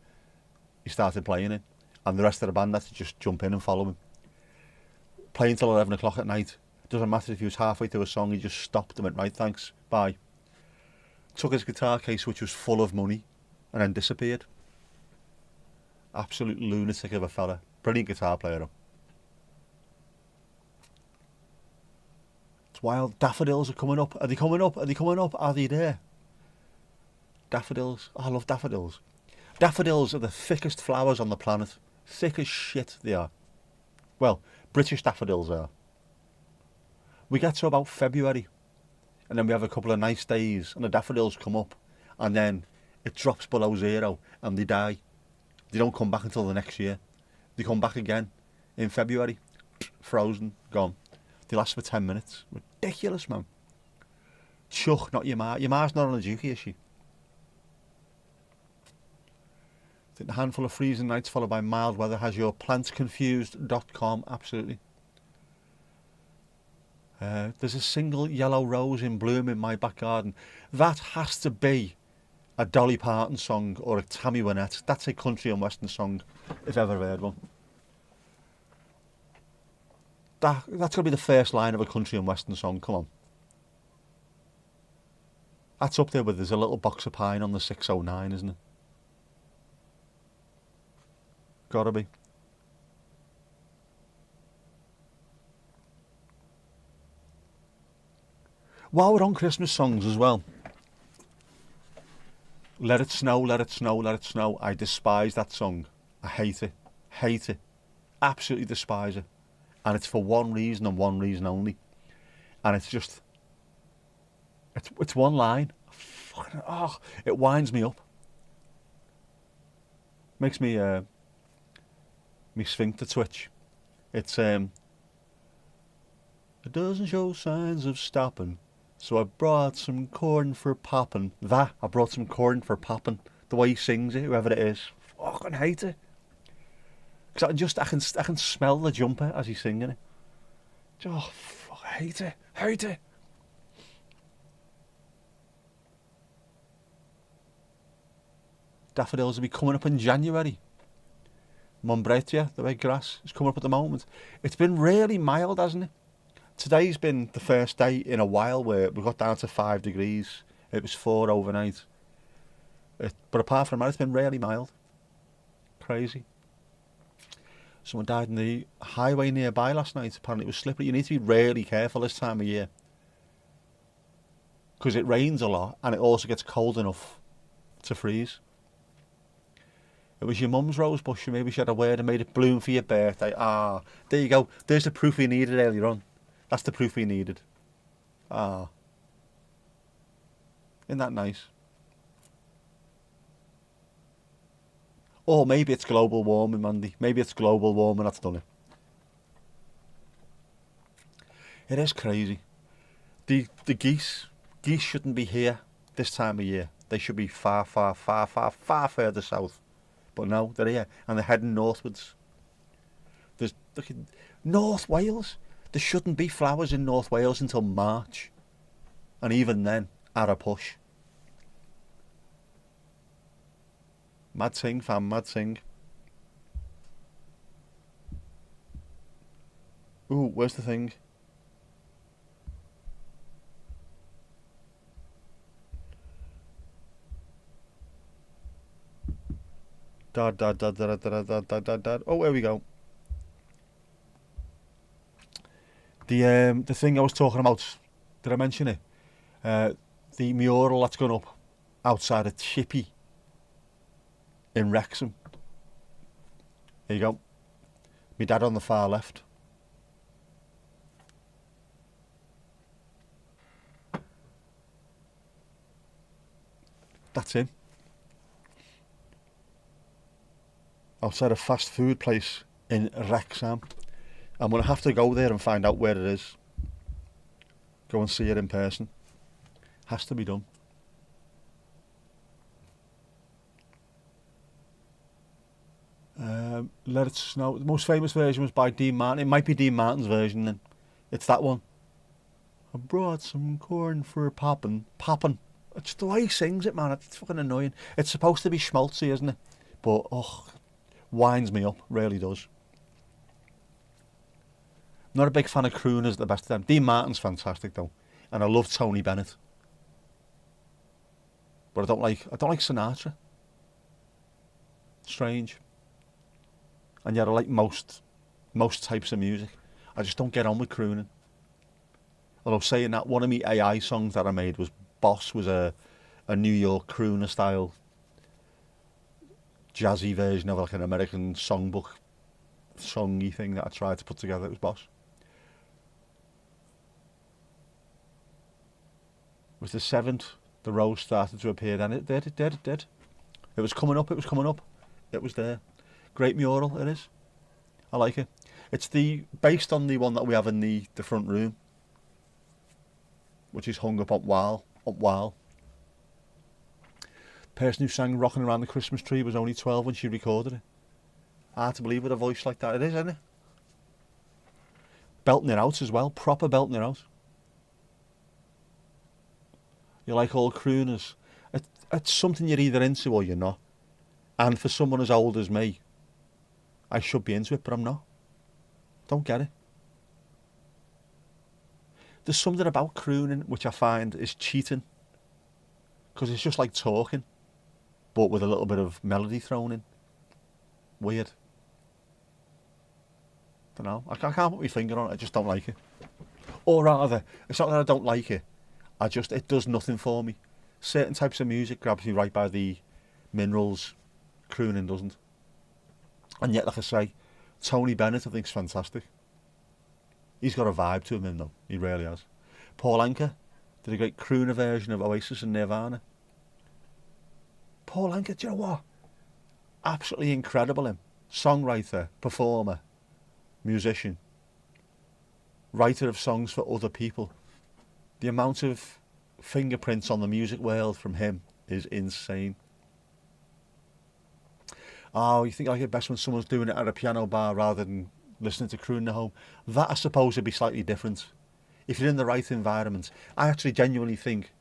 he started playing it. And the rest of the band had to just jump in and follow him. Playing till 11 o'clock at night. Doesn't matter if he was halfway through a song, he just stopped and went, right, thanks, bye. Took his guitar case, which was full of money, and then disappeared. Absolute lunatic of a fella. Brilliant guitar player, though. It's wild. Daffodils are coming up. Are they coming up? Are they there? Daffodils. Oh, I love daffodils. Daffodils are the thickest flowers on the planet. Thick as shit they are. Well, British daffodils are. We get to about February, and then we have a couple of nice days, and the daffodils come up, and then it drops below 0, and they die. They don't come back until the next year. They come back again in February. Frozen, gone. They last for 10 minutes. Ridiculous, man. Chuck, not your ma. Your ma's not on a dookie, is she? I think a handful of freezing nights followed by mild weather has your plantsconfused.com. Absolutely. There's a single yellow rose in bloom in my back garden. That has to be a Dolly Parton song or a Tammy Wynette. That's a country and western song, if ever I've heard one. That's got to be the first line of a country and western song. Come on. That's up there with There's a Little Box of Pine on the 609, isn't it? Gotta be. While we're on Christmas songs as well, Let It Snow, Let It Snow, Let It Snow. I despise that song. I hate it. Hate it. Absolutely despise it. And it's for one reason and one reason only. And it's just... It's one line. Fucking, it winds me up. Makes me... me sphincter twitch. It's... It doesn't show signs of stopping. So I brought some corn for popping. I brought some corn for popping. The way he sings it, whoever it is. Fucking hate it. Because I can smell the jumper as he's singing it. Oh, fuck, I hate it. Hate it. Daffodils will be coming up in January. Mombretia, the red grass, is coming up at the moment. It's been really mild, hasn't it? Today's been the first day in a while where we got down to 5 degrees. It was 4 overnight. But apart from that, it's been really mild. Crazy. Someone died on the highway nearby last night. Apparently it was slippery. You need to be really careful this time of year. Because it rains a lot and it also gets cold enough to freeze. It was your mum's rose bush. Maybe she had a word and made it bloom for your birthday. There you go. There's the proof we needed earlier on. That's the proof we needed. Isn't that nice? Or maybe it's global warming, Mandy. Maybe it's global warming that's done it. It is crazy. The geese shouldn't be here this time of year. They should be far, far, far, far, far further south. But no, they're here and they're heading northwards. Look at North Wales. There shouldn't be flowers in North Wales until March. And even then, at a push. Mad thing, fam, mad thing. Ooh, where's the thing? Dad. Oh, here we go. The thing I was talking about, did I mention it? The mural that's gone up outside of Chippy in Wrexham. There you go. My dad on the far left. That's him. Outside a fast food place in Wrexham. I'm going to have to go there and find out where it is. Go and see it in person. Has to be done. Let It Snow. The most famous version was by Dean Martin. It might be Dean Martin's version then. It's that one. I brought some corn for popping. Popping. It's the way he sings it, man. It's fucking annoying. It's supposed to be schmaltzy, isn't it? But, winds me up. Really does. Not a big fan of crooners at the best of them. Dean Martin's fantastic though. And I love Tony Bennett. But I don't like Sinatra. Strange. And yet I like most types of music. I just don't get on with crooning. Although saying that, one of my AI songs that I made was Boss was a New York crooner style jazzy version of like an American songbook songy thing that I tried to put together. It was Boss. It was the 7th the rose started to appear, then it did. It was coming up. It was there. Great mural it is. I like it. It's based on the one that we have in the front room, which is hung up wall. The person who sang Rocking Around the Christmas Tree was only 12 when she recorded it. Hard to believe with a voice like that. It is, isn't it? Belting it out as well. Proper belting it out. You like all crooners. It's something you're either into or you're not. And for someone as old as me, I should be into it, but I'm not. Don't get it. There's something about crooning which I find is cheating, because it's just like talking, but with a little bit of melody thrown in. Weird. Don't know. I can't put my finger on it. I just don't like it. Or rather, it's not that I don't like it. It does nothing for me. Certain types of music grabs me right by the minerals. Crooning doesn't. And yet, like I say, Tony Bennett I think's fantastic. He's got a vibe to him though. He really has. Paul Anka did a great crooner version of Oasis and Nirvana. Paul Anka, do you know what? Absolutely incredible him. Songwriter, performer, musician, writer of songs for other people. The amount of fingerprints on the music world from him is insane. Oh, you think I like it best when someone's doing it at a piano bar rather than listening to crooning at home? That I suppose would be slightly different. If you're in the right environment. I actually genuinely think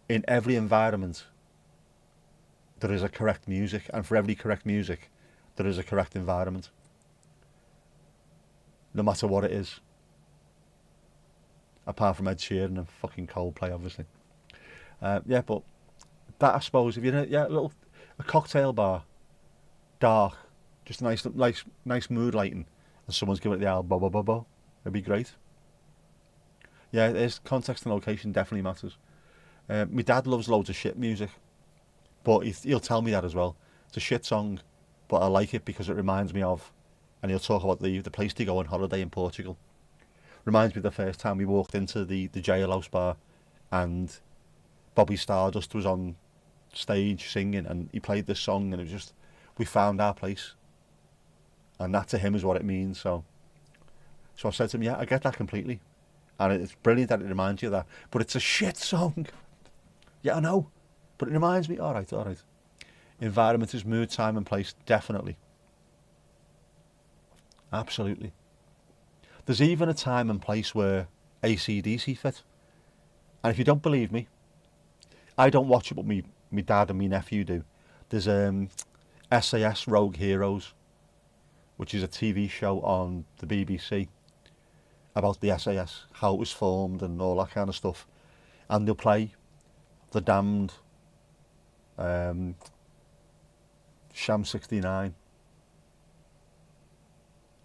in every environment there is a correct music, and for every correct music there is a correct environment. No matter what it is. Apart from Ed Sheeran and fucking Coldplay, obviously. Yeah, but that I suppose, if you're in a cocktail bar, dark, just nice mood lighting, and someone's giving it the old bo bo bo bo, it'd be great. Yeah, it is. Context and location definitely matters. My dad loves loads of shit music, but he'll tell me that as well. It's a shit song, but I like it because it reminds me of, and he'll talk about the place to go on holiday in Portugal. Reminds me of the first time we walked into the jailhouse bar, and Bobby Stardust was on stage singing, and he played this song, and it was just, we found our place, and that to him is what it means. So I said to him, yeah, I get that completely, and it's brilliant that it reminds you of that, but it's a shit song. Yeah, I know, but it reminds me. All right. Environment is mood, time and place, definitely, absolutely. There's even a time and place where AC/DC fit, and if you don't believe me, I don't watch it, but me dad and me nephew do. There's SAS Rogue Heroes, which is a TV show on the BBC about the SAS, how it was formed and all that kind of stuff. And they'll play The Damned, Sham 69,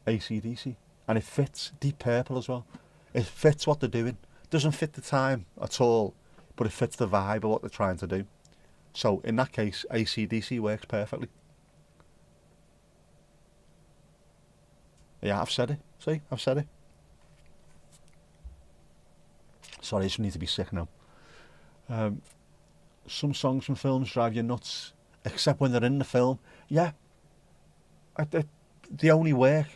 AC/DC, and it fits. Deep Purple as well. It fits what they're doing. Doesn't fit the time at all, but it fits the vibe of what they're trying to do. So in that case, AC/DC works perfectly. Yeah, I've said it. See, I've said it. Sorry, I just need to be sick now. Some songs from films drive you nuts, except when they're in the film. Yeah, they only work.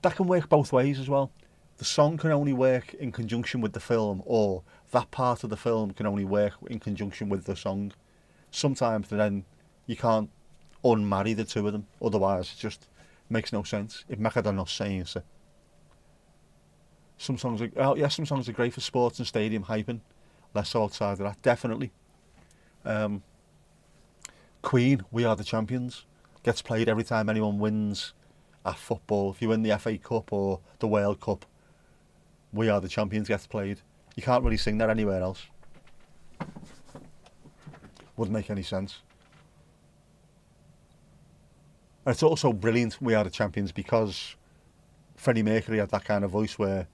That can work both ways as well. The song can only work in conjunction with the film, or that part of the film can only work in conjunction with the song. Sometimes then you can't unmarry the two of them, otherwise it just makes no sense. It makes no sense. Some songs are great for sports and stadium hyping. Less so outside of that, definitely. Queen, We Are the Champions, gets played every time anyone wins at football. If you win the FA Cup or the World Cup, We Are the Champions gets played. You can't really sing that anywhere else. Wouldn't make any sense. And it's also brilliant, We Are the Champions, because Freddie Mercury had that kind of voice where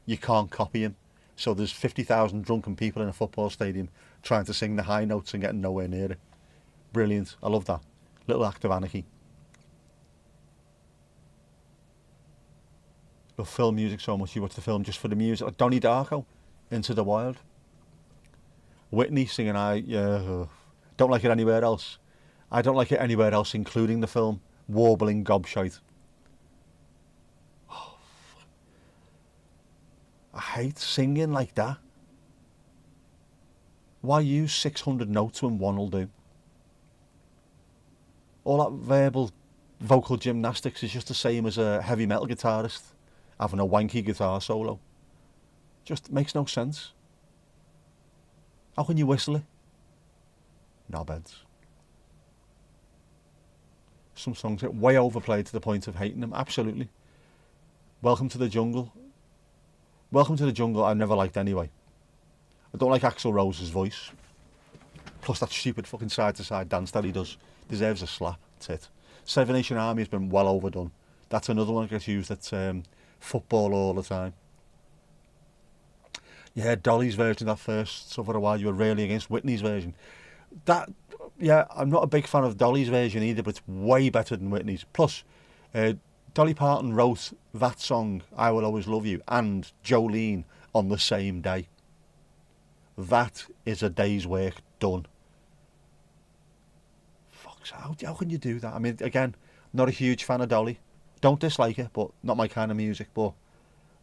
you can't copy him. So there's 50,000 drunken people in a football stadium trying to sing the high notes and getting nowhere near it. Brilliant. I love that. Little act of anarchy. Love film music so much. You watch the film just for the music. Like Donnie Darko, Into the Wild. Whitney singing don't like it anywhere else. I don't like it anywhere else, including the film. Warbling gobshite. Oh, I hate singing like that. Why use 600 notes when one will do? All that verbal vocal gymnastics is just the same as a heavy metal guitarist having a wanky guitar solo. Just makes no sense. How can you whistle it? Knobheads. Some songs get way overplayed to the point of hating them. Absolutely. Welcome to the Jungle. Welcome to the Jungle I never liked anyway. I don't like Axl Rose's voice. Plus that stupid fucking side-to-side dance that he does deserves a slap, tit. Seven Nation Army has been well overdone. That's another one that gets used at football all the time. Yeah, Dolly's version of that first so for a while you were really against Whitney's version. That, yeah, I'm not a big fan of Dolly's version either, but it's way better than Whitney's. Plus, Dolly Parton wrote that song, I Will Always Love You, and Jolene on the same day. That is a day's work done. Fuck's how can you do that? I mean, again, not a huge fan of Dolly. Don't dislike her, but not my kind of music. But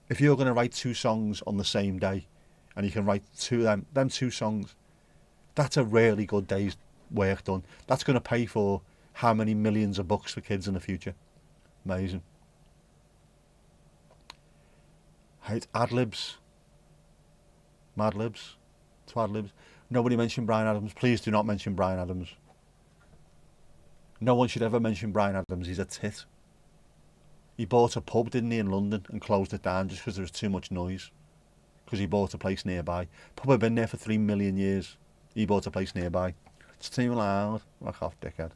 if you're going to write two songs on the same day, and you can write them two songs, that's a really good day's work done. That's going to pay for how many millions of books for kids in the future. Amazing. Hate ad-libs. Mad libs. Twad libs. Nobody mentioned Bryan Adams. Please do not mention Bryan Adams. No one should ever mention Bryan Adams. He's a tit. He bought a pub, didn't he, in London and closed it down just because there was too much noise. Because he bought a place nearby. Pub had been there for 3 million years. He bought a place nearby. It's too loud. Fuck off, dickhead.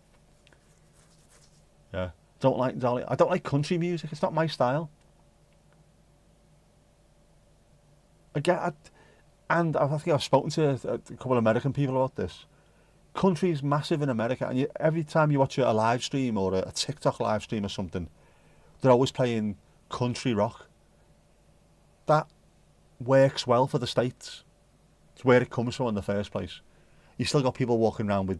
Yeah. Don't like Dolly. I don't like country music. It's not my style. Again, and I think I've spoken to a couple of American people about this. Country's massive in America, and every time you watch a live stream or a TikTok live stream or something, they're always playing country rock. That works well for the States. It's where it comes from in the first place. You still got people walking around with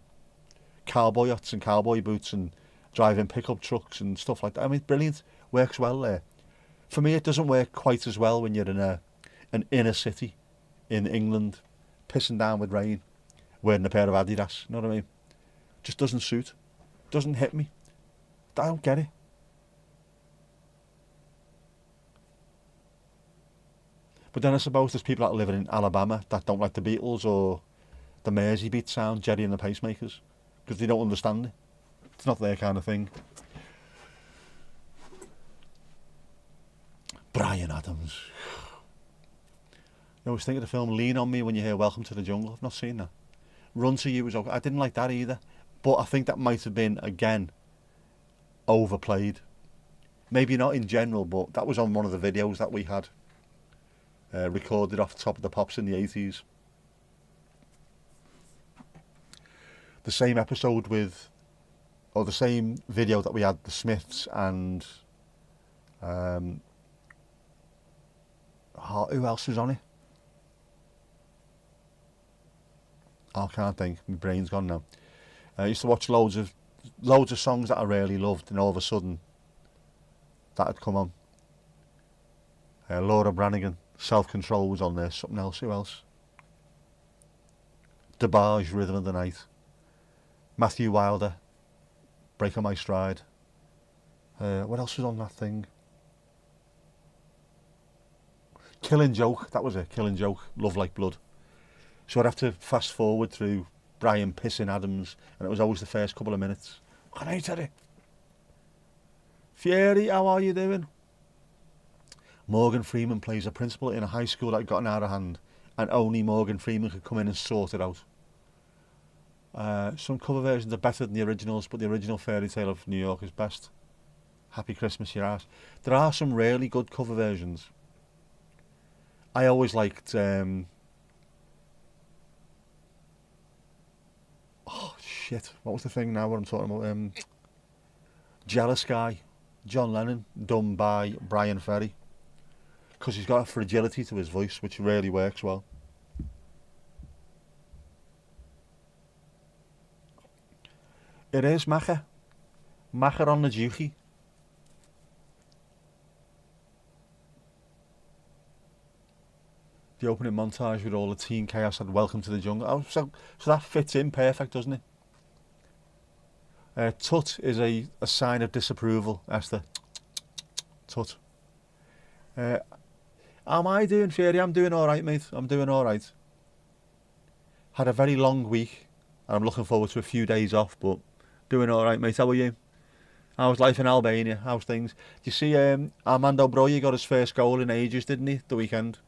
cowboy hats and cowboy boots and driving pickup trucks and stuff like that. I mean, brilliant. Works well there. For me, it doesn't work quite as well when you're in an inner city in England, pissing down with rain, wearing a pair of Adidas. You know what I mean? Just doesn't suit. Doesn't hit me. I don't get it. But then I suppose there's people that live in Alabama that don't like the Beatles or the Mersey beat sound, Jerry and the Pacemakers, because they don't understand it. It's not their kind of thing. Bryan Adams. You always think of the film Lean on Me when you hear Welcome to the Jungle. I've not seen that. Run to You was okay. I didn't like that either. But I think that might have been, again, overplayed. Maybe not in general, but that was on one of the videos that we had. Recorded off Top of the Pops in the 80s. The same episode with, or the same video that we had the Smiths and who else was on it? I can't think. My brain's gone now. I used to watch loads of songs that I really loved, and all of a sudden that had come on. Laura Branigan, Self Control was on there. Something else. Who else? DeBarge, Rhythm of the Night. Matthew Wilder, Break on My Stride. What else was on that thing? Killing Joke, that was it. Killing Joke, Love Like Blood. So I'd have to fast forward through Bryan pissing Adams, and it was always the first couple of minutes. I hated it. Fieri, how are you doing? Morgan Freeman plays a principal in a high school that had gotten out of hand, and only Morgan Freeman could come in and sort it out. Some cover versions are better than the originals, but the original Fairy Tale of New York is best. Happy Christmas, your ass. There are some really good cover versions. I always liked... oh, shit. What was the thing now what I'm talking about? Jealous Guy. John Lennon, done by Brian Ferry. Because he's got a fragility to his voice, which really works well. It is Macher. Macher on the Dookie. The opening montage with all the teen chaos and Welcome to the Jungle. Oh, so that fits in perfect, doesn't it? Tut is a sign of disapproval, Esther. Tut. How am I doing, Fairy? I'm doing alright, mate. I'm doing alright. Had a very long week, and I'm looking forward to a few days off, but doing alright, mate. How are you? How's life in Albania? How's things? Do you see Armando Broja got his first goal in ages, didn't he, the weekend?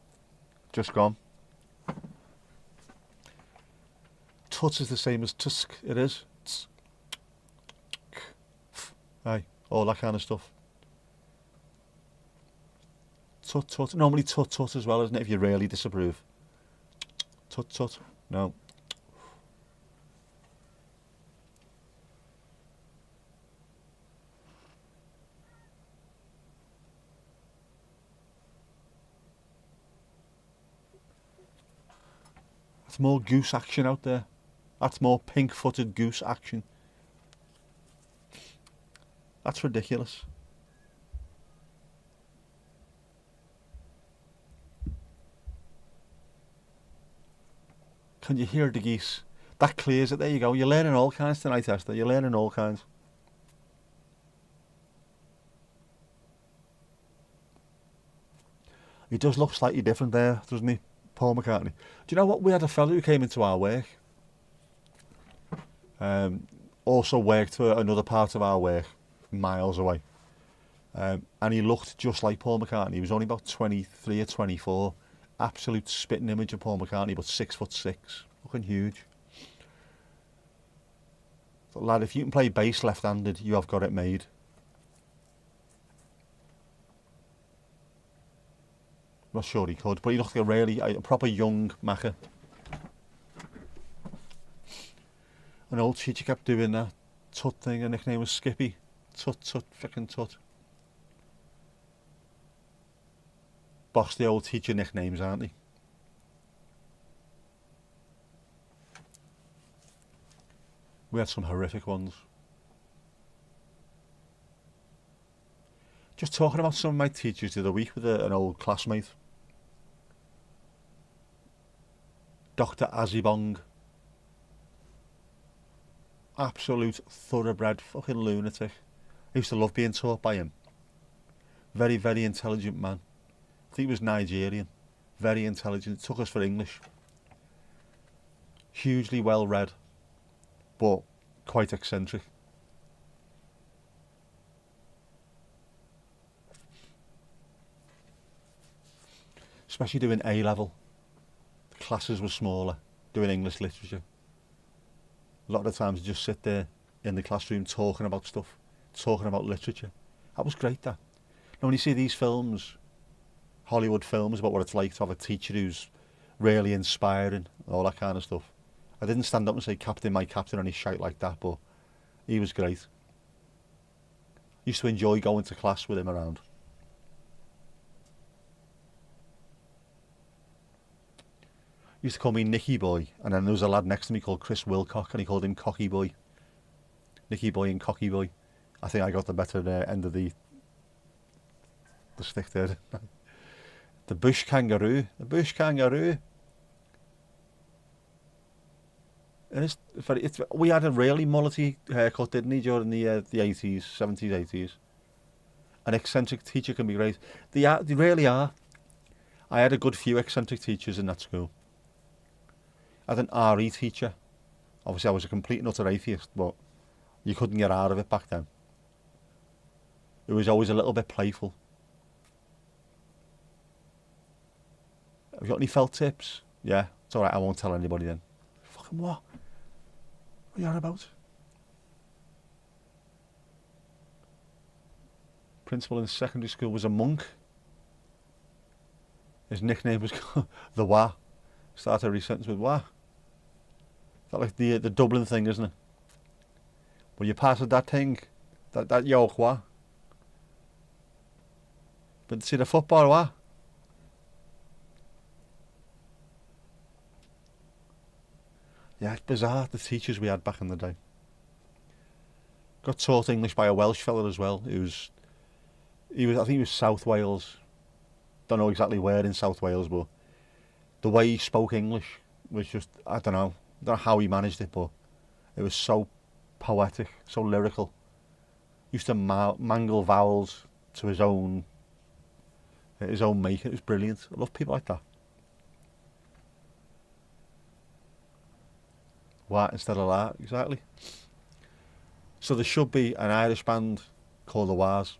Just gone. Tut is the same as tusk, it is. Aye, all that kind of stuff. Tut tut. Normally tut tut as well, isn't it, if you really disapprove? Tut tut. No. That's more goose action out there. That's more pink-footed goose action. That's ridiculous. Can you hear the geese? That clears it. There you go. You're learning all kinds tonight, Esther. You're learning all kinds. He does look slightly different there, doesn't he? Paul McCartney. Do you know what? We had a fellow who came into our work. Also worked for another part of our work, miles away. And he looked just like Paul McCartney. He was only about 23 or 24. Absolute spitting image of Paul McCartney, but 6'6", looking huge. So, lad, if you can play bass left-handed, you have got it made. I'm not sure he could, but he looked like a proper young Macca. An old teacher kept doing that tut thing. Her nickname was Skippy. Tut tut, frickin' tut. Boss the old teacher nicknames, aren't they? We had some horrific ones. Just talking about some of my teachers the other week with an old classmate. Dr. Azibong. Absolute thoroughbred fucking lunatic. I used to love being taught by him. Very, very intelligent man. I think he was Nigerian. Very intelligent. Took us for English. Hugely well read, but quite eccentric. Especially doing A level. The classes were smaller, doing English literature. A lot of the times you just sit there in the classroom talking about stuff, talking about literature. That was great, that. Now when you see these films, Hollywood films about what it's like to have a teacher who's really inspiring, all that kind of stuff. I didn't stand up and say, "Captain, my captain," or any shite like that, but he was great. Used to enjoy going to class with him around. Used to call me Nicky Boy, and then there was a lad next to me called Chris Wilcock, and he called him Cocky Boy. Nicky Boy and Cocky Boy. I think I got the better end of the stick there. The bush kangaroo. The bush kangaroo. And we had a really mullety haircut, didn't he, during the 80s, 70s, 80s. An eccentric teacher can be great. They really are. I had a good few eccentric teachers in that school. I had an RE teacher. Obviously I was a complete and utter atheist, but you couldn't get out of it back then. It was always a little bit playful. Have you got any felt tips? Yeah, it's alright, I won't tell anybody then. Fucking what? What are you on about? Principal in secondary school was a monk. His nickname was the Wah. Started every sentence with Wah. That's like the Dublin thing, isn't it? Well, you passed that thing, that yoke Wah. But see the football Wah. Yeah, it's bizarre, the teachers we had back in the day. Got taught English by a Welsh fella as well. I think he was South Wales. Don't know exactly where in South Wales, but the way he spoke English was just, I don't know how he managed it, but it was so poetic, so lyrical. Used to mangle vowels to his own make. It was brilliant. I love people like that. What instead of that, exactly. So there should be an Irish band called the Waz.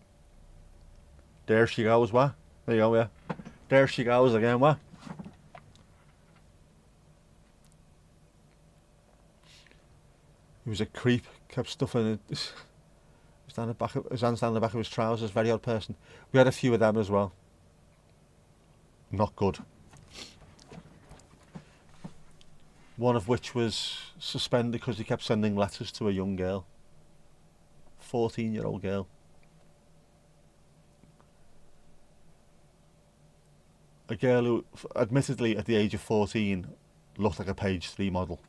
There she goes, what? There you go, yeah. There she goes again, what? He was a creep, kept stuffing it. His hands down the back of his trousers, very odd person. We had a few of them as well. Not good. One of which was suspended because he kept sending letters to a young girl. 14-year-old girl. A girl who, admittedly, at the age of 14, looked like a page 3 model.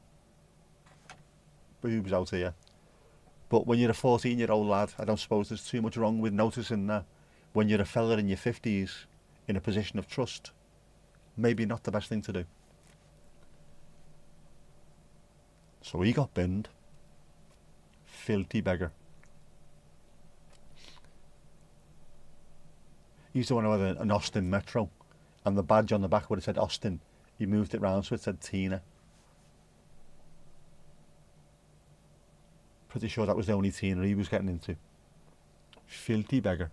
Boobs out here. But when you're a 14-year-old lad, I don't suppose there's too much wrong with noticing that when you're a fella in your 50s, in a position of trust, maybe not the best thing to do. So he got binned. Filthy beggar. He's the one who had an Austin Metro, and the badge on the back where it said Austin, he moved it round so it said Tina. Pretty sure that was the only Tina he was getting into. Filthy beggar.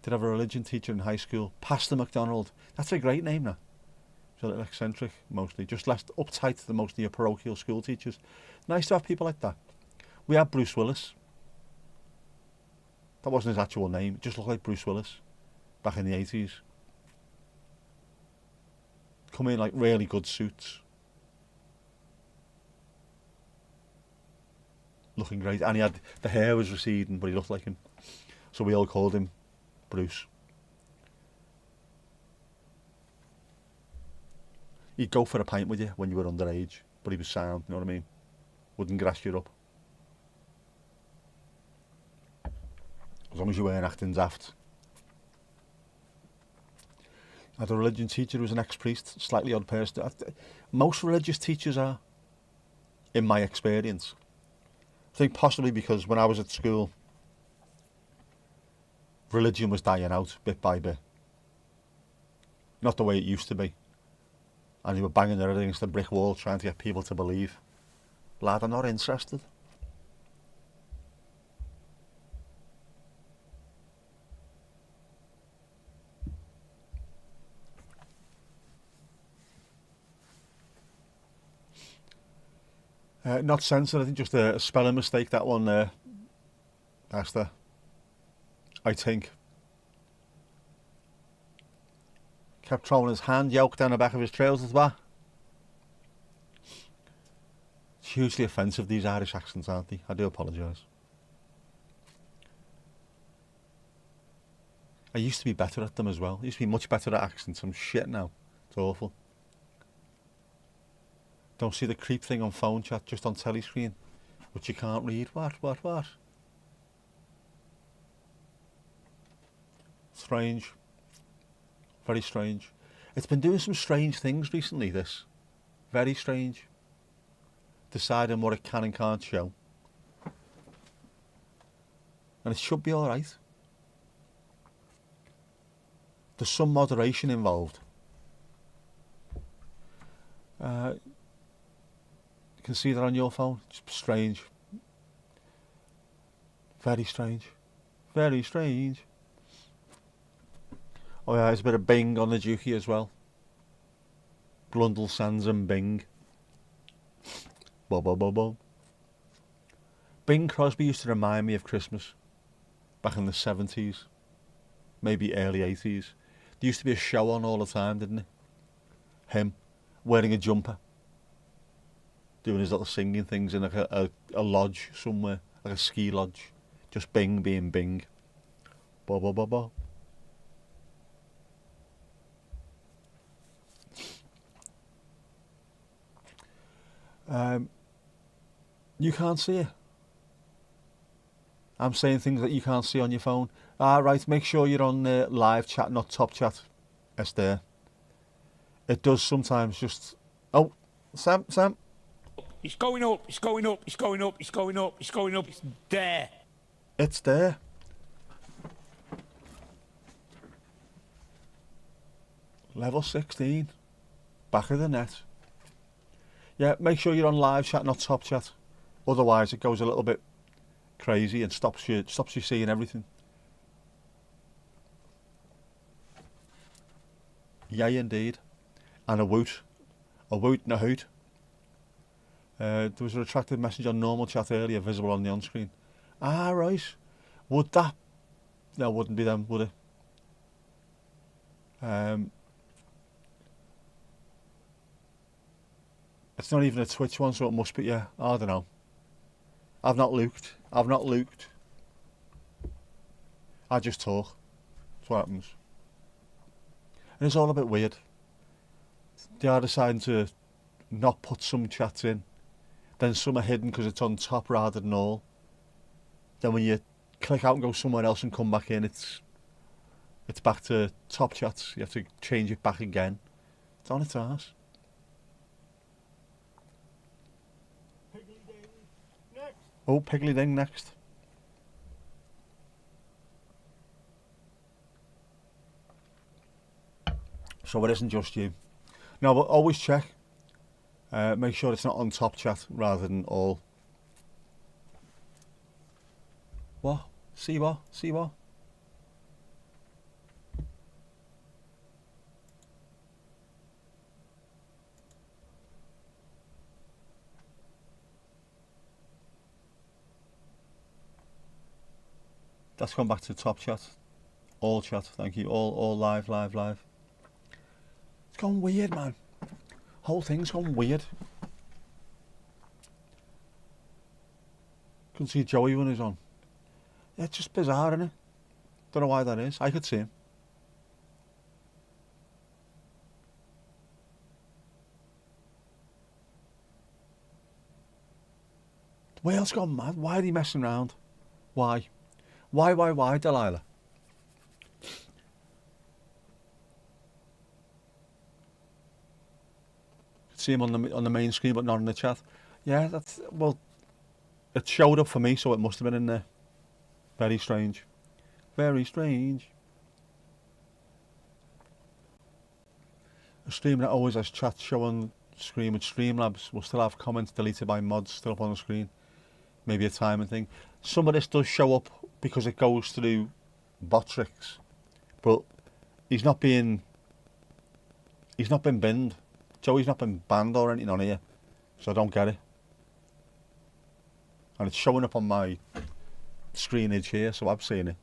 Did have a religion teacher in high school, Pastor MacDonald. That's a great name now. He's a little eccentric, mostly. Just less uptight than most of your parochial school teachers. Nice to have people like that. We had Bruce Willis. That wasn't his actual name. It just looked like Bruce Willis back in the 80s. Come in like really good suits. Looking great. And he had, the hair was receding, but he looked like him. So we all called him Bruce. He'd go for a pint with you when you were underage, but he was sound, you know what I mean? Wouldn't grass you up. As long as you weren't acting daft. I had a religion teacher who was an ex-priest, slightly odd person. Most religious teachers are, in my experience. I think possibly because when I was at school, religion was dying out bit by bit. Not the way it used to be. And they were banging their head against the brick wall trying to get people to believe. Lad, I'm not interested. Not censored, I think just a spelling mistake, that one there. That's the, I think. Kept throwing his hand yoke down the back of his trousers, what? It's hugely offensive, these Irish accents, aren't they? I do apologise. I used to be better at them as well. I used to be much better at accents. I'm shit now. It's awful. Don't see the creep thing on phone chat, just on telly screen, which you can't read. What? Strange. Very strange. It's been doing some strange things recently, this. Very strange. Deciding what it can and can't show. And it should be alright. There's some moderation involved. You can see that on your phone. It's strange. Very strange. Very strange. Oh yeah, there's a bit of Bing on the dookie as well. Blundell Sands and Bing. Bo. Bing Crosby used to remind me of Christmas. Back in the 70s. Maybe early 80s. There used to be a show on all the time, didn't it? Him, wearing a jumper. Doing his little singing things in like a lodge somewhere. Like a ski lodge. Just Bing being Bing. Bo. You can't see it. I'm saying things that you can't see on your phone. Right, make sure you're on live chat, not top chat. Esther. It does sometimes just... Oh, Sam. It's going up, it's going up, it's going up, it's going up, it's going up, it's there. It's there. Level 16. Back of the net. Yeah, make sure you're on live chat, not top chat. Otherwise, it goes a little bit crazy and stops you seeing everything. Yay indeed. And a woot and a hoot. There was a retracted message on normal chat earlier, visible on the on-screen. Ah, right. Would that... No, it wouldn't be them, would it? It's not even a Twitch one, so it must be, yeah. I don't know. I've not looked. I just talk. That's what happens. And it's all a bit weird. They are deciding to not put some chats in. Then some are hidden because it's on top rather than all. Then when you click out and go somewhere else and come back in, it's back to top chats. You have to change it back again. It's on its arse. Piggly Ding. Next. Oh, Piggly Ding next. So it isn't just you. No, but always check. Make sure it's not on top chat rather than all. What? See what? See what? That's gone back to top chat. All chat, thank you. All live. It's gone weird, man. Whole thing's gone weird. Couldn't see Joey when he was on. Yeah, it's just bizarre, isn't it? Don't know why that is. I could see him. Wales gone mad. Why are they messing around? Why? Why, Delilah? See him on the main screen, but not in the chat. Yeah, that's well. It showed up for me, so it must have been in there. Very strange. Very strange. A stream that always has chat show on screen with Streamlabs will still have comments deleted by mods still up on the screen. Maybe a timing thing. Some of this does show up because it goes through bot tricks, but he's not been binned. Joey's not been banned or anything on here, so I don't get it. And it's showing up on my screenage here, so I've seen it.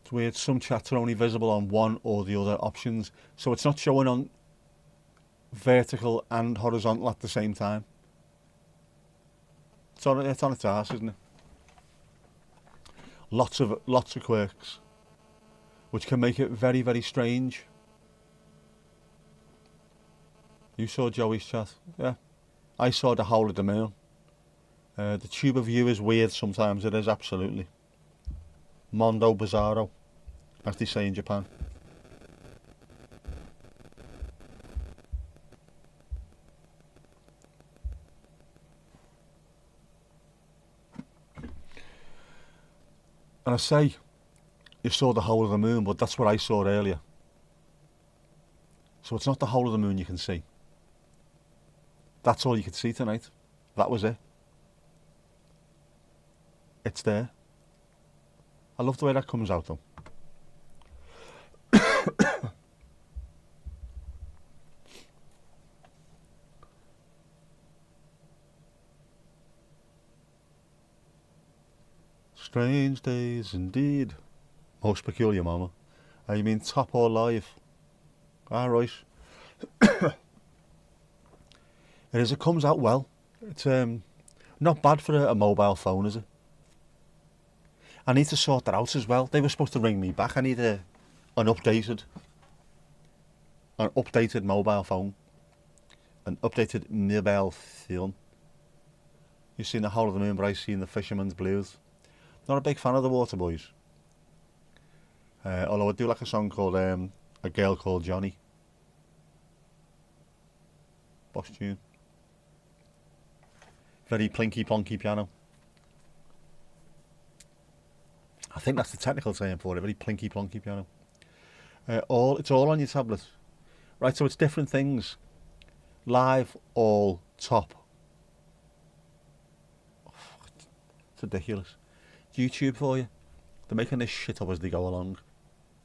It's weird, some chats are only visible on one or the other options, so it's not showing on vertical and horizontal at the same time. It's on its arse, isn't it? Lots of quirks, which can make it very, very strange. You saw Joey's chat, yeah. I saw the whole of the moon. The tube of view is weird sometimes. It is absolutely. Mondo Bizarro, as they say in Japan. And I say, you saw the whole of the moon, but that's what I saw earlier. So it's not the whole of the moon you can see. That's all you could see tonight. That was it. It's there. I love the way that comes out though. Strange days indeed. Most peculiar, mama. You mean top or live? Ah, right. It is. It comes out well. It's not bad for a mobile phone, is it? I need to sort that out as well. They were supposed to ring me back. I need an updated mobile phone. An updated mobile phone. You've seen the whole of the moon, but I've seen the Fisherman's Blues. Not a big fan of the Water Boys. Although I do like a song called A Girl Called Johnny. Boss tune. Very plinky plonky piano. I think that's the technical term for it. Very plinky plonky piano. It's all on your tablet. Right, so it's different things. Live, all top. It's ridiculous. YouTube for you. They're making this shit up as they go along.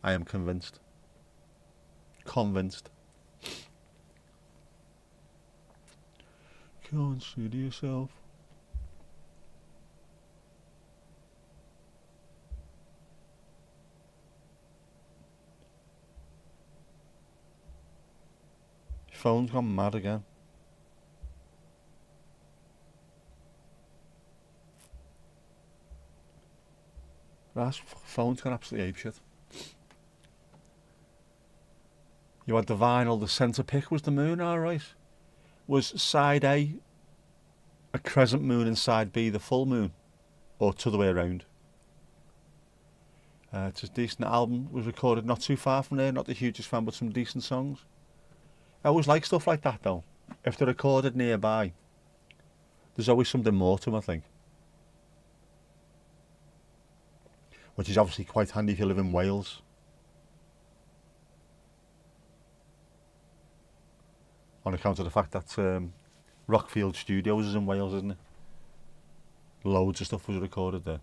I am convinced. Convinced. Consider yourself. Your phone's gone mad again. That phone's gone absolutely apeshit. You had the vinyl, the centre pick was the moon, alright. Was side A a crescent moon and side B the full moon? Or to the way around? It's a decent album, was recorded not too far from there, not the hugest fan but some decent songs. I always like stuff like that though. If they're recorded nearby, there's always something more to them, I think. Which is obviously quite handy if you live in Wales. On account of the fact that Rockfield Studios is in Wales, isn't it? Loads of stuff was recorded there.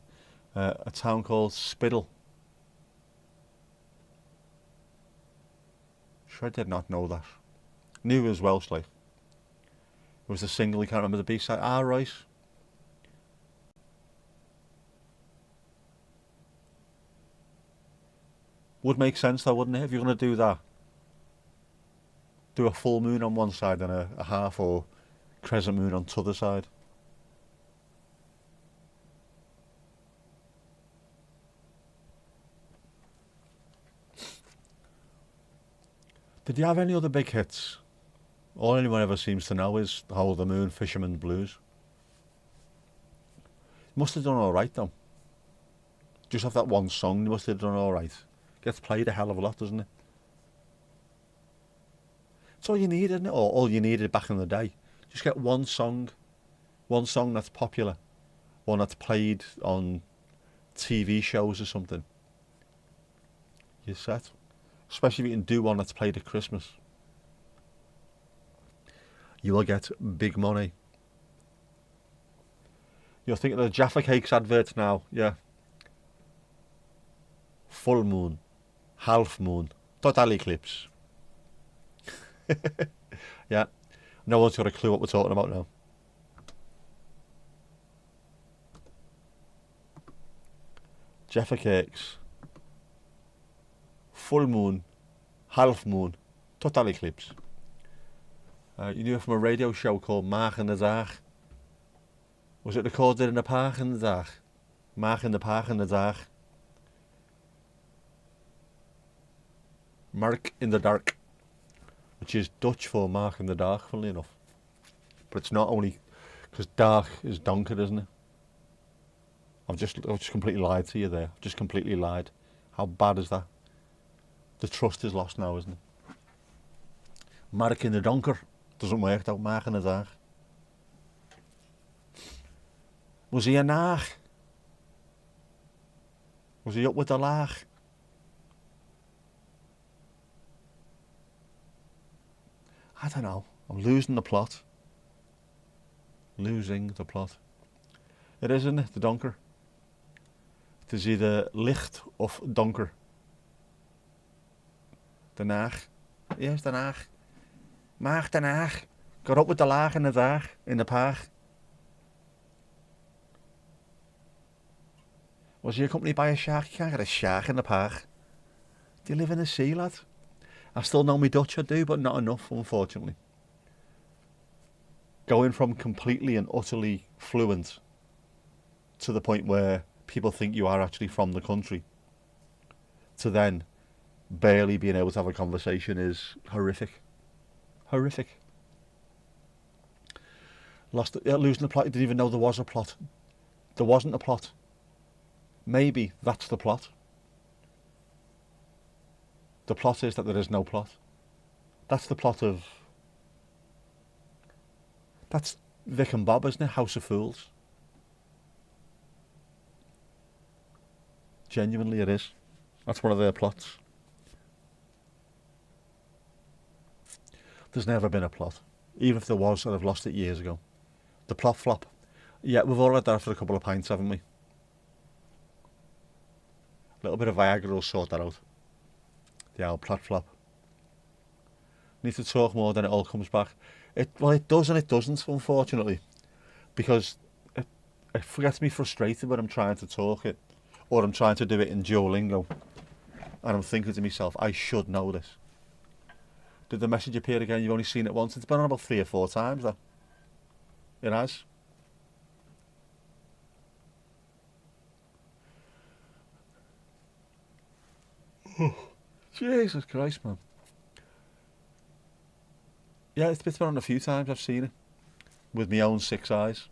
A town called Spiddle. Sure, I did not know that. Knew it was Welsh, like. It was the single, you can't remember the B-side. Ah, right. Would make sense though, wouldn't it? If you're going to do that. Do a full moon on one side and a half or crescent moon on the other side. Did you have any other big hits? All anyone ever seems to know is Hole the Moon, Fisherman's Blues. Must have done alright though. Just have that one song, you must have done alright. Gets played a hell of a lot, doesn't it? It's all you need, isn't it? Or all you needed back in the day. Just get one song that's popular, one that's played on TV shows or something. You're set. Especially if you can do one that's played at Christmas. You will get big money. You're thinking of the Jaffa Cakes adverts now, yeah. Full moon, half moon, total eclipse. Yeah, no one's got a clue what we're talking about now. Jaffa Cakes, full moon, half moon, total eclipse. You knew it from a radio show called Mark in the Dag. Was it recorded in a park in the Dag? Mark in the Park in the Dag. Mark in the Dark, which is Dutch for Mark in the Dark, funnily enough. But it's not only because dark is donker, isn't it? I've just completely lied to you there. I've just completely lied. How bad is that? The trust is lost now, isn't it? Mark in the Donker doesn't work though. Mark in the Dag. Was he a naag? Was he up with the laag? I don't know. I'm losing the plot. Losing the plot. It is, isn't it? The donker. Het is either licht of donker. De naag. Yes, de naag. Maag de naag. Got up with the laag in the dag. In the paag. Was he accompanied by a shark? You can't get a shark in the paag. Do you live in the sea, lad? I still know me Dutch, I do, but not enough, unfortunately. Going from completely and utterly fluent to the point where people think you are actually from the country, to then barely being able to have a conversation is horrific. Horrific. Losing the plot, you didn't even know there was a plot. There wasn't a plot. Maybe that's the plot. The plot is that there is no plot. That's the plot of... That's Vic and Bob, isn't it? House of Fools. Genuinely it is. That's one of their plots. There's never been a plot. Even if there was, I'd have lost it years ago. The plop flop. Yeah, we've all had that after a couple of pints, haven't we? A little bit of Viagra will sort that out. The old plop flop. Need to talk more, then it all comes back. Well, it does and it doesn't, unfortunately. Because it gets me frustrated when I'm trying to talk it. Or I'm trying to do it in Duolingo. And I'm thinking to myself, I should know this. Did the message appear again? You've only seen it once. It's been on about 3 or 4 times, though. It has. Jesus Christ, man. Yeah, it's been on a few times. I've seen it. With my own 6 eyes.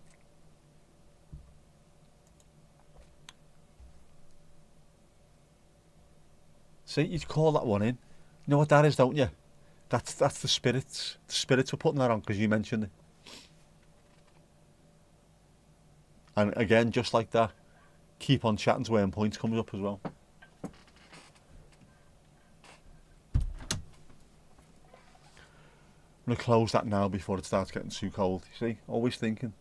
See, you call that one in. You know what that is, don't you? That's the spirits. The spirits were putting that on because you mentioned it. And again, just like that, keep on chatting to when points comes up as well. I'm going to close that now before it starts getting too cold. You see, always thinking.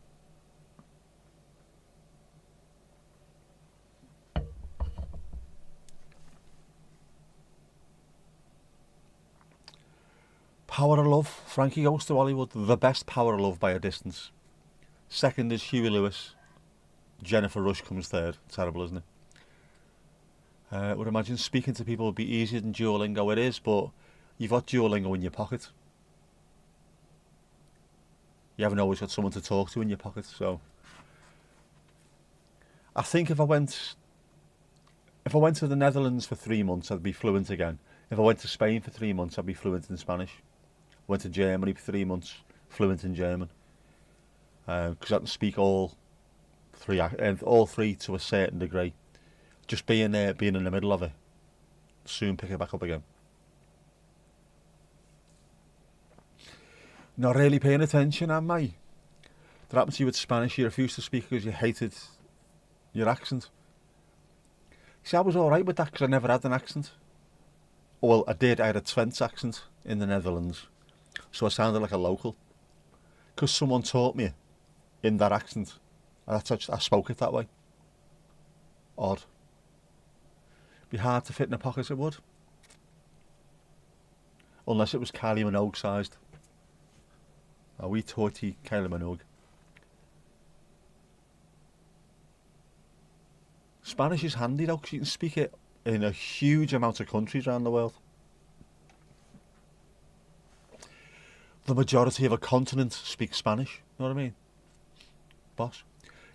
Power of Love. Frankie Goes to Hollywood. The best Power of Love by a distance. Second is Huey Lewis. Jennifer Rush comes third. Terrible, isn't it? I would imagine speaking to people would be easier than Duolingo. It is, but you've got Duolingo in your pocket. You haven't always got someone to talk to in your pocket, so I think if I went to the Netherlands for 3 months, I'd be fluent again. If I went to Spain for 3 months, I'd be fluent in Spanish. Went to Germany for 3 months, fluent in German. Because I can speak all three to a certain degree. Just being there, being in the middle of it, soon pick it back up again. Not really paying attention, am I? That happened to you with Spanish. You refused to speak because you hated your accent. See, I was alright with that because I never had an accent. Well, I did. I had a Twents accent in the Netherlands. So I sounded like a local. Because someone taught me in that accent. And I spoke it that way. Odd. Be hard to fit in a pocket, it would. Unless it was Kylie Minogue sized. A wee torty Kylie Minogue. Spanish is handy though, because you can speak it in a huge amount of countries around the world. The majority of a continent speaks Spanish, you know what I mean? Boss.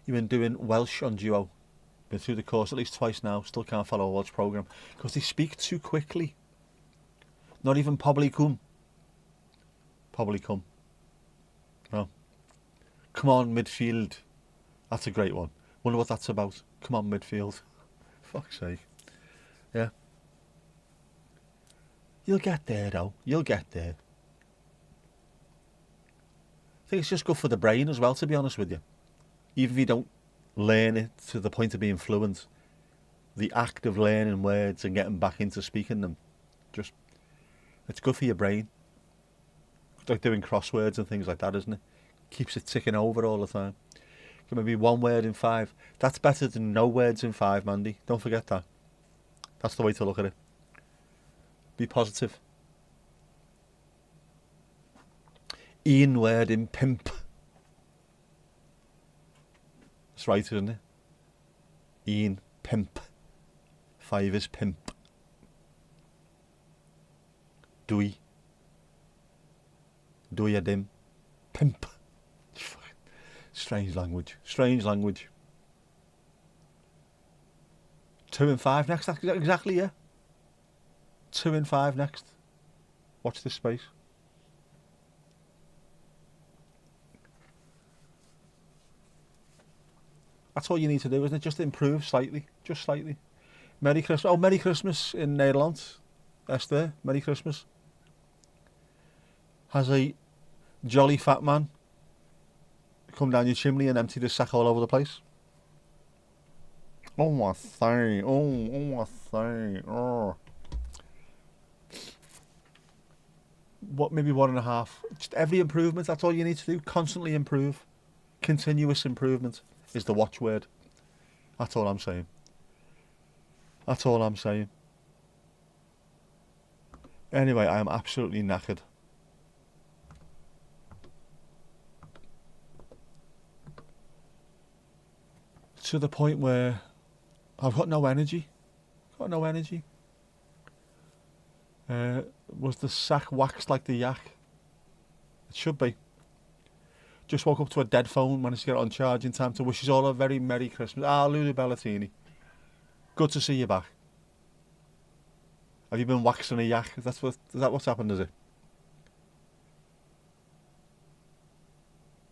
You've been doing Welsh on Duo. Been through the course at least twice now, still can't follow a Welsh programme. Because they speak too quickly. Not even probably come. Probably come. No. Come on, midfield. That's a great one. Wonder what that's about. Come on, midfield. Fuck's sake. Yeah. You'll get there, though. You'll get there. I think it's just good for the brain as well, to be honest with you. Even if you don't learn it to the point of being fluent, the act of learning words and getting back into speaking them, it's good for your brain. It's like doing crosswords and things like that, isn't it? Keeps it ticking over all the time. Maybe 1 word in 5. That's better than no words in 5, Mandy. Don't forget that. That's the way to look at it. Be positive. Ian word in pimp. That's right, isn't it? Ian, pimp. 5 is pimp. Dwy. Dwy a dim. Pimp. Strange language. Strange language. 2 and 5 next. That's exactly, yeah. 2 and 5 next. Watch this space. That's all you need to do, isn't it? Just improve slightly. Just slightly. Merry Christmas. Oh, Merry Christmas in Nederland. Esther, Merry Christmas. Has a jolly fat man come down your chimney and empty the sack all over the place? Oh, my thing. Oh, my thing. Oh. maybe 1.5. Just every improvement. That's all you need to do. Constantly improve. Continuous improvement is the watchword. That's all I'm saying. That's all I'm saying. Anyway, I am absolutely knackered. To the point where I've got no energy. Got no energy. Was the sack waxed like the yak? It should be. Just woke up to a dead phone, managed to get it on charge in time to wish us all a very Merry Christmas. Lulu Bellatini. Good to see you back. Have you been waxing a yak? Is that what's happened, is it?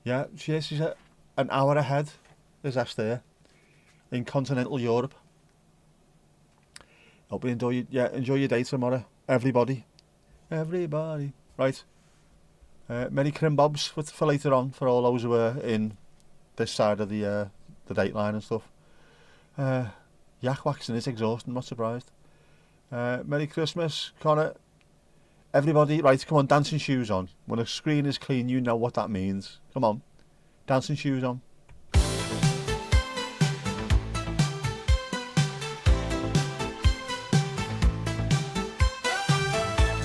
Yeah, she's an hour ahead, is Esther, in continental Europe. Hope you enjoy your day tomorrow, everybody. Everybody. Right. Many crimbobs for later on, for all those who are in this side of the dateline and stuff. Yak waxing is exhausting, not surprised. Merry Christmas, Connor. Everybody, right, come on, dancing shoes on. When a screen is clean, you know what that means. Come on, dancing shoes on.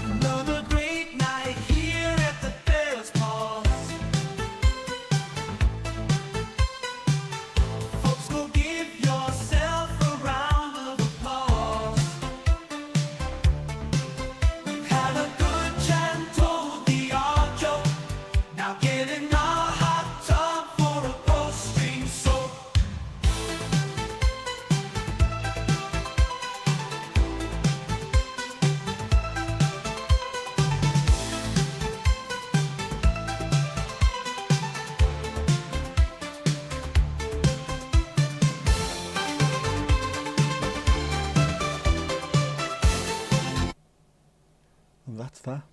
Another great night here at the Dallas Pause. Folks, go give yourself a round of applause. We've had a good chat and told the odd joke. Now get in our hot tub for a post-stream soak. And that's that.